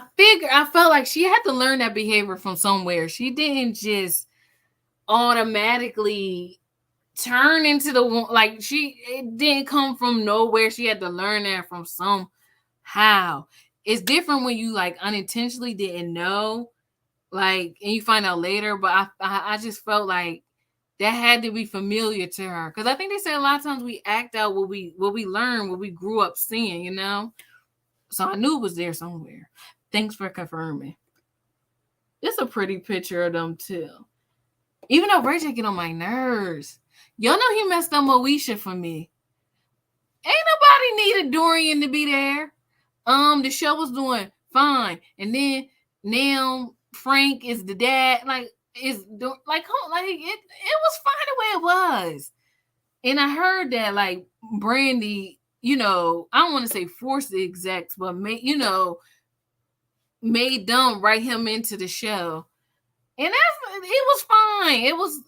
felt like she had to learn that behavior from somewhere. She didn't just automatically turn into the one, like it didn't come from nowhere. She had to learn that from somehow. It's different when you like unintentionally didn't know, like, and you find out later. But I just felt like that had to be familiar to her, because I think they say a lot of times we act out what we learn, what we grew up seeing, you know. So I knew it was there somewhere. Thanks for confirming. It's a pretty picture of them too. Even though Ray J get on my nerves. Y'all know he messed up Moesha for me. Ain't nobody needed Dorian to be there. The show was doing fine, and then now Frank is the dad. Like it was fine the way it was. And I heard that like Brandy, I don't want to say forced the execs, but made them write him into the show, and it was fine. It was.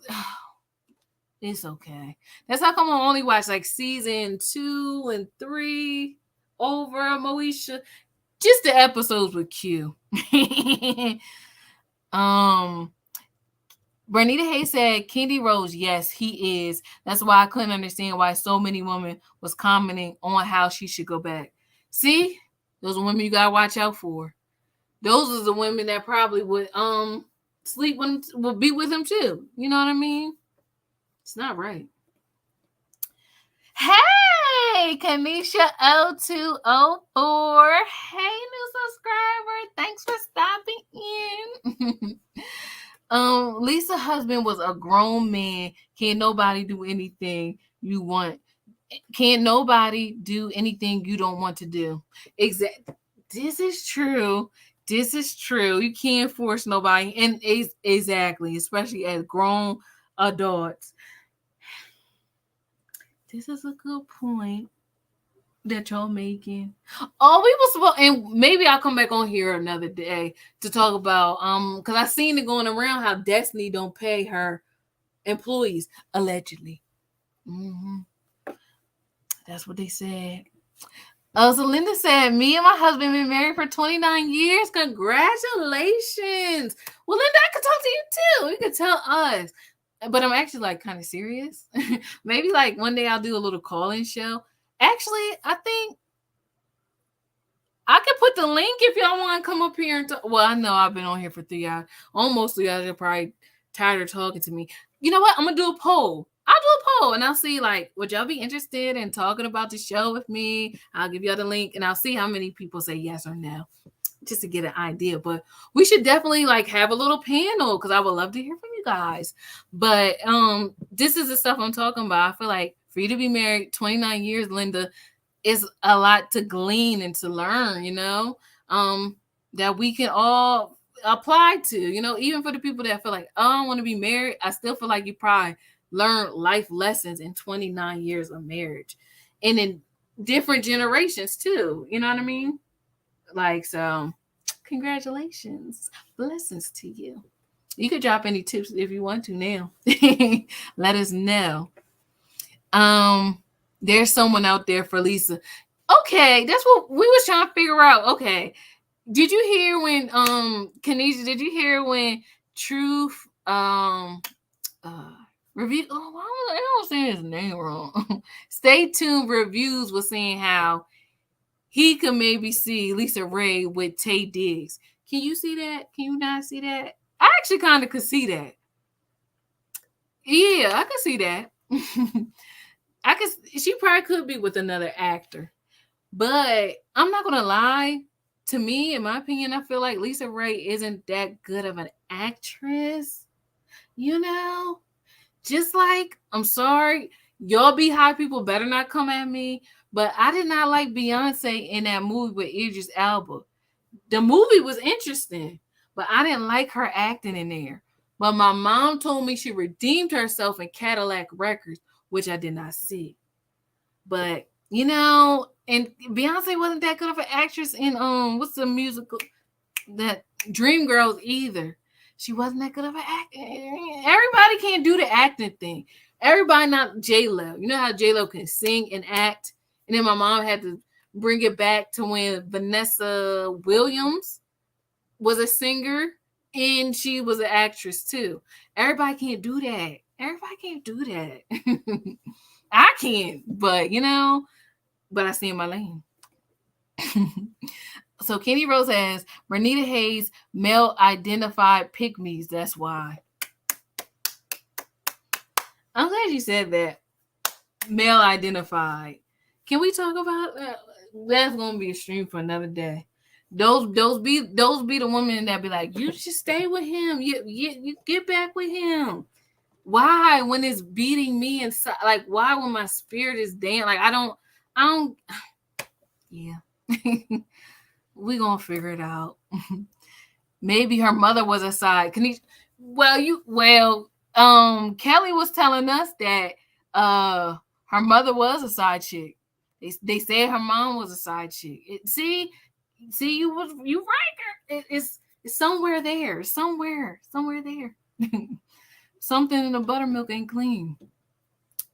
It's okay. That's how come I only watch like season 2 and 3 over Moesha. Just the episodes with Q. Bernita Hayes said, Kendi Rose, yes, he is. That's why I couldn't understand why so many women was commenting on how she should go back. See? Those are women you gotta watch out for. Those are the women that probably would sleep with him, would be with him too. You know what I mean? It's not right. Hey, Kanisha0204. Hey, new subscriber. Thanks for stopping in. Lisa's husband was a grown man. Can't nobody do anything you want. Can't nobody do anything you don't want to do. Exactly. This is true. This is true. You can't force nobody. And exactly, especially as grown adults. This is a good point that y'all making. Oh, we was supposed, and maybe I'll come back on here another day to talk about because I seen it going around how Destiny don't pay her employees allegedly. Mm-hmm. That's what they said. So Linda said, me and my husband been married for 29 years. Congratulations. Well, Linda, I could talk to you too. You could tell us. But I'm actually like kind of serious. Maybe like one day I'll do a little call-in show. Actually, I think I can put the link if y'all want to come up here and talk. Well, I know I've been on here for 3 hours. Almost 3 hours. You're probably tired of talking to me. You know what? I'm going to do a poll. I'll do a poll and I'll see like, would y'all be interested in talking about the show with me? I'll give y'all the link and I'll see how many people say yes or no, just to get an idea. But we should definitely like have a little panel because I would love to hear from you guys. But this is the stuff I'm talking about. I feel like for you to be married 29 years, Linda, is a lot to glean and to learn, that we can all apply to, even for the people that feel like, oh, I don't want to be married. I still feel like you probably learned life lessons in 29 years of marriage and in different generations too. You know what I mean? Like, so congratulations. Blessings to you. You could drop any tips if you want to now. Let us know. There's someone out there for Lisa. Okay, that's what we was trying to figure out. Okay. Did you hear when Kanisha, did you hear when Truth review? Oh, I don't say his name wrong. Stay Tuned Reviews was saying how he could maybe see Lisa Ray with Tay Diggs. Can you see that? Can you not see that? I actually kind of could see that. Yeah, I could see that. She probably could be with another actor. But I'm not gonna lie. To me, in my opinion, I feel like Lisa Ray isn't that good of an actress. Just like, I'm sorry, y'all Beehive people better not come at me. But I did not like Beyonce in that movie with Idris Elba. The movie was interesting, but I didn't like her acting in there. But my mom told me she redeemed herself in Cadillac Records, which I did not see. But and Beyonce wasn't that good of an actress in what's the musical that Dreamgirls either. She wasn't that good of an actor. Everybody can't do the acting thing. Everybody not J-Lo. You know how J-Lo can sing and act? And then my mom had to bring it back to when Vanessa Williams was a singer and she was an actress too. Everybody can't do that. Everybody can't do that. I can't, but I see in my lane. So Kenny Rose has Bernita Hayes male identified pygmies. That's why. I'm glad you said that. Male identified. Can we talk about that? That's gonna be a stream for another day. Those be the women that be like, you should stay with him. You get back with him. Why when it's beating me inside? Like why when my spirit is damn? Like I don't. Yeah. We gonna figure it out. Maybe her mother was a side. Kelly was telling us that her mother was a side chick. They said her mom was a side chick. See, you right. It's somewhere there. Somewhere there. Something in the buttermilk ain't clean.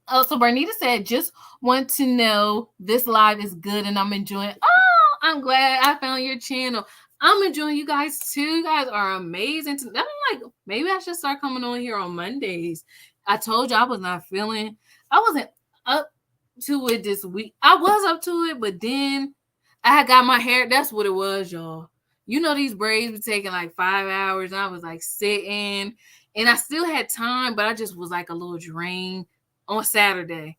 Oh, so Bernita said, just want to know this live is good and I'm enjoying it. Oh, I'm glad I found your channel. I'm enjoying you guys too. You guys are amazing. I'm like, maybe I should start coming on here on Mondays. I told you I wasn't up to it this week. I was up to it, but then I got my hair. That's what it was, y'all. These braids were taking like 5 hours. And I was like sitting and I still had time, but I just was like a little drained on Saturday.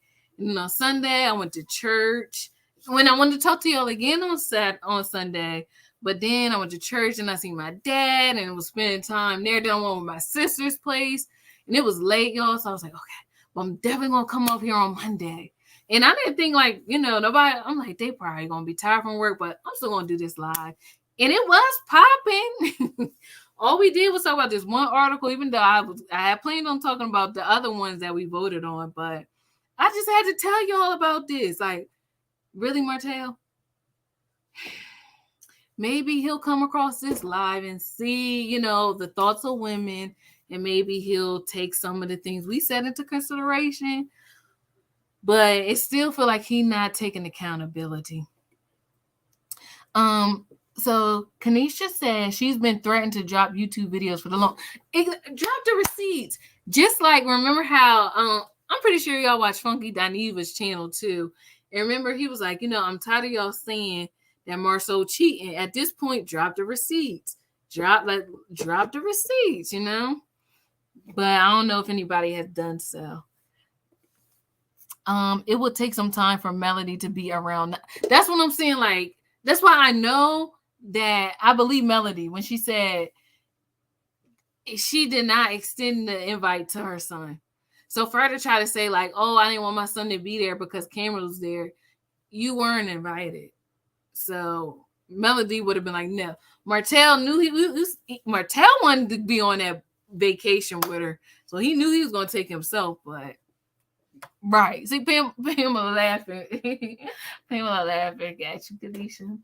Sunday I went to church. When I wanted to talk to y'all again on Sunday, but then I went to church and I seen my dad and was spending time there. Then I went with my sister's place and it was late, y'all. So I was like, okay, well, I'm definitely gonna come up here on Monday. And I didn't think like, nobody. I'm like, they probably gonna be tired from work, but I'm still gonna do this live. And it was popping. All we did was talk about this one article, even though I had planned on talking about the other ones that we voted on, but I just had to tell y'all about this. Like, really, Martell? Maybe he'll come across this live and see, the thoughts of women, and maybe he'll take some of the things we said into consideration. But it still feel like he's not taking accountability. So Kanisha says she's been threatened to drop YouTube videos for the long. Drop the receipts. Just like, remember how I'm pretty sure y'all watch Funky Daniva's channel too. And remember he was like, I'm tired of y'all saying that Marceau cheating. At this point, drop the receipts. Drop the receipts, But I don't know if anybody has done so. It would take some time for Melody to be around. That's what I'm saying. Like, that's why I know that I believe Melody when she said she did not extend the invite to her son. So for her to try to say like, oh, I didn't want my son to be there because Cameron was there, you weren't invited. So Melody would have been like, no. Martell knew Martell wanted to be on that vacation with her. So he knew he was going to take himself, but right. See, Pamela laughing. Pamela laughing at you, Kanisha.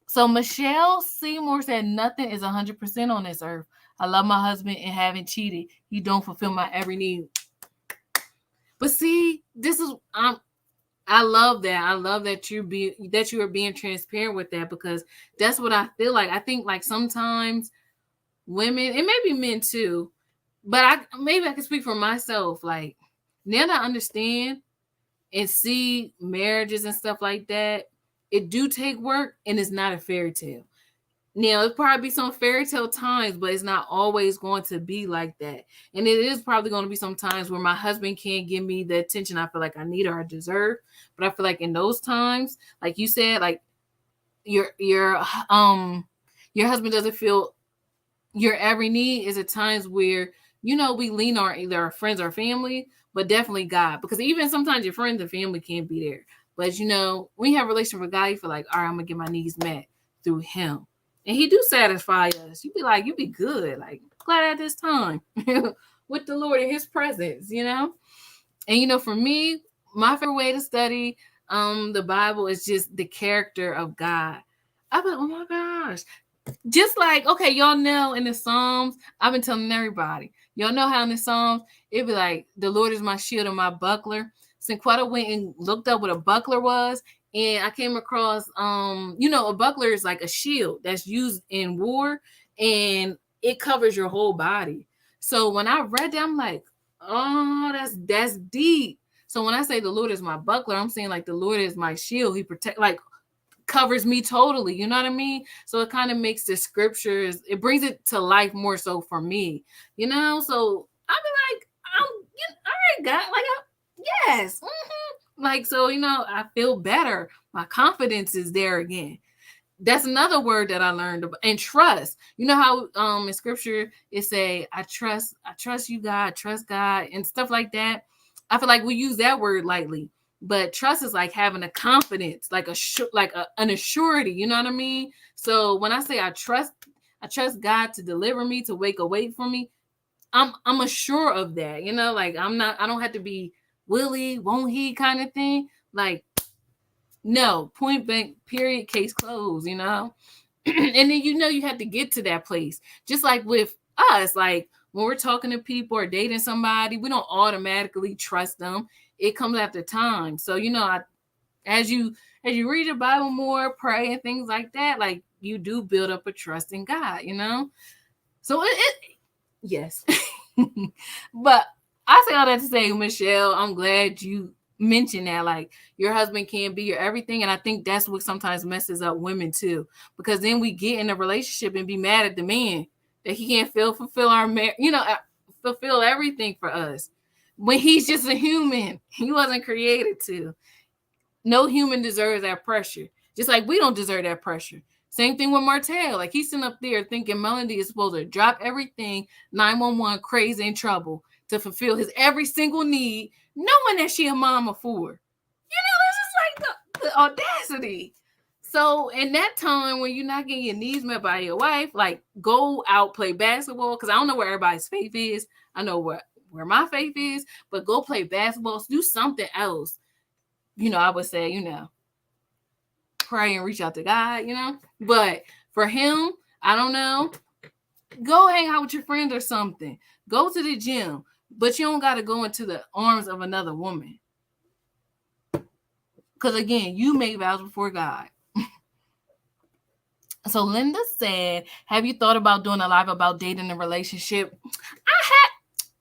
So Michelle Seymour said, nothing is 100% on this earth. I love my husband and haven't cheated. He don't fulfill my every need. But see, this is I love that. I love that you are being transparent with that, because that's what I feel like. I think like sometimes women, and maybe men too, but I can speak for myself. Like, now that I understand and see marriages and stuff like that, it do take work and it's not a fairy tale. Now, it'll probably be some fairy tale times, but it's not always going to be like that. And it is probably going to be some times where my husband can't give me the attention I feel like I need or I deserve. But I feel like in those times, like you said, like your husband doesn't feel your every need, is at times where, we lean on either our friends or family, but definitely God. Because even sometimes your friends and family can't be there. But when you have a relationship with God, you feel like, all right, I'm gonna get my needs met through Him, and He do satisfy us. You be good, like glad at this time with the Lord in His presence, And for me, my favorite way to study the Bible is just the character of God. I'm like, oh my gosh. Just like, okay, y'all know in the Psalms, I've been telling everybody, y'all know how in the Psalms, it'd be like, the Lord is my shield and my buckler. Sinquetta went and looked up what a buckler was, and I came across, a buckler is like a shield that's used in war, and it covers your whole body. So when I read that, I'm like, oh, that's deep. So when I say the Lord is my buckler, I'm saying like the Lord is my shield. He covers me totally, you know what I mean? So it kind of makes the scriptures, it brings it to life more so for me, So I be like, all right, God, yes. Like, so, I feel better. My confidence is there again. That's another word that I learned about. And trust. You know how in scripture it say, I trust you, God, trust God, and stuff like that. I feel like we use that word lightly. But trust is like having a confidence, like an assurity, you know what I mean? So when I say I trust God to deliver me, to wake awake from me, I'm assured of that, like I don't have to be willy, won't he kind of thing. Like, no, point blank, period, case closed, and then you have to get to that place. Just like with us, like when we're talking to people or dating somebody, we don't automatically trust them. It comes after time. So, as you read the Bible more, pray and things like that, like you do build up a trust in God, So yes. But I say all that to say, Michelle, I'm glad you mentioned that, like your husband can't be your everything. And I think that's what sometimes messes up women too, because then we get in a relationship and be mad at the man that he can't fulfill our fulfill everything for us when he's just a human. He wasn't created to. No human deserves that pressure, just like we don't deserve that pressure. Same thing with Martell. Like he's sitting up there thinking Melody is supposed to drop everything, 911, crazy in trouble to fulfill his every single need, knowing that she a mama for. This is like the audacity. So in that time when you're not getting your needs met by your wife, like go out, play basketball, because I don't know where everybody's faith is. I know where my faith is, but go play basketball, do something else. I would say, pray and reach out to God, But for him, I don't know. Go hang out with your friends or something. Go to the gym, but you don't got to go into the arms of another woman. Because again, you make vows before God. So Linda said, have you thought about doing a live about dating and relationship?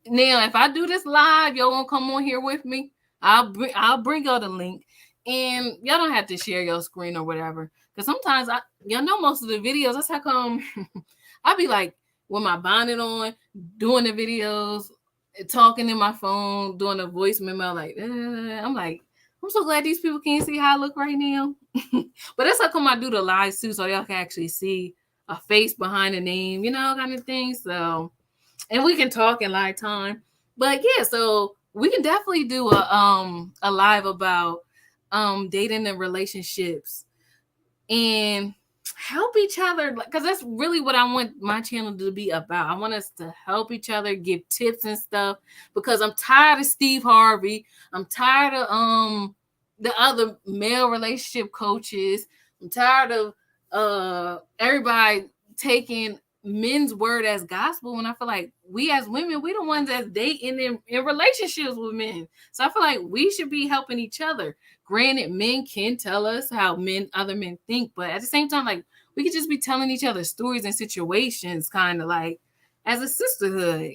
Now, if I do this live, y'all won't come on here with me. I'll bring y'all the link. And y'all don't have to share your screen or whatever. Because sometimes y'all know most of the videos, that's how come I'll be like with my bonnet on, doing the videos, talking in my phone, doing a voice memo, like, I'm like, I'm so glad these people can't see how I look right now. But that's how come I do the live too, so y'all can actually see a face behind the name, kind of thing. So, and we can talk in live time. But yeah, so we can definitely do a live about dating and relationships and help each other, because that's really what I want my channel to be about. I want us to help each other, give tips and stuff, because I'm tired of Steve Harvey. I'm tired of the other male relationship coaches. I'm tired of everybody taking men's word as gospel, when I feel like we as women, we the ones that's dating in relationships with men. So I feel like we should be helping each other. Granted, men can tell us how other men think, but at the same time, like we could just be telling each other stories and situations, kind of like as a sisterhood,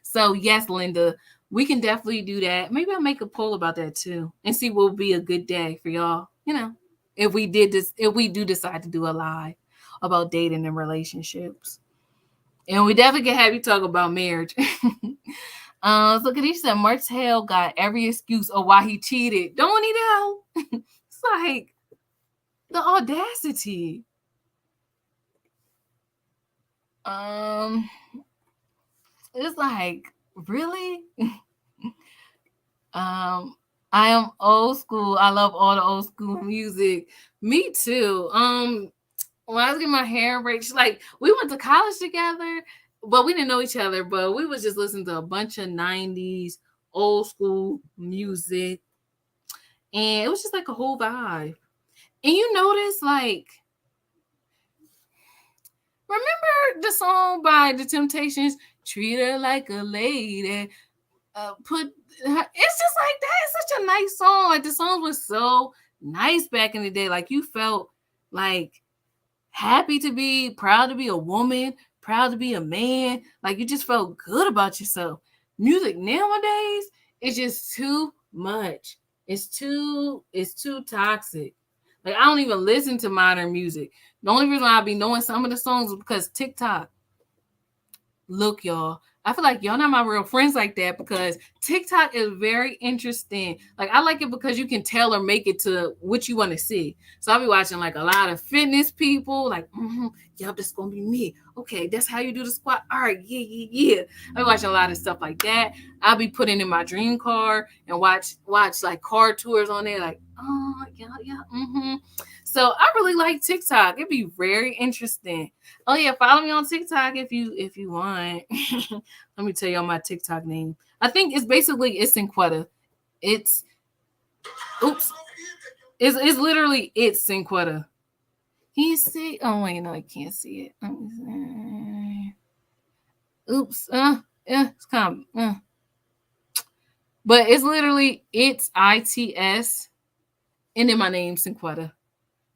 So yes, Linda, we can definitely do that. Maybe I'll make a poll about that too, and see what would be a good day for y'all. If we do decide to do a live about dating and relationships, and we definitely can have you talk about marriage. So Kadisha said Martell got every excuse of why he cheated. Don't he know? It's like the audacity. It's like, really? I am old school. I love all the old school music. Me too. When I was getting my hair braided, she's like, we went to college together, but we didn't know each other. But we was just listening to a bunch of '90s old school music, and it was just like a whole vibe. And you notice, like, remember the song by The Temptations, "Treat Her Like a Lady"? It's just like that. It's such a nice song. Like the songs were so nice back in the day. Like you felt like happy to be, proud to be a woman, proud to be a man. Like you just felt good about yourself. Music nowadays is just too much. It's too toxic. Like I don't even listen to modern music. The only reason I be knowing some of the songs is because TikTok. Look, y'all, I feel like y'all not my real friends like that because TikTok is very interesting. Like I like it because you can tell or make it to what you want to see. So I'll be watching like a lot of fitness people, like, yep, that's gonna be me. Okay, that's how you do the squat. All right, yeah. I'll be watching a lot of stuff like that. I'll be putting in my dream car and watch like car tours on there, like, oh yeah. So I really like TikTok. It'd be very interesting. Oh yeah, follow me on TikTok if you want. Let me tell you my TikTok name. I think it's basically It's Cinquetta. It's It's literally It's Cinquetta. Can you see? Oh wait, no, I can't see it. Oops. It's kind of. But it's literally It's ITS, and then my name Cinquetta.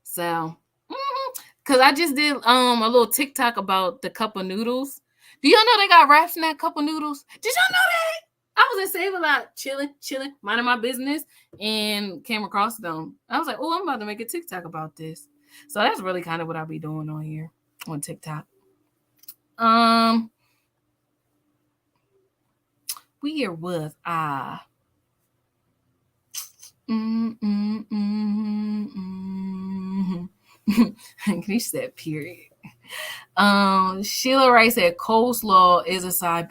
So. Cause I just did a little TikTok about the cup of noodles. Do y'all know they got wraps in that cup of noodles? Did y'all know that? I was in Save a Lot, chilling, minding my business, and came across them. I was like, oh, I'm about to make a TikTok about this. So that's really kind of what I'll be doing on here on TikTok. Where was I? He said period. Sheila Wright said coleslaw is a side.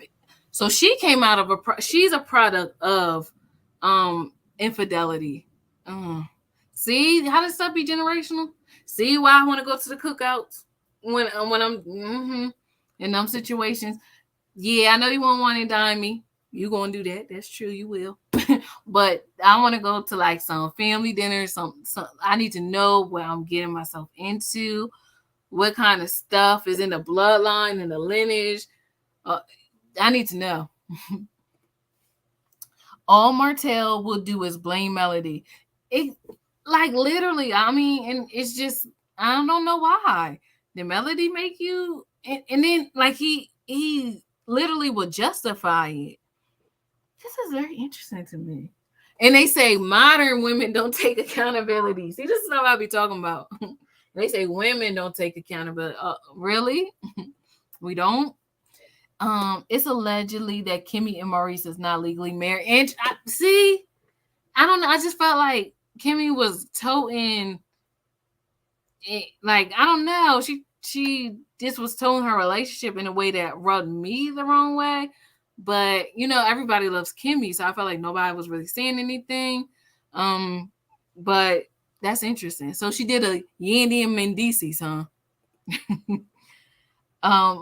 So she came out of she's a product of infidelity. See how does stuff be generational? See why I want to go to the cookouts when I'm in them situations. Yeah, I know you won't want to dime me. You gonna do that? That's true. You will. But I want to go to like some family dinner. Some I need to know what I'm getting myself into. What kind of stuff is in the bloodline and the lineage? I need to know. All Martell will do is blame Melody. It like literally. I mean, and it's just I don't know why. Did Melody make you? And then like he literally will justify it. This is very interesting to me. And they say modern women don't take accountability. See, this is what I be talking about. They say women don't take accountability. Really? We don't? It's allegedly that Kimmi and Maurice is not legally married. And I don't know. I just felt like Kimmi was toting it, like, I don't know. She just was toting her relationship in a way that rubbed me the wrong way. But everybody loves Kimmi, so I felt like nobody was really saying anything. But that's interesting. So she did a Yandy and Mendices, huh?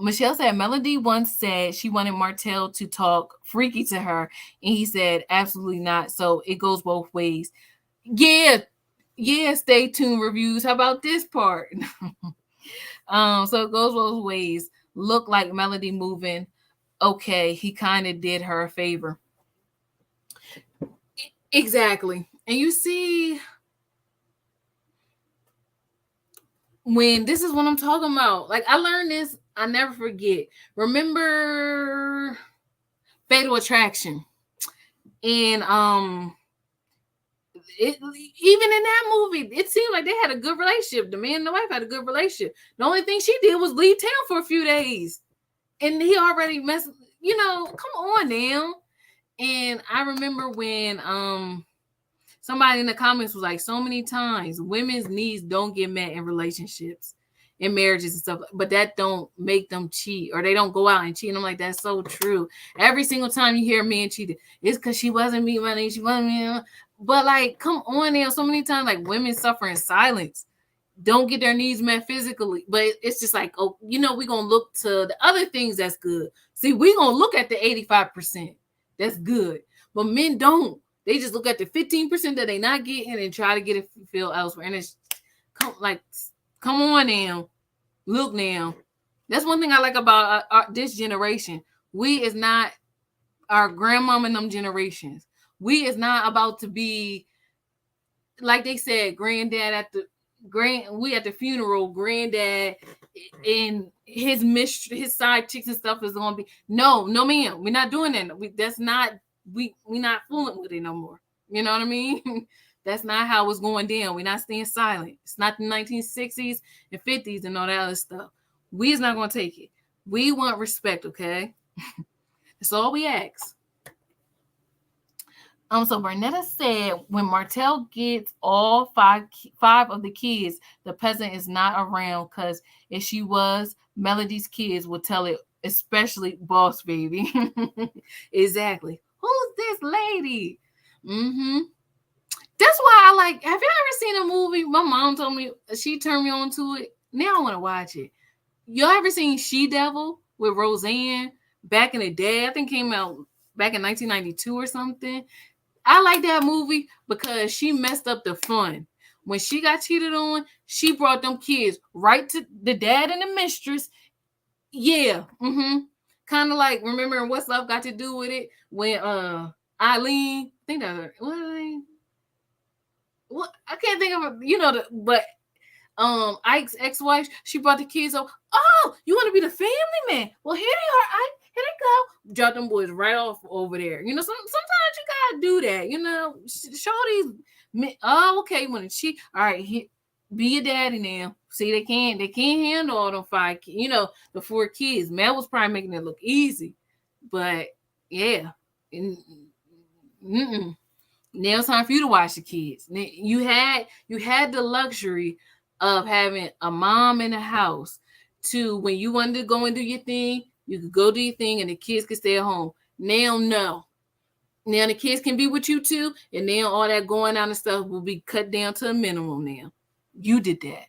Michelle said Melody once said she wanted Martell to talk freaky to her, and he said absolutely not. So it goes both ways. Yeah. Stay tuned. Reviews. How about this part? So it goes both ways. Look like Melody moving. Okay, he kind of did her a favor. Exactly. And you see, when this is what I'm talking about. Like I learned this, I never forget. Remember Fatal Attraction? And even in that movie, it seemed like they had a good relationship. The man and the wife had a good relationship. The only thing she did was leave town for a few days. And he already messed, come on now. And I remember when somebody in the comments was like, so many times women's needs don't get met in relationships. in marriages and stuff, but that don't make them cheat, or they don't go out and cheat. And I'm like, that's so true. Every single time you hear a man cheated, it's because she wasn't me money, she wasn't me. But like, come on now, so many times like women suffer in silence, don't get their needs met physically, but it's just like, oh, you know, we're gonna look to the other things that's good. See, we're gonna look at the 85% that's good, but men don't. They just look at the 15% that they not getting and try to get it fulfilled elsewhere. And it's come on now, look now. That's one thing I like about this generation. We is not our grandmama and them generations. We is not about to be, like they said, granddad at the funeral, granddad and his mistress, his side chicks and stuff is gonna be no ma'am. We're not doing that. We not fooling with it no more. You know what I mean? That's not how it's going down. We're not staying silent. It's not the 1960s and 50s and all that other stuff. We is not gonna take it. We want respect, okay? That's all we ask. So Bernetta said, when Martell gets all five of the kids, the peasant is not around, because if she was, Melody's kids would tell it, especially Boss Baby. Exactly. Who's this lady? That's why I like, have you ever seen a movie? My mom told me, she turned me on to it. Now I want to watch it. Y'all ever seen She-Devil with Roseanne back in the day? I think came out back in 1992 or something. I like that movie because she messed up the fun. When she got cheated on, she brought them kids right to the dad and the mistress. Yeah. Kind of like, remember What's Love Got to Do with It? When Eileen, I think that what I can't think of it, you know, but Ike's ex-wife, she brought the kids over. Oh, you want to be the family man? Well, here they are, Ike. Here they go. Drop them boys right off over there. You know, sometimes you gotta do that. You know, show these men. Oh, okay. When she, all right, be your daddy now. See, they can't handle all them 5 kids. You know, the 4 kids. Mel was probably making it look easy, but yeah. Now it's time for you to watch the kids. You had the luxury of having a mom in the house to, when you wanted to go and do your thing, you could go do your thing and the kids could stay at home. Now, no. Now the kids can be with you too, and then all that going out and stuff will be cut down to a minimum now. You did that.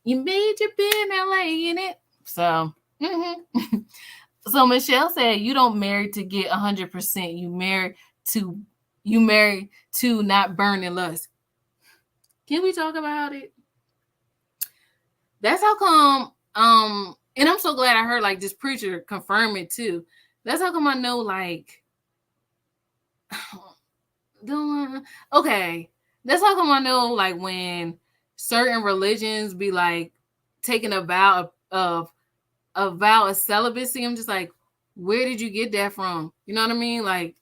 You made your bed in LA, in it. So, So Michelle said, you don't marry to get 100%. You marry to not burn in lust. Can we talk about it? That's how come, and I'm so glad I heard like this preacher confirm it too. That's how come I know, like, okay. That's how come I know, like, when certain religions be like taking a vow of celibacy, I'm just like, where did you get that from? You know what I mean? Like,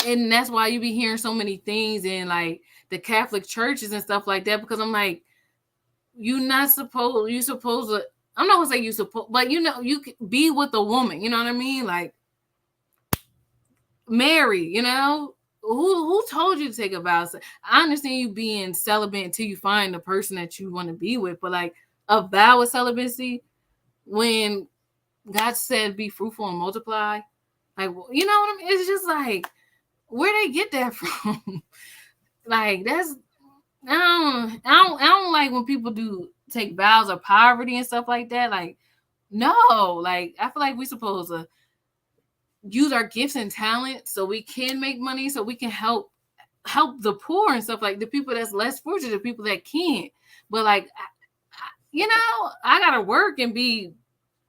and that's why you be hearing so many things in like the Catholic churches and stuff like that, because I'm like, I'm not gonna say you supposed, but you know, you can be with a woman, you know what I mean? Like, marry, you know, who told you to take a vow? I understand you being celibate until you find the person that you want to be with, but like a vow of celibacy, when God said be fruitful and multiply, like, you know what I mean? It's just like, where they get that from? Like, that's, I don't like when people do take vows of poverty and stuff like that. Like, no, like, I feel like we're supposed to use our gifts and talents so we can make money, so we can help the poor and stuff, like the people that's less fortunate, the people that can't. But like, you know, I gotta work and be,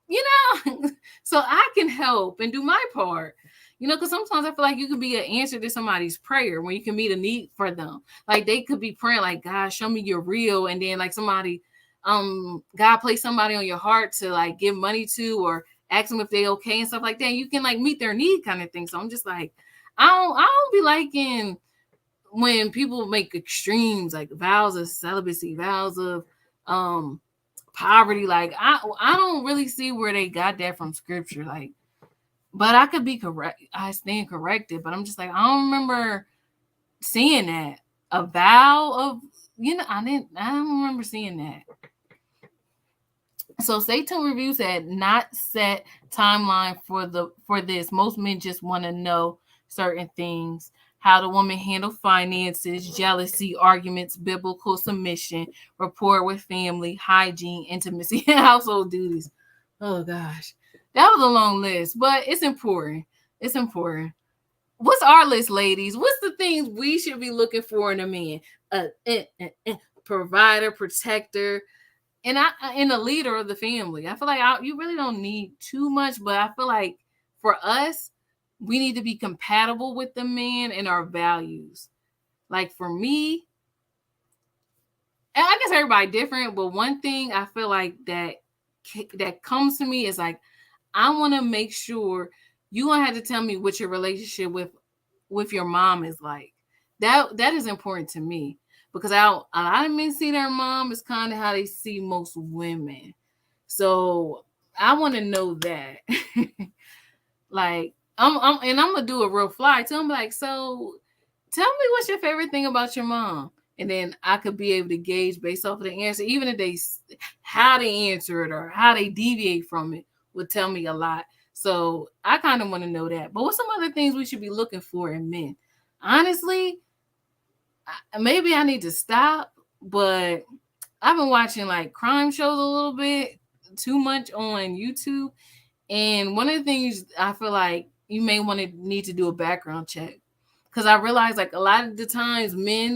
you know, so I can help and do my part. You know, because sometimes I feel like you can be an answer to somebody's prayer when you can meet a need for them. Like, they could be praying like, God, show me you're real. And then like somebody, God placed somebody on your heart to like give money to, or ask them if they okay and stuff like that. You can like meet their need kind of thing. So I'm just like, I don't be liking when people make extremes, like vows of celibacy, vows of poverty. Like, I don't really see where they got that from scripture. Like, but I could be correct. I stand corrected, but I'm just like, I don't remember seeing that. A vow of I don't remember seeing that. So stay tuned. Review said not set timeline for this. Most men just want to know certain things. How the woman handle finances, jealousy, arguments, biblical submission, rapport with family, hygiene, intimacy, and household duties. Oh gosh. That was a long list, but it's important. It's important. What's our list, ladies? What's the things we should be looking for in a man? Provider, protector, and a leader of the family. I feel like you really don't need too much, but I feel like for us, we need to be compatible with the man and our values. Like for me, and I guess everybody different, but one thing I feel like that comes to me is like, I want to make sure you don't have to tell me what your relationship with your mom is like. That is important to me. Because a lot of men see their mom is kind of how they see most women. So I want to know that. Like, I'm gonna do a real fly to them. Like, so tell me what's your favorite thing about your mom, and then I could be able to gauge based off of the answer, even if how they answer it or how they deviate from it would tell me a lot. So I kind of want to know that. But what's some other things we should be looking for in men? Honestly, maybe I need to stop, but I've been watching like crime shows a little bit too much on YouTube. And one of the things I feel like you may need to do a background check. Because I realize like a lot of the times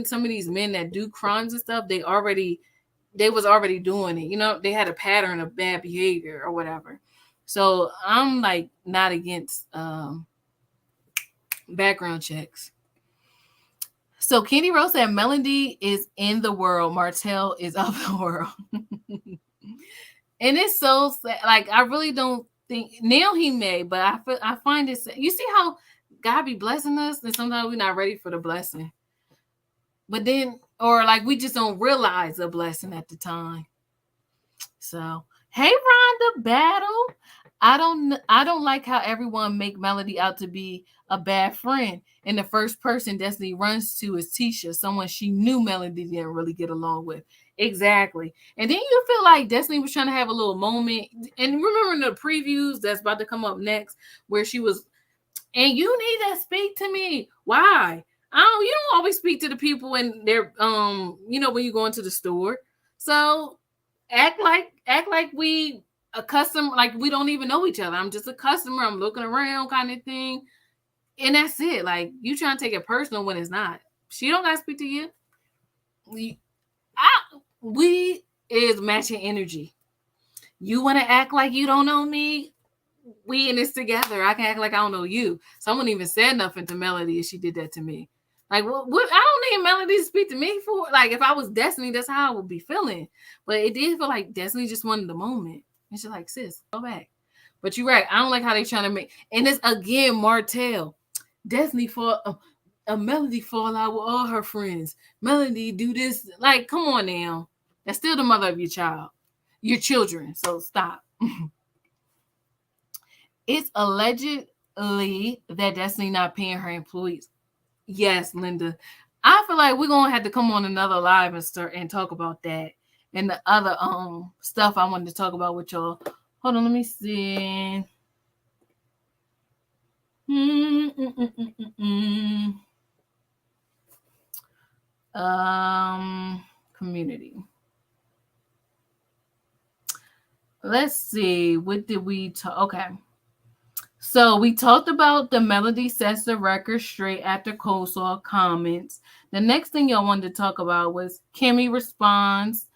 some of these men that do crimes and stuff, they was already doing it. You know, they had a pattern of bad behavior or whatever. So I'm like not against background checks. So Kenny Rose said Melody is in the world. Martell is of the world. And it's so sad. Like, I really don't think now he may, but I find it sad. You see how God be blessing us, and sometimes we're not ready for the blessing. But then, or like we just don't realize the blessing at the time. So, hey Rhonda Battle. I don't like how everyone make Melody out to be a bad friend. And the first person Destiny runs to is Tisha, someone she knew Melody didn't really get along with. Exactly. And then you feel like Destiny was trying to have a little moment. And remember the previews that's about to come up next, where she was, and you need to speak to me. Why? You don't always speak to the people when they're when you go into the store. So act like we a customer, like we don't even know each other. I'm just a customer. I'm looking around kind of thing. And that's it. Like, you trying to take it personal when it's not. She don't got to speak to you. We is matching energy. You want to act like you don't know me? We in this together. I can act like I don't know you. Someone even said nothing to Melody if she did that to me. Like, what? I don't need Melody to speak to me for. Like, if I was Destiny, that's how I would be feeling. But it did feel like Destiny just wanted the moment. And she's like, sis, go back. But you're right. I don't like how they trying to make. And it's again Martell. Destiny for a Melody fall out with all her friends. Melody do this. Like, come on now. That's still the mother of your children. So stop. It's allegedly that Destiny not paying her employees. Yes, Linda. I feel like we're gonna have to come on another live and talk about that and the other stuff I wanted to talk about with y'all. Hold on, let me see. Community. Let's see. What did we talk? Okay. So we talked about the Melody sets the record straight after Coleslaw comments. The next thing y'all wanted to talk about was Kimmi responds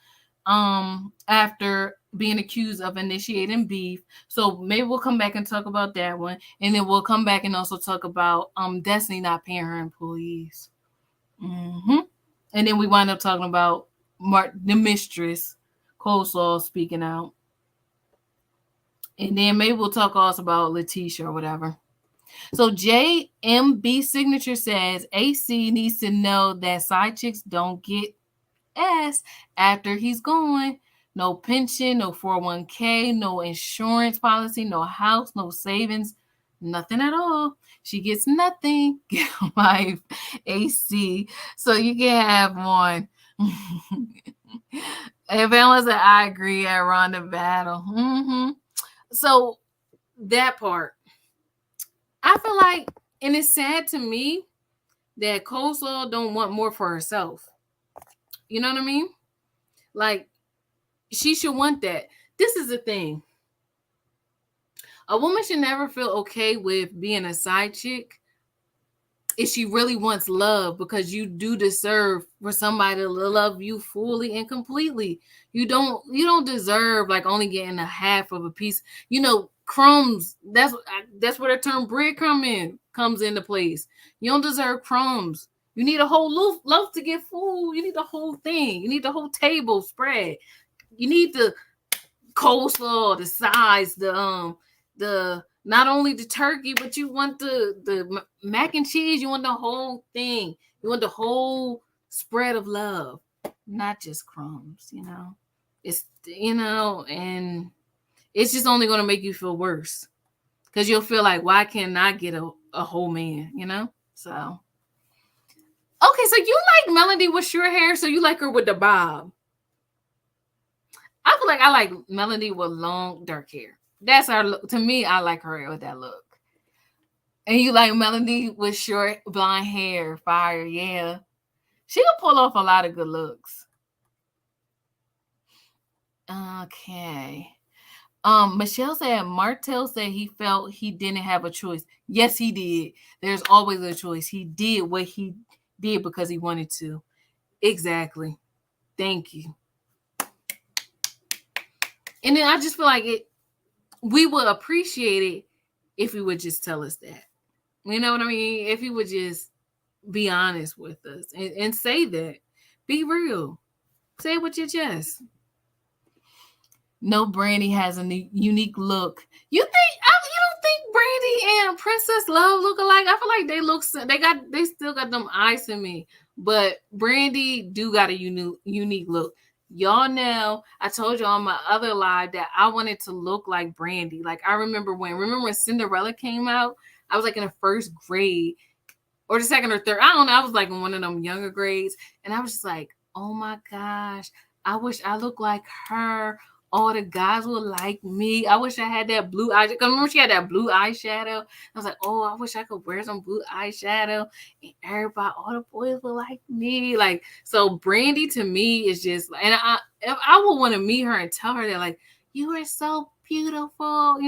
after being accused of initiating beef. So maybe we'll come back and talk about that one. And then we'll come back and also talk about Destiny not paying her employees. Mm-hmm. And then we wind up talking about the Mistress, Coleslaw speaking out. And then maybe we'll talk also about LaTisha or whatever. So JMB Signature says AC needs to know that side chicks don't get ass after he's gone. No pension, no 401k, no insurance policy, no house, no savings, nothing at all. She gets nothing. Get life, AC. So you can have one. And Valens said, I agree at Ronda Battle. So that part, I feel like, and it's sad to me that Coleslaw don't want more for herself. You know what I mean? Like, she should want that. This is the thing. A woman should never feel okay with being a side chick if she really wants love, because you do deserve for somebody to love you fully and completely. You don't deserve like only getting a half of a piece. Crumbs. That's where the term breadcrumb comes into place. You don't deserve crumbs. You need a whole loaf to get full. You need the whole thing. You need the whole table spread. You need the coleslaw, the sides, the not only the turkey, but you want the mac and cheese. You want the whole thing. You want the whole spread of love, not just crumbs. It's and it's just only going to make you feel worse, because you'll feel like, why can't I get a whole man? So okay, so you like Melody with short hair, so you like her with the bob. I feel like I like Melody with long dark hair. That's our look. To me, I like her with that look. And you like Melody with short blonde hair. Fire, yeah. She can pull off a lot of good looks. Okay. Michelle said Martell said he felt he didn't have a choice. Yes, he did. There's always a choice. He did what he did because he wanted to. Exactly. Thank you. And then I just feel like we would appreciate it if he would just tell us that. You know what I mean? If he would just be honest with us and say that. Be real. Say it with your chest. No, Brandy has a unique look. You don't think Brandy and Princess Love look alike? I feel like they still got them eyes to me. But Brandy do got a unique look. Y'all know, I told you on my other live that I wanted to look like Brandy. Like, I remember when Cinderella came out, I was like in the first grade or the second or third. I don't know. I was like in one of them younger grades. And I was just like, oh my gosh, I wish I looked like her. All the guys would like me. I wish I had that blue eye. Because remember, she had that blue eyeshadow. I was like, oh, I wish I could wear some blue eyeshadow. And all the boys would like me. Like, so Brandy to me is just, and I would want to meet her and tell her that, like, you are so beautiful,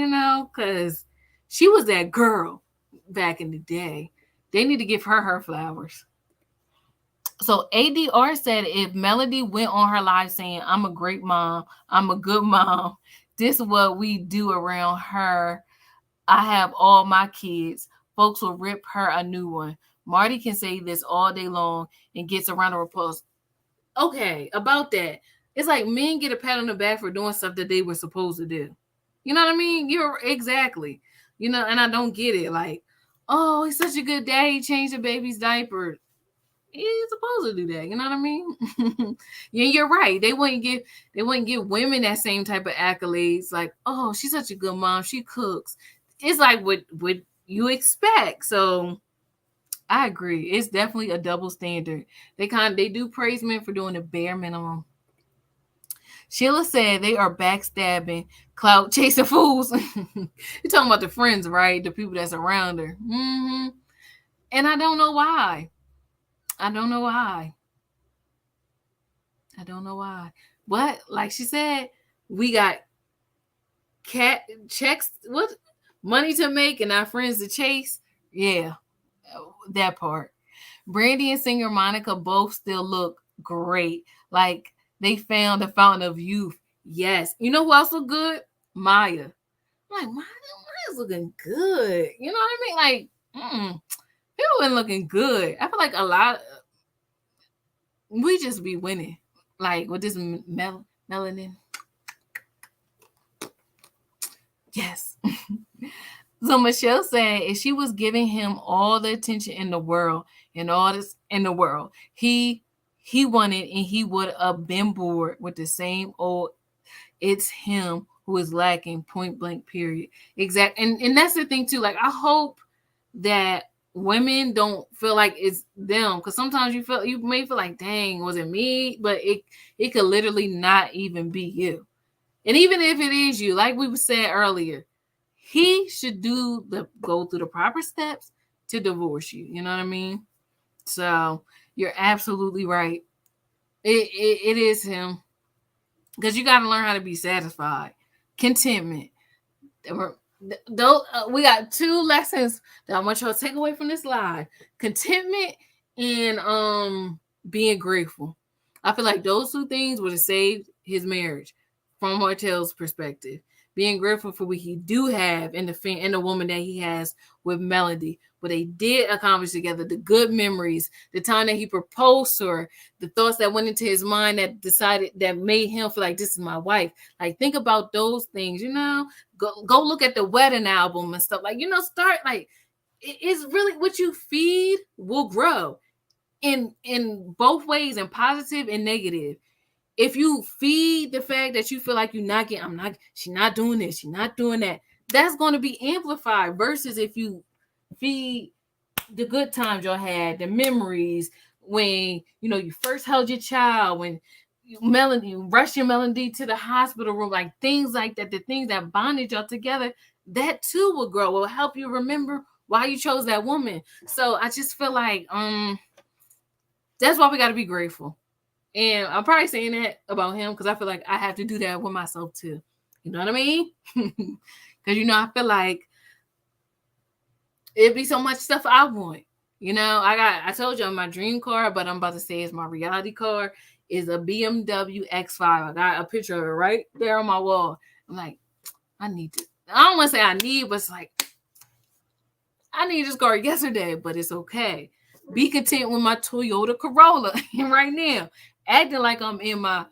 because she was that girl back in the day. They need to give her flowers. So ADR said if Melody went on her live saying, I'm a great mom, I'm a good mom, this is what we do around her, I have all my kids, folks will rip her a new one. Marty can say this all day long and gets a round of applause. Okay, about that. It's like men get a pat on the back for doing stuff that they were supposed to do. You know what I mean? You're exactly. And I don't get it. Like, oh, he's such a good dad. He changed the baby's diaper. He's supposed to do that. You know what I mean? Yeah, you're right. They wouldn't give women that same type of accolades. Like, oh, she's such a good mom. She cooks. It's like what you expect. So I agree. It's definitely a double standard. They do praise men for doing the bare minimum. Sheila said they are backstabbing, clout chasing fools. You're talking about the friends, right? The people that's around her. Mm-hmm. And I don't know why. But like she said, we got checks, what money to make and our friends to chase. Yeah, that part. Brandy and singer Monica both still look great. Like they found the fountain of youth. Yes. You know who else look good? Maya. I'm like, Maya's looking good. You know what I mean? Like, people been looking good. I feel like a lot. We just be winning, like with this melanin. Yes. So Michelle said if she was giving him all the attention in the world and all this in the world, he wanted, and he would have been bored with the same old. It's him who is lacking. Point blank. Period. Exact. And that's the thing too. Like I hope that women don't feel like it's them, because sometimes you may feel like, dang, was it me? But it could literally not even be you. And even if it is you, like we said earlier, he should go through the proper steps to divorce you. You know what I mean? So you're absolutely right. It is him, because you got to learn how to be satisfied. Contentment. We got two lessons that I want y'all to take away from this live: contentment and being grateful. I feel like those two things would have saved his marriage from Martell's perspective. Being grateful for what he do have and the woman that he has with Melody, what they did accomplish together, the good memories, the time that he proposed to her, the thoughts that went into his mind that made him feel like this is my wife. Like, think about those things, Go look at the wedding album and stuff. Like, start like it's really what you feed will grow in both ways, in positive and negative. If you feed the fact that you feel like she's not doing this, she's not doing that, that's going to be amplified, versus if you feed the good times you had, the memories when you first held your child, when Melody rushed your Melody to the hospital room, like things like that, the things that bonded y'all together, that too will grow. Will help you remember why you chose that woman. So I just feel like that's why we got to be grateful. And I'm probably saying that about him because I feel like I have to do that with myself too. You know what I mean? Because I feel like it'd be so much stuff I want. I told you my dream car, but I'm about to say it's my reality car, is a BMW X5. I got a picture of it right there on my wall. I'm like, I need to. I don't want to say I need, but it's like, I need this car yesterday, but it's okay. Be content with my Toyota Corolla right now, acting like I'm in my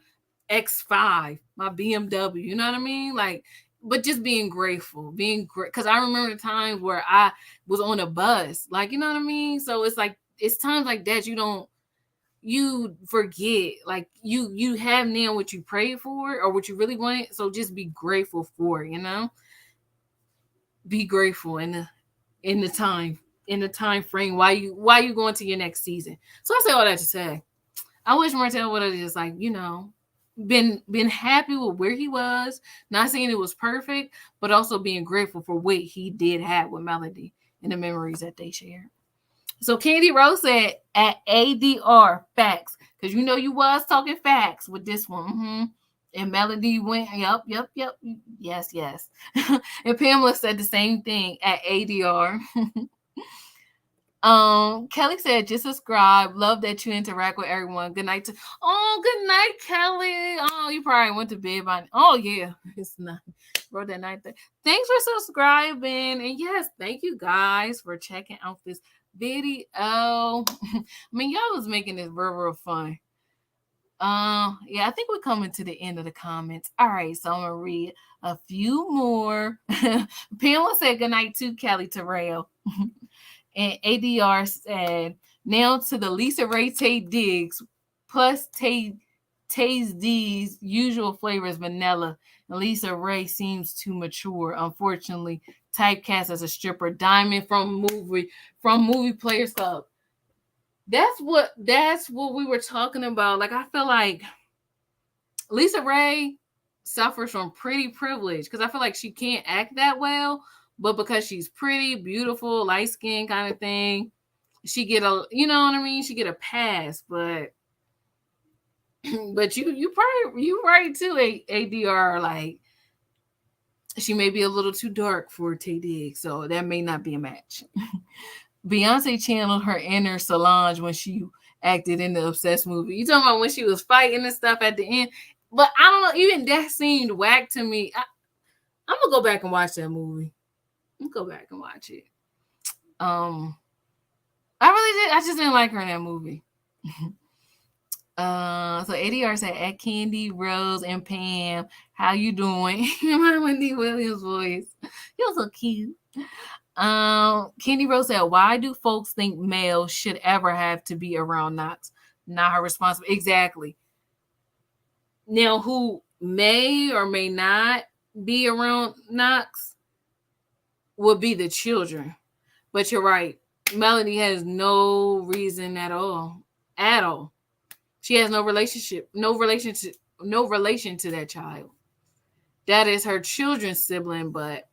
X5, my BMW. You know what I mean? Like, but just being grateful, because I remember the times where I was on a bus, like, you know what I mean? So it's like, it's times like that you forget, like you have now what you prayed for or what you really wanted. So just be grateful for it, be grateful in the time frame while you going to your next season. So I say all that to say, I wish Martell would have just been happy with where he was, not saying it was perfect, but also being grateful for what he did have with Melody and the memories that they shared. So Candy Rose said at ADR facts, because you was talking facts with this one. Mm-hmm. And Melody went, yep, yes. And Pamela said the same thing at ADR. Kelly said, just subscribe. Love that you interact with everyone. Good night. Good night, Kelly. Oh, you probably went to bed by. Oh yeah, it's not. Wrote that night there. Thanks for subscribing, and yes, thank you guys for checking out this video. I mean, y'all was making this real fun. Yeah, I think we're coming to the end of the comments. All right, so I'm gonna read a few more. Pamela said good night to Kelly Terrell. And ADR said, now to the Lisa Ray Tay Diggs, plus Tay D's usual flavors vanilla. And Lisa Ray seems too mature, unfortunately. Typecast as a stripper. Diamond from movie Players Club. That's what we were talking about. Like, I feel like Lisa Ray suffers from pretty privilege because I feel like she can't act that well, but because she's pretty, beautiful, light skin kind of thing, she get a, you know what I mean? She get a pass, but you right too, ADR, like she may be a little too dark for Tay Diggs, so that may not be a match. Beyonce channeled her inner Solange when she acted in the Obsessed movie. You talking about when she was fighting and stuff at the end? But I don't know, even that seemed whack to me. I'm gonna go back and watch that movie. Go back and watch it. I really did. I just didn't like her in that movie. So ADR said, at Candy, Rose, and Pam, how you doing? My Wendy Williams voice. You're so cute. Candy Rose said, why do folks think males should ever have to be around Knox? Not her responsibility. Exactly. Now, who may or may not be around Knox would be the children. But you're right. Melody has no reason at all. At all. She has no relation to that child. That is her children's sibling, but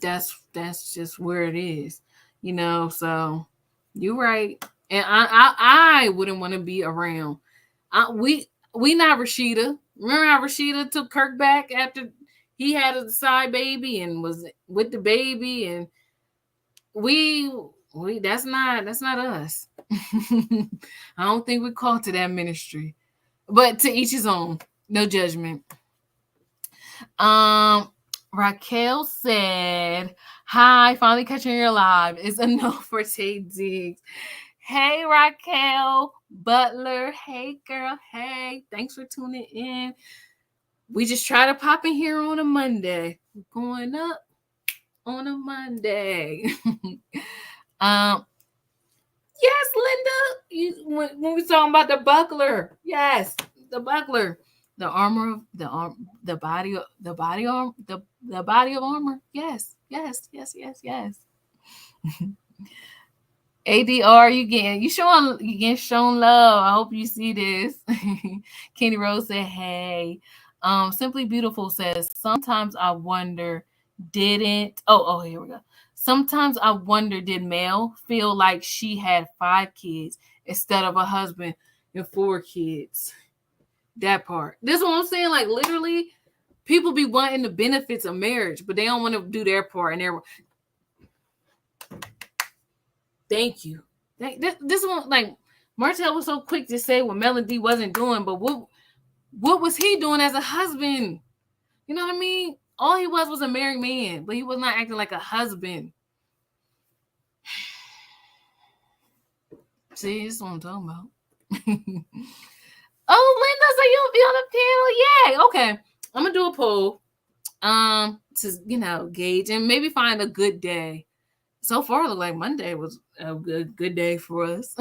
that's just where it is. So you're right. And I wouldn't want to be around. We not Rashida. Remember how Rashida took Kirk back after he had a side baby and was with the baby, and we that's not us. I don't think we're called to that ministry. But to each his own. No judgment. Raquel said, "Hi, finally catching your live. It's a no for Tay Diggs." Hey, Raquel Butler. Hey, girl. Hey, thanks for tuning in. We just try to pop in here on a Monday. We're going up on a Monday. Yes, Linda. When we talking about the buckler, yes, the buckler, the armor, the body of armor. Yes. ADR, you getting shown love. I hope you see this. Kenny Rose said, "Hey." Simply Beautiful says, "Sometimes I wonder, didn't." Oh, here we go. "Sometimes I wonder, did Mel feel like she had 5 kids instead of a husband and 4 kids?" That part. This is what I'm saying. Like, literally, people be wanting the benefits of marriage, but they don't want to do their part. And thank you. This one, like, Martell was so quick to say what Melody wasn't doing, but what was he doing as a husband? You know what I mean? All he was a married man, but he was not acting like a husband. See, this is what I'm talking about. Oh, Linda, so you'll be on the panel? Yay. Okay. I'm going to do a poll to, gauge and maybe find a good day. So far, it looked like Monday was a good day for us.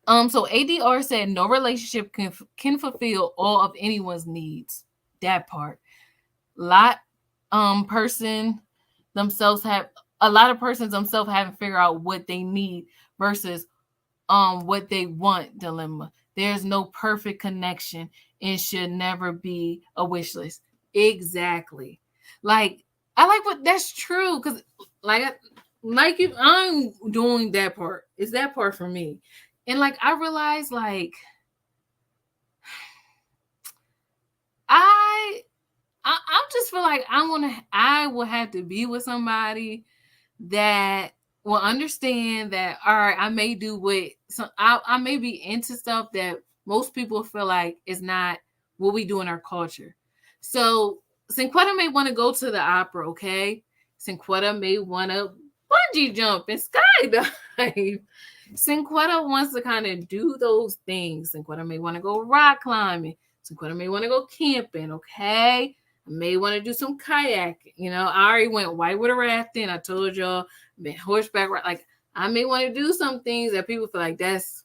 So ADR said no relationship can fulfill all of anyone's needs. That part. A lot of persons themselves haven't figured out what they need versus what they want dilemma. There's no perfect connection and should never be a wish list. Exactly. Like, I like what that's true, because like if I'm doing that part, it's that part for me. And like I realized, like, I just feel like I will have to be with somebody that will understand that, all right, I may do I may be into stuff that most people feel like is not what we do in our culture. So Cinquetta may want to go to the opera, okay? Cinquetta may want to bungee jump and skydive. Cinquetta wants to kind of do those things. Cinquetta may want to go rock climbing. Cinquetta may want to go camping, okay? I may want to do some kayaking. I already went whitewater rafting. I told y'all, been horseback ride. Like, I may want to do some things that people feel like that's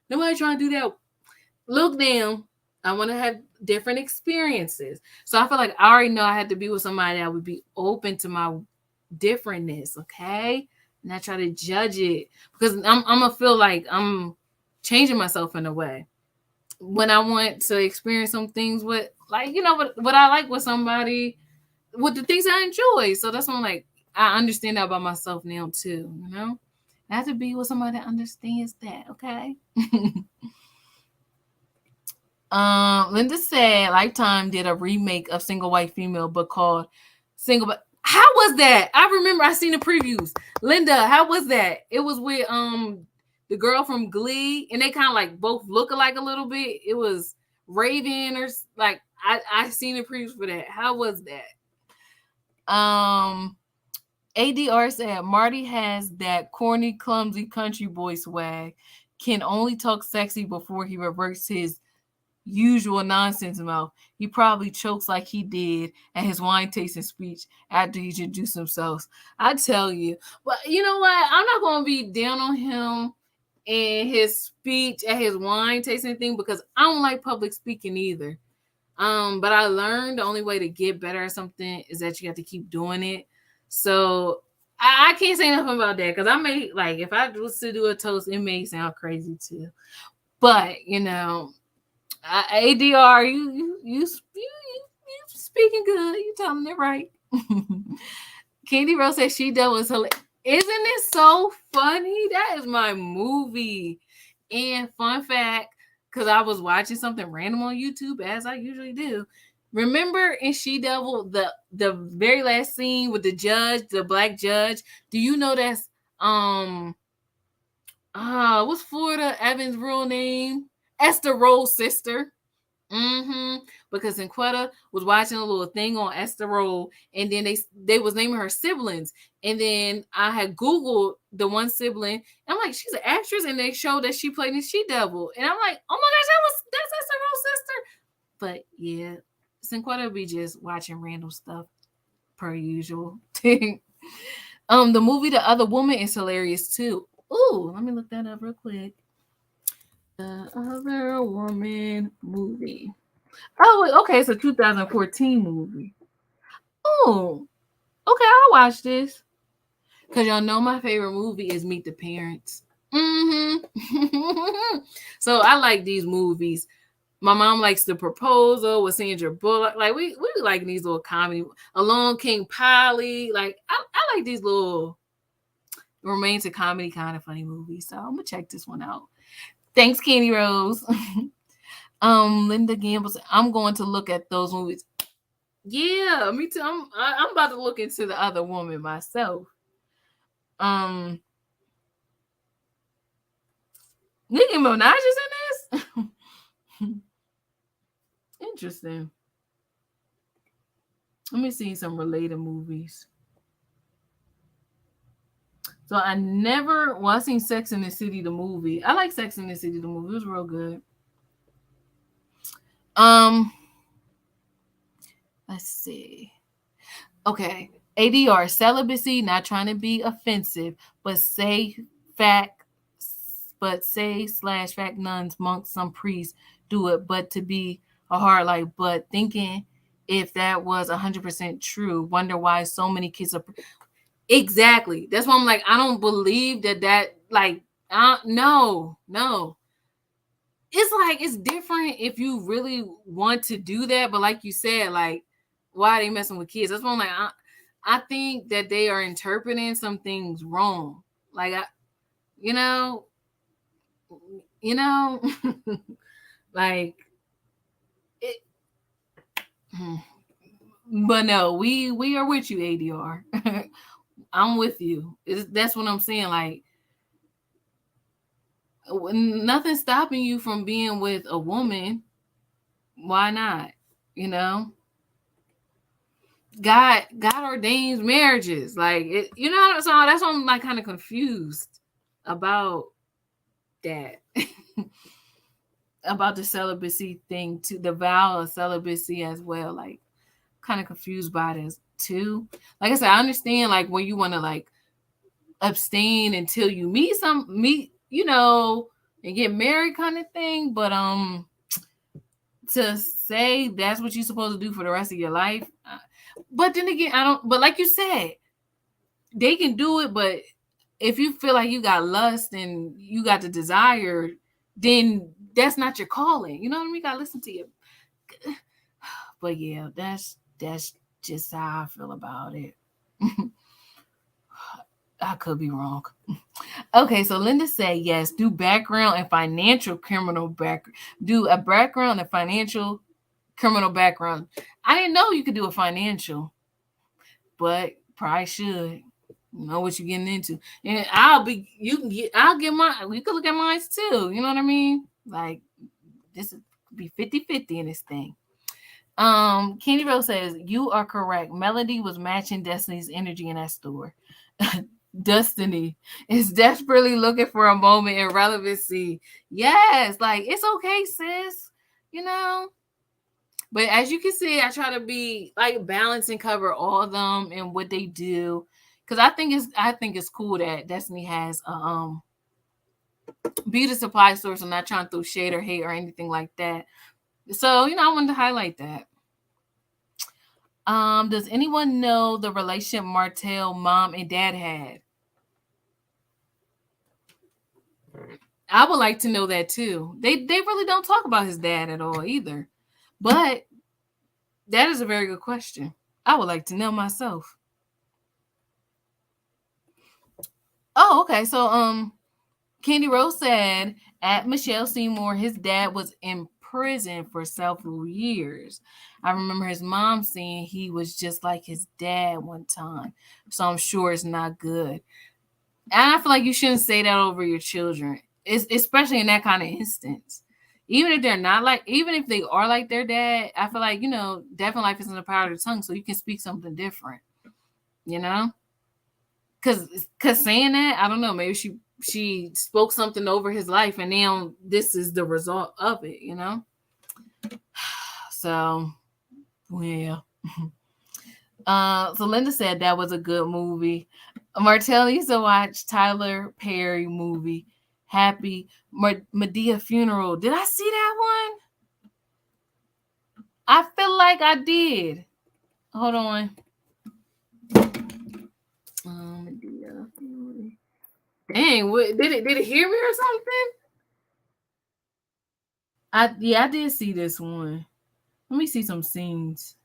nobody trying to do that. Look, damn, I want to have different experiences. So I feel like I already know I had to be with somebody that would be open to my differentness, okay? And I try to judge it, because I'm gonna feel like I'm changing myself in a way when I want to experience some things with, like, what I like with somebody, with the things I enjoy. So that's when I'm like, I understand that about myself now too. I have to be with somebody that understands that. Okay. Linda said Lifetime did a remake of Single White Female, but called Single. But how was that? I remember I seen the previews. Linda, how was that? It was with the girl from Glee, and they kind of like both look alike a little bit. It was Raven, or like I seen the previews for that. How was that? ADR said Marty has that corny, clumsy country boy swag. Can only talk sexy before he reverts his usual nonsense mouth. He probably chokes like he did at his wine tasting speech after he introduced himself. I tell you. But you know what? I'm not going to be down on him in his speech at his wine tasting thing, because I don't like public speaking either. But I learned the only way to get better at something is that you have to keep doing it. So I can't say nothing about that because I may like if I was to do a toast, it may sound crazy too. But you know, ADR, you speaking good. You telling it right. Candy Rose says She Devil is hilarious. Isn't it so funny? That is my movie. And fun fact, because I was watching something random on YouTube as I usually do. Remember in She Devil, the very last scene with the judge, the black judge. Do you know that's what's Florida Evans' real name? Esther Roll's sister. Because Enquetta was watching a little thing on Esther Roll, and then they was naming her siblings, and then I had Googled the one sibling, and I'm like, she's an actress, and they showed that she played in She Devil, and I'm like, oh my gosh, that's Esther Roll's sister. But yeah, Enquetta be just watching random stuff per usual. The movie The Other Woman is hilarious too. Ooh, let me look that up real quick. The Other Woman movie. Oh, okay, it's a 2014 movie. Oh, okay, I'll watch this. Because y'all know my favorite movie is Meet the Parents. So I like these movies. My mom likes The Proposal with Sandra Bullock. Like, we like these little comedy. Along King Polly. Like, I like these little romantic comedy kind of funny movies. So I'm going to check this one out. Thanks, Candy Rose. Linda Gamble said, I'm going to look at those movies. Yeah, me too. I'm about to look into The Other Woman myself. Nicki Minaj is in this. Interesting. Let me see some related movies. So I seen Sex and the City the movie. I like Sex and the City the movie. It was real good. Let's see. Okay. ADR, celibacy, not trying to be offensive, but say fact nuns, monks, some priests do it, but to be a hard like, but thinking if that was 100% true, wonder why so many kids are. Exactly. That's why I'm like, I don't believe that like, no. It's like, it's different if you really want to do that, but like you said, like, why are they messing with kids? That's why I'm like, I think that they are interpreting some things wrong. Like, like it. But no, we are with you, ADR. I'm with you. That's what I'm saying. Like, nothing's stopping you from being with a woman. Why not? God ordains marriages. Like, it, so that's why I'm like kind of confused about that. About the celibacy thing too, the vow of celibacy as well. Like, kind of confused by this too. Like I said, I understand like when you want to like abstain until you meet and get married kind of thing, but to say that's what you're supposed to do for the rest of your life, but then again, but like you said, they can do it, but if you feel like you got lust and you got the desire, then that's not your calling. You know what I mean? You gotta listen to you. But yeah, that's just how I feel about it. I could be wrong. Okay, so Linda said yes. Do background and financial criminal background. Do a background and financial criminal background. I didn't know you could do a financial, but probably should know what you're getting into. And I'll get mine. We could look at mine too. You know what I mean? Like, this would be 50-50 in this thing. Candy Rose says, you are correct. Melody was matching Destiny's energy in that store. Destiny is desperately looking for a moment in relevancy. Yes, like, it's okay, sis. But as you can see, I try to be like balance and cover all of them and what they do. Because I think it's cool that Destiny has a beauty supply store. So I'm not trying to throw shade or hate or anything like that. So, I wanted to highlight that. Does anyone know the relationship Martell mom and dad had? I would like to know that too. They really don't talk about his dad at all either. But that is a very good question. I would like to know myself. Oh, okay. So Candy Rose said at Michelle Seymour, his dad was in prison for several years. I remember his mom saying he was just like his dad one time. So I'm sure it's not good. And I feel like you shouldn't say that over your children, especially in that kind of instance. Even if they're not like, even if they are like their dad, I feel like, death and life is in the power of the tongue, so you can speak something different, you know? Cause saying that, I don't know, maybe she spoke something over his life and now this is the result of it, So yeah. So Linda said that was a good movie. Martell used to watch Tyler Perry movie Happy Medea Funeral. Did I see that one? I feel like I did. Hold on. Medea Funeral. Dang, did it hear me or something? I did see this one. Let me see some scenes.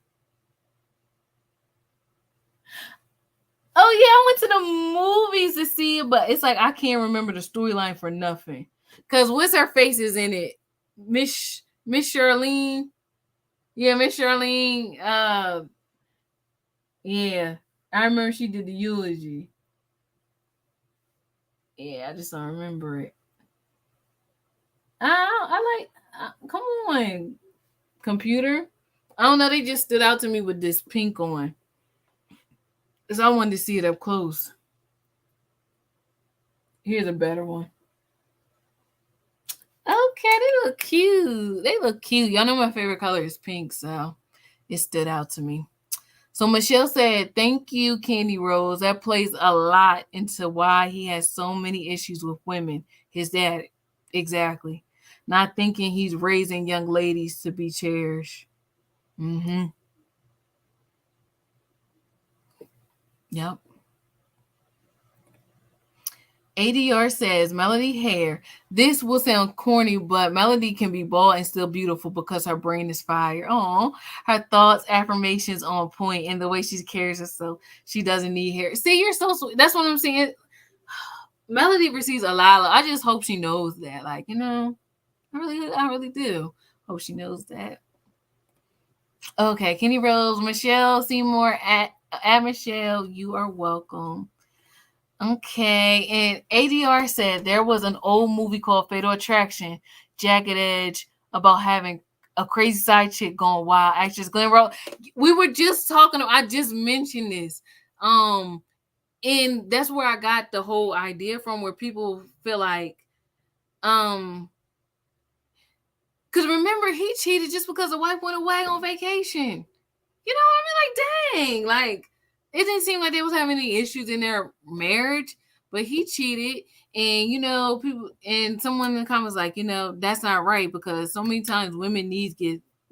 Oh yeah, I went to the movies to see it, but it's like I can't remember the storyline for nothing. Cause what's her face is in it? Miss Charlene. Yeah, Miss Charlene. Yeah, I remember she did the eulogy. Yeah, I just don't remember it. I like. Come on, computer. I don't know. They just stood out to me with this pink on. So I wanted to see it up close. Here's a better one. Okay, they look cute. They look cute. Y'all know my favorite color is pink, so it stood out to me. So Michelle said, "Thank you, Candy Rose. That plays a lot into why he has so many issues with women. His dad, exactly. Not thinking he's raising young ladies to be cherished." Mm-hmm. Yep. ADR says, Melody Hair. This will sound corny, but Melody can be bald and still beautiful because her brain is fire. Oh, her thoughts, affirmations on point, and the way she carries herself. She doesn't need hair. See, you're so sweet. That's what I'm saying. Melody receives a lot. I just hope she knows that. Like, I really do. Hope she knows that. Okay, Kenny Rose, Michelle Seymour at Michelle. You are welcome. Okay, and ADR said there was an old movie called Fatal Attraction, Jagged Edge, about having a crazy side chick going wild. Actress Glenn Rose. We were just talking. I just mentioned this. And that's where I got the whole idea from, where people feel like, because remember he cheated just because the wife went away on vacation. You know what I mean? Like, dang, like it didn't seem like they was having any issues in their marriage, but he cheated, and people and someone in the comments like, that's not right because so many times women needs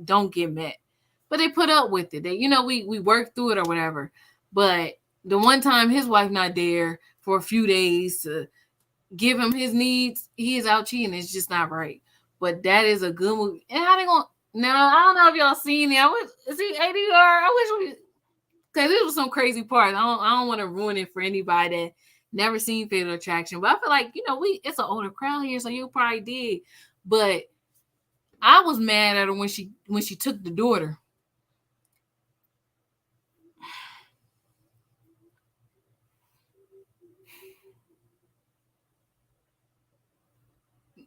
don't get met, but they put up with it. They, we work through it or whatever. But the one time his wife not there for a few days to give him his needs, he is out cheating. It's just not right. But that is a good movie. And how they gonna now? I don't know if y'all seen it. I wish see ADR. I wish we because it was some crazy parts. I don't want to ruin it for anybody that never seen Fatal Attraction. But I feel like it's an older crowd here, so you probably did. But I was mad at her when she took the daughter.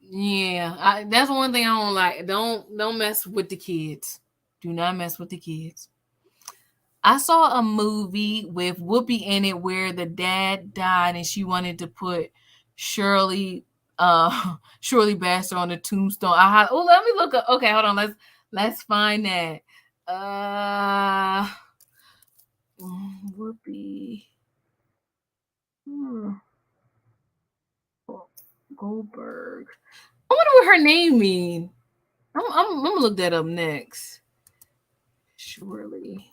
Yeah, that's one thing I don't like. Don't mess with the kids. Do not mess with the kids. I saw a movie with Whoopi in it where the dad died and she wanted to put Shirley Shirley Baxter on the tombstone. Let me look up. Okay, hold on. Let's find that. Whoopi. Goldberg. I wonder what her name means. I'm gonna look that up next. Shirley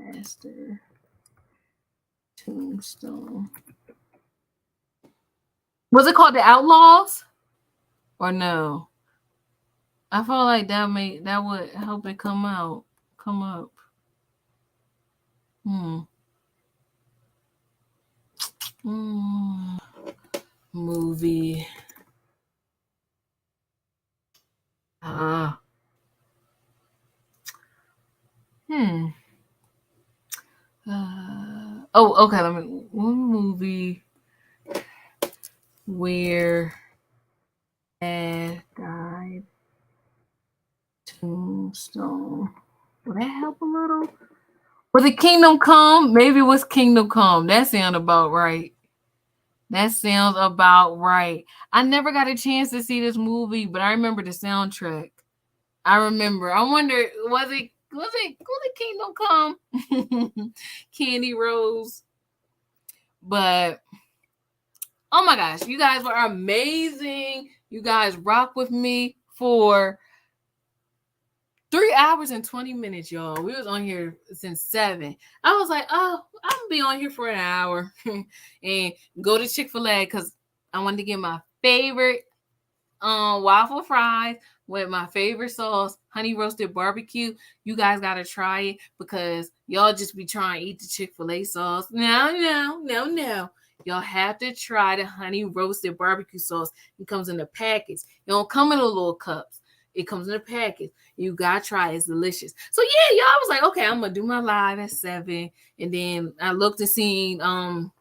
Master Tombstone. Was it called The Outlaws? Or no? I feel like that would help it come up. Movie. Okay. One movie where dad died. Tombstone. Will that help a little? Was it Kingdom Come? Maybe it was Kingdom Come. That sounds about right. I never got a chance to see this movie, but I remember the soundtrack. I wonder, was it Kingdom Come? Candy Rose. But oh my gosh, you guys were amazing. You guys rock with me for 3 hours and 20 minutes, y'all. We was on here since 7. I was like, oh, I'm gonna be on here for an hour and go to Chick-fil-A because I wanted to get my favorite waffle fries with my favorite sauce, honey roasted barbecue. You guys gotta try it because y'all just be trying to eat the Chick-fil-A sauce. No. Y'all have to try the honey roasted barbecue sauce. It comes in a package. It don't come in the little cups. It comes in a package. You gotta try it. It's delicious. So yeah, y'all was like, okay, I'm gonna do my live at 7. And then I looked and seen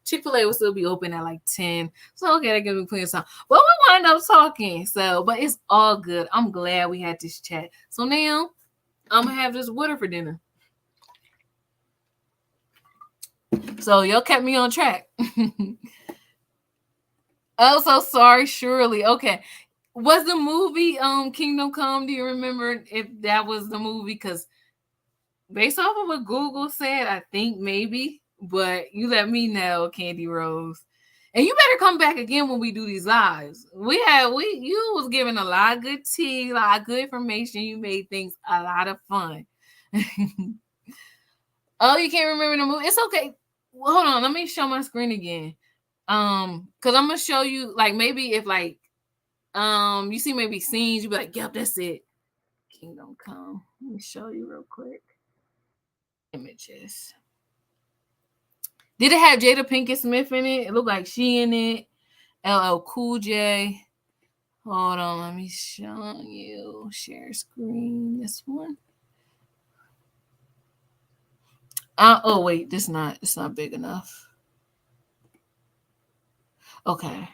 Chick-fil-A will still be open at like 10. So okay, that gives me plenty of time. Well, we wind up talking. So, but it's all good. I'm glad we had this chat. So now I'm gonna have this with her for dinner. So y'all kept me on track. Oh, so sorry, Shirley. Okay. Was the movie Kingdom Come? Do you remember if that was the movie? Because based off of what Google said, I think maybe. But you let me know, Candy Rose. And you better come back again when we do these lives. You was giving a lot of good tea, a lot of good information. You made things a lot of fun. Oh, you can't remember the movie? It's okay. Well, hold on, let me show my screen again. Because I'm gonna show you, like, maybe if like you see maybe scenes, you be like, yep, that's it. Kingdom Come. Let me show you real quick. Images. Did it have Jada Pinkett Smith in it? It looked like she in it. LL Cool J. Hold on, let me show you. Share screen. This one. Oh wait, it's not big enough. Okay.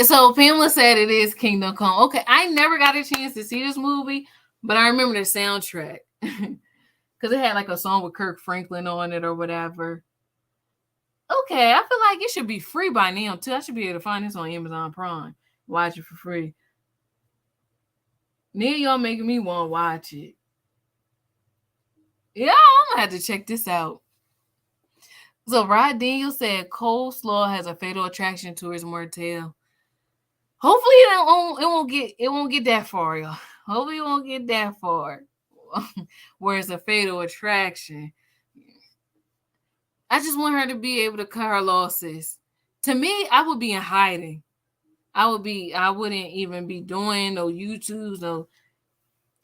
So Pamela said it is Kingdom Come. Okay, I never got a chance to see this movie, but I remember the soundtrack because it had like a song with Kirk Franklin on it or whatever. Okay, I feel like it should be free by now too. I should be able to find this on Amazon Prime. Watch it for free. Now y'all making me want to watch it. Yeah, I'm gonna have to check this out. So Rod Daniel said Coleslaw has a fatal attraction towards Martell. Hopefully it won't get that far, y'all. Hopefully it won't get that far. Where it's a fatal attraction. I just want her to be able to cut her losses. To me, I would be in hiding. I wouldn't even be doing no YouTubes, no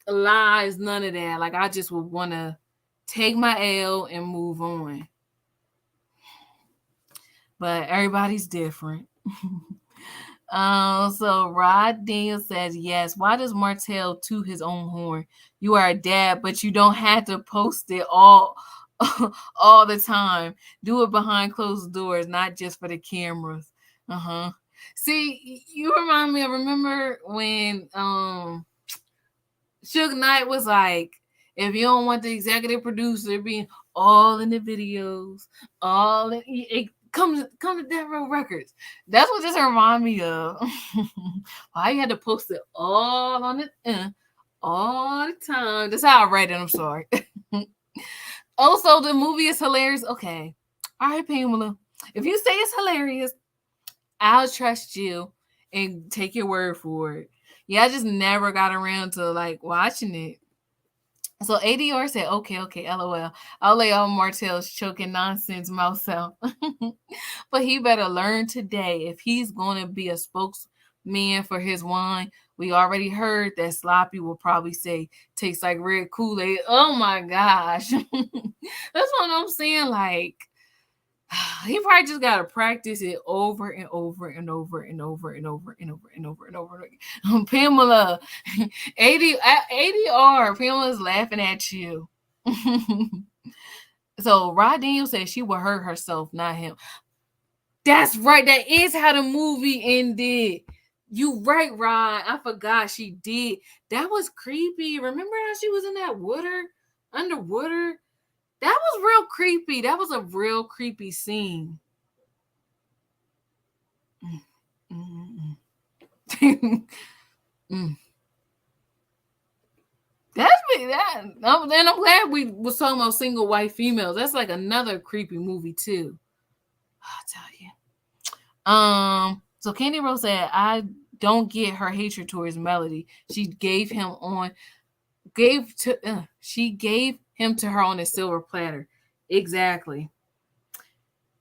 lives, none of that. Like I just would want to take my L and move on. But everybody's different. So Rod Daniel says, yes. Why does Martell toot his own horn? You are a dad, but you don't have to post it all the time. Do it behind closed doors, not just for the cameras. See, you remind me of, remember when Suge Knight was like, if you don't want the executive producer being all in the videos, come to Death Row Records. That's what this remind me of. Why you had to post it all on it all the time. That's how I read it. I'm sorry. Also, the movie is hilarious. Okay. All right, Pamela. If you say it's hilarious, I'll trust you and take your word for it. Yeah, I just never got around to like watching it. So ADR said, okay, LOL. I'll lay all Martell's choking nonsense mouth out. But he better learn today if he's going to be a spokesman for his wine. We already heard that Sloppy will probably say tastes like red Kool-Aid. Oh my gosh. That's what I'm saying. Like, he probably just gotta practice it over and over and over and over and over and over and over and over again. Pamela, ADR, Pamela's laughing at you. So Rod Daniel said she would hurt herself, not him. That's right. That is how the movie ended. You right, Rod. I forgot she did. That was creepy. Remember how she was in that water, underwater? That was real creepy. That was a real creepy scene. That's me. And I'm glad we was talking about single white females. That's like another creepy movie too. I'll tell you. So Candy Rose said, I don't get her hatred towards Melody. She gave him to her on a silver platter. Exactly.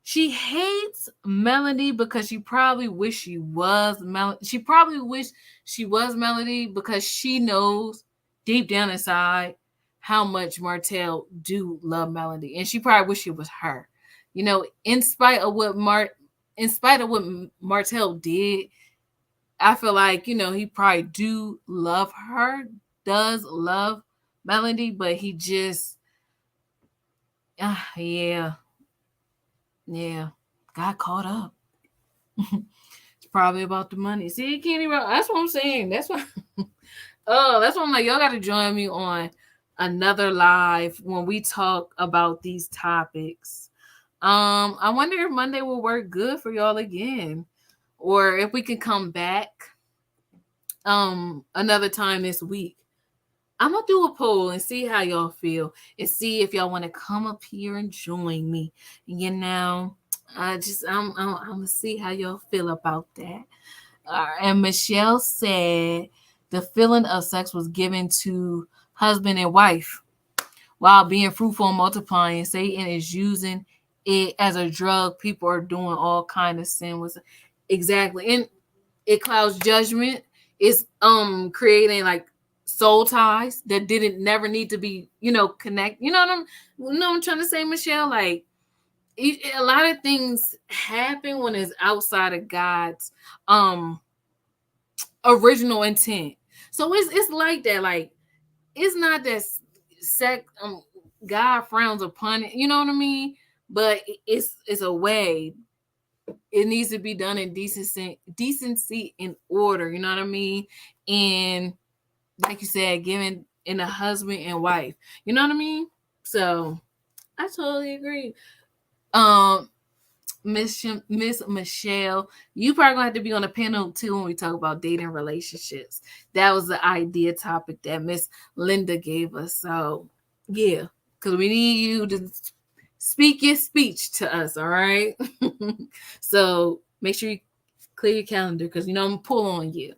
She hates Melody because she probably wish she was Melody. She probably wish she was Melody because she knows deep down inside how much Martell do love Melody, and she probably wish it was her. You know, in spite of what Martell did, I feel like, you know, he probably does love Melody, but he just, yeah, got caught up. It's probably about the money. See, Kenny, that's what I'm saying. That's why. That's why I'm like, y'all got to join me on another live when we talk about these topics. I wonder if Monday will work good for y'all again, or if we can come back another time this week. I'm gonna do a poll and see how y'all feel, and see if y'all want to come up here and join me. You know, I'm gonna see how y'all feel about that. And Michelle said the feeling of sex was given to husband and wife while being fruitful and multiplying. Satan is using it as a drug. People are doing all kind of sin with it. Exactly, and it clouds judgment. It's creating like soul ties that didn't never need to be, you know, connect. You know what I'm trying to say, Michelle? Like, a lot of things happen when it's outside of God's original intent. So it's like that. Like, it's not that sex God frowns upon it, you know what I mean? But it's a way. It needs to be done in decency and order, you know what I mean? And like you said, giving in a husband and wife, you know what I mean? So I totally agree. Miss Michelle, you probably gonna have to be on a panel too when we talk about dating relationships. That was the idea topic that Miss Linda gave us. So yeah, because we need you to speak your speech to us, all right? So make sure you clear your calendar, because you know I'm gonna pull on you.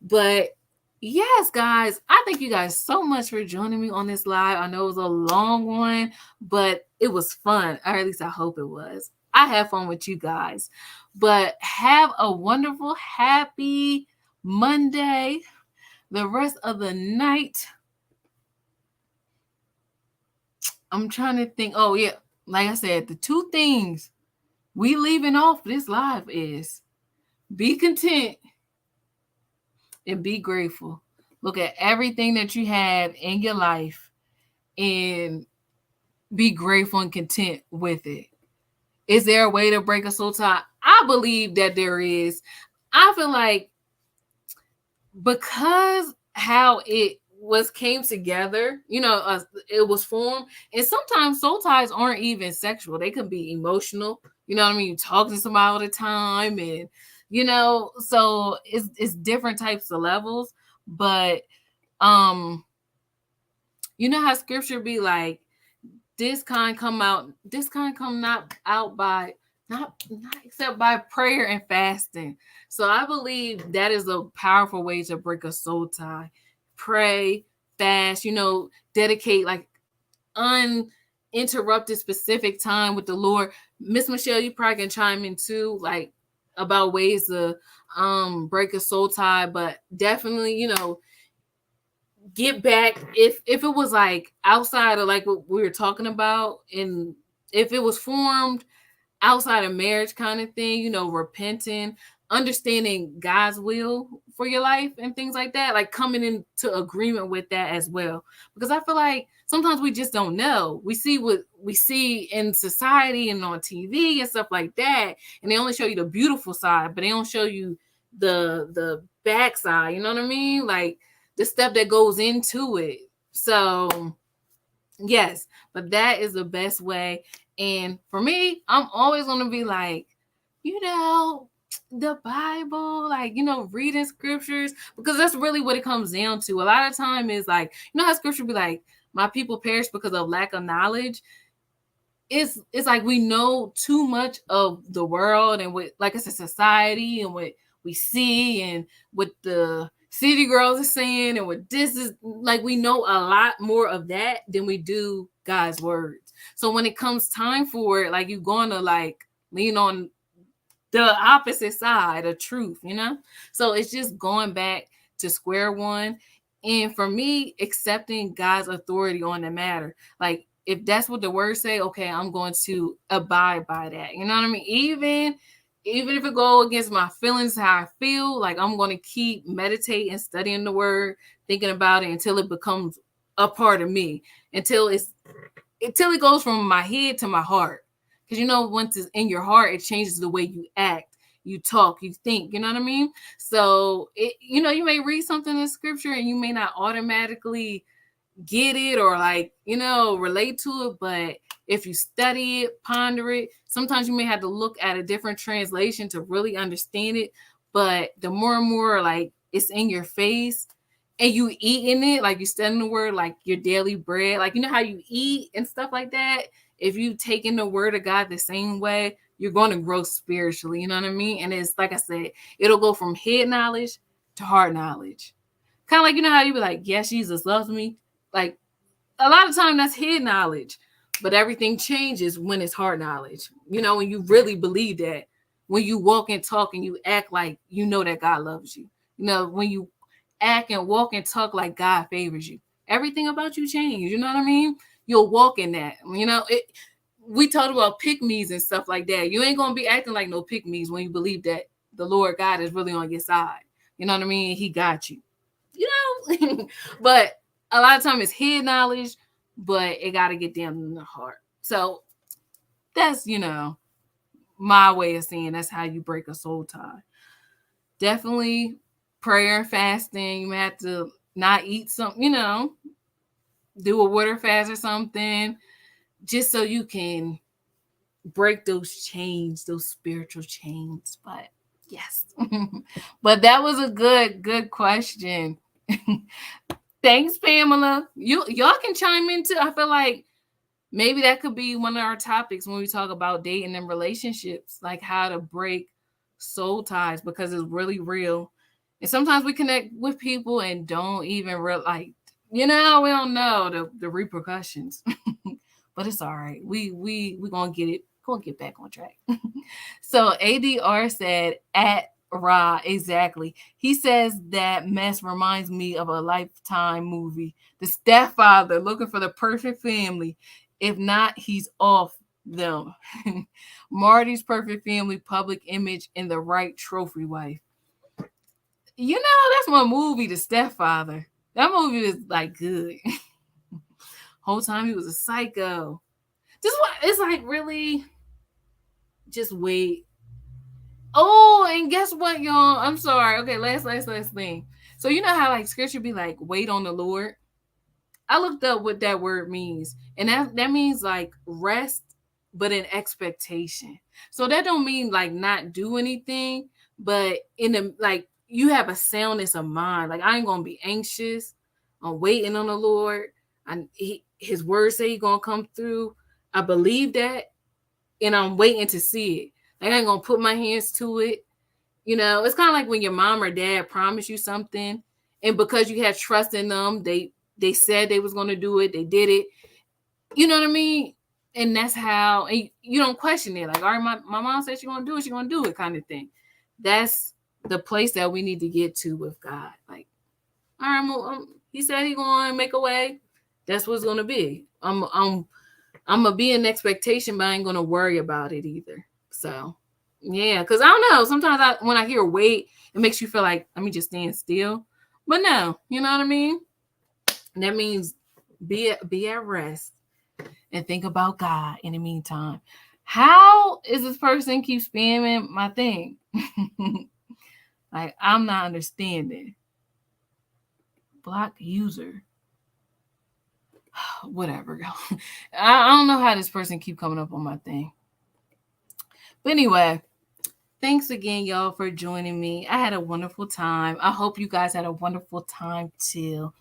But yes, guys, I thank you guys so much for joining me on this live. I know it was a long one, but it was fun, or at least I hope it was. I had fun with you guys. But have a wonderful, happy Monday, the rest of the night. I'm trying to think. Oh, yeah. Like I said, the two things we leaving off this live is be content and be grateful. Look at everything that you have in your life and be grateful and content with it. Is there a way to break a soul tie? I believe that there is. I feel like because how it came together, you know, it was formed, and sometimes soul ties aren't even sexual. They could be emotional. You know what I mean? You talk to somebody all the time, and you know, so it's different types of levels. But you know how scripture be like, this kind come not out by not except by prayer and fasting. So I believe that is a powerful way to break a soul tie. Pray, fast, dedicate like uninterrupted specific time with the Lord. Miss Michelle, you probably can chime in too, like about ways to break a soul tie, but definitely, get back if it was like outside of like what we were talking about, and if it was formed outside of marriage kind of thing, repenting, understanding God's will for your life and things like that, like coming into agreement with that as well. Because I feel like sometimes we just don't know. We see what we see in society and on TV and stuff like that, and they only show you the beautiful side, but they don't show you the backside, you know what I mean? Like the stuff that goes into it. So yes, but that is the best way. And for me, I'm always going to be like, the Bible, like, reading scriptures, because that's really what it comes down to. A lot of time is like, how scripture be like, my people perish because of lack of knowledge. It's like we know too much of the world and what, like I said, society and what we see and what the city girls are saying and what this is, like we know a lot more of that than we do God's words. So when it comes time for it, like you're going to like lean on the opposite side of truth, So it's just going back to square one. And for me, accepting God's authority on the matter. Like if that's what the words say, okay, I'm going to abide by that. You know what I mean? Even if it go against my feelings, how I feel, like I'm going to keep meditating, studying the word, thinking about it until it becomes a part of me, until it goes from my head to my heart. Because once it's in your heart, it changes the way you act, you talk, you think, you know what I mean? So you may read something in scripture and you may not automatically get it or like, relate to it, but if you study it, ponder it, sometimes you may have to look at a different translation to really understand it. But the more and more like it's in your face and you eating it, like you studying the word, like your daily bread, like how you eat and stuff like that. If you take in the word of God the same way, you're going to grow spiritually, you know what I mean? And it's like I said, it'll go from head knowledge to heart knowledge. Kind of like, how you be like, yes, Jesus loves me. Like a lot of time that's head knowledge, but everything changes when it's heart knowledge. When you really believe that, when you walk and talk and you act like that God loves you. When you act and walk and talk like God favors you, everything about you changes. You know what I mean? You'll walk in that. We talked about pick-me's and stuff like that. You ain't gonna be acting like no pick-me's when you believe that the Lord God is really on your side. You know what I mean? He got you. But a lot of time it's head knowledge, but it got to get down in the heart. So that's, my way of saying that's how you break a soul tie. Definitely prayer and fasting. You may have to not eat something, do a water fast or something, just so you can break those chains, those spiritual chains. But yes, but that was a good question. Thanks, Pamela. Y'all can chime in too. I feel like maybe that could be one of our topics when we talk about dating and relationships, like how to break soul ties, because it's really real. And sometimes we connect with people and don't even realize, we don't know the repercussions. But it's all right. We gonna get back on track. So ADR said at Ra, exactly. He says that mess reminds me of a Lifetime movie, The Stepfather, looking for the perfect family. If not, he's off them. Marty's perfect family, public image, and the right trophy wife. That's my movie, The Stepfather. That movie is like good. Whole time he was a psycho. It's like really just wait. Oh, and guess what, y'all? I'm sorry. Okay, last thing. So how like scripture be like, wait on the Lord? I looked up what that word means, and that means like rest, but in expectation. So that don't mean like not do anything, but in the like you have a soundness of mind. Like I ain't gonna be anxious. I'm waiting on the Lord. His word say he gonna come through. I believe that, and I'm waiting to see it. Like I ain't gonna put my hands to it. It's kind of like when your mom or dad promise you something, and because you have trust in them, they They said they was going to do it. They did it. You know what I mean? And that's how, and you don't question it. Like, all right, my mom said she's going to do it. She's going to do it kind of thing. That's the place that we need to get to with God. Like, all right, he said he's going to make a way. That's what it's going to be. I'm going to be in expectation, but I ain't going to worry about it either. So, yeah, because I don't know. Sometimes when I hear wait, it makes you feel like, let me just stand still. But no, you know what I mean? That means be at rest and think about God in the meantime. How is this person keep spamming my thing? Like, I'm not understanding. Block user. Whatever. I don't know how this person keep coming up on my thing. But anyway, thanks again, y'all, for joining me. I had a wonderful time. I hope you guys had a wonderful time too.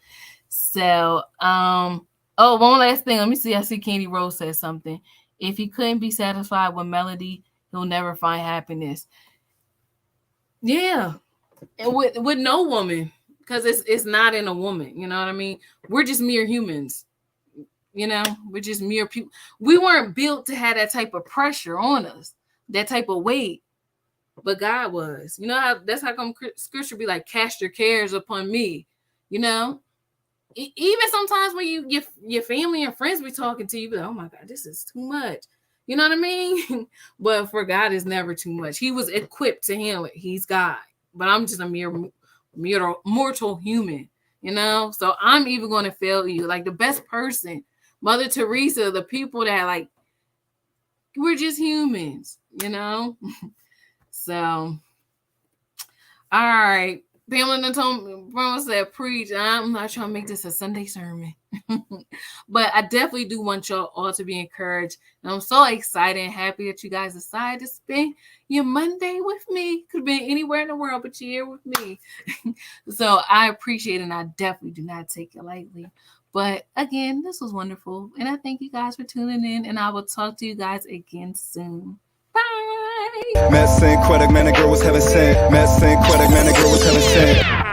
So, one last thing. Let me see. I see Candy Rose says something. If he couldn't be satisfied with melody, he'll never find happiness. Yeah. And with no woman, because it's not in a woman. You know what I mean? We're just mere humans. You know, we're just mere people. We weren't built to have that type of pressure on us, that type of weight. But God was. You know, that's how come scripture be like, cast your cares upon me. You know? Even sometimes when your family and friends be talking to you, be like, oh my God, this is too much. You know what I mean? But for God, it's never too much. He was equipped to handle it. He's God. But I'm just a mere mortal human, you know? So I'm even going to fail you. Like the best person, Mother Teresa, the people that like, we're just humans, you know? So, all right. Pamela told me, said, preach. I'm not trying to make this a Sunday sermon. But I definitely do want y'all all to be encouraged. And I'm so excited and happy that you guys decided to spend your Monday with me. Could have been anywhere in the world, but you're here with me. So I appreciate it, and I definitely do not take it lightly. But again, this was wonderful. And I thank you guys for tuning in, and I will talk to you guys again soon. Bye. Met St. Quebec, man, the girl was heaven sent. Met St. Quebec, man, the girl was heaven sent.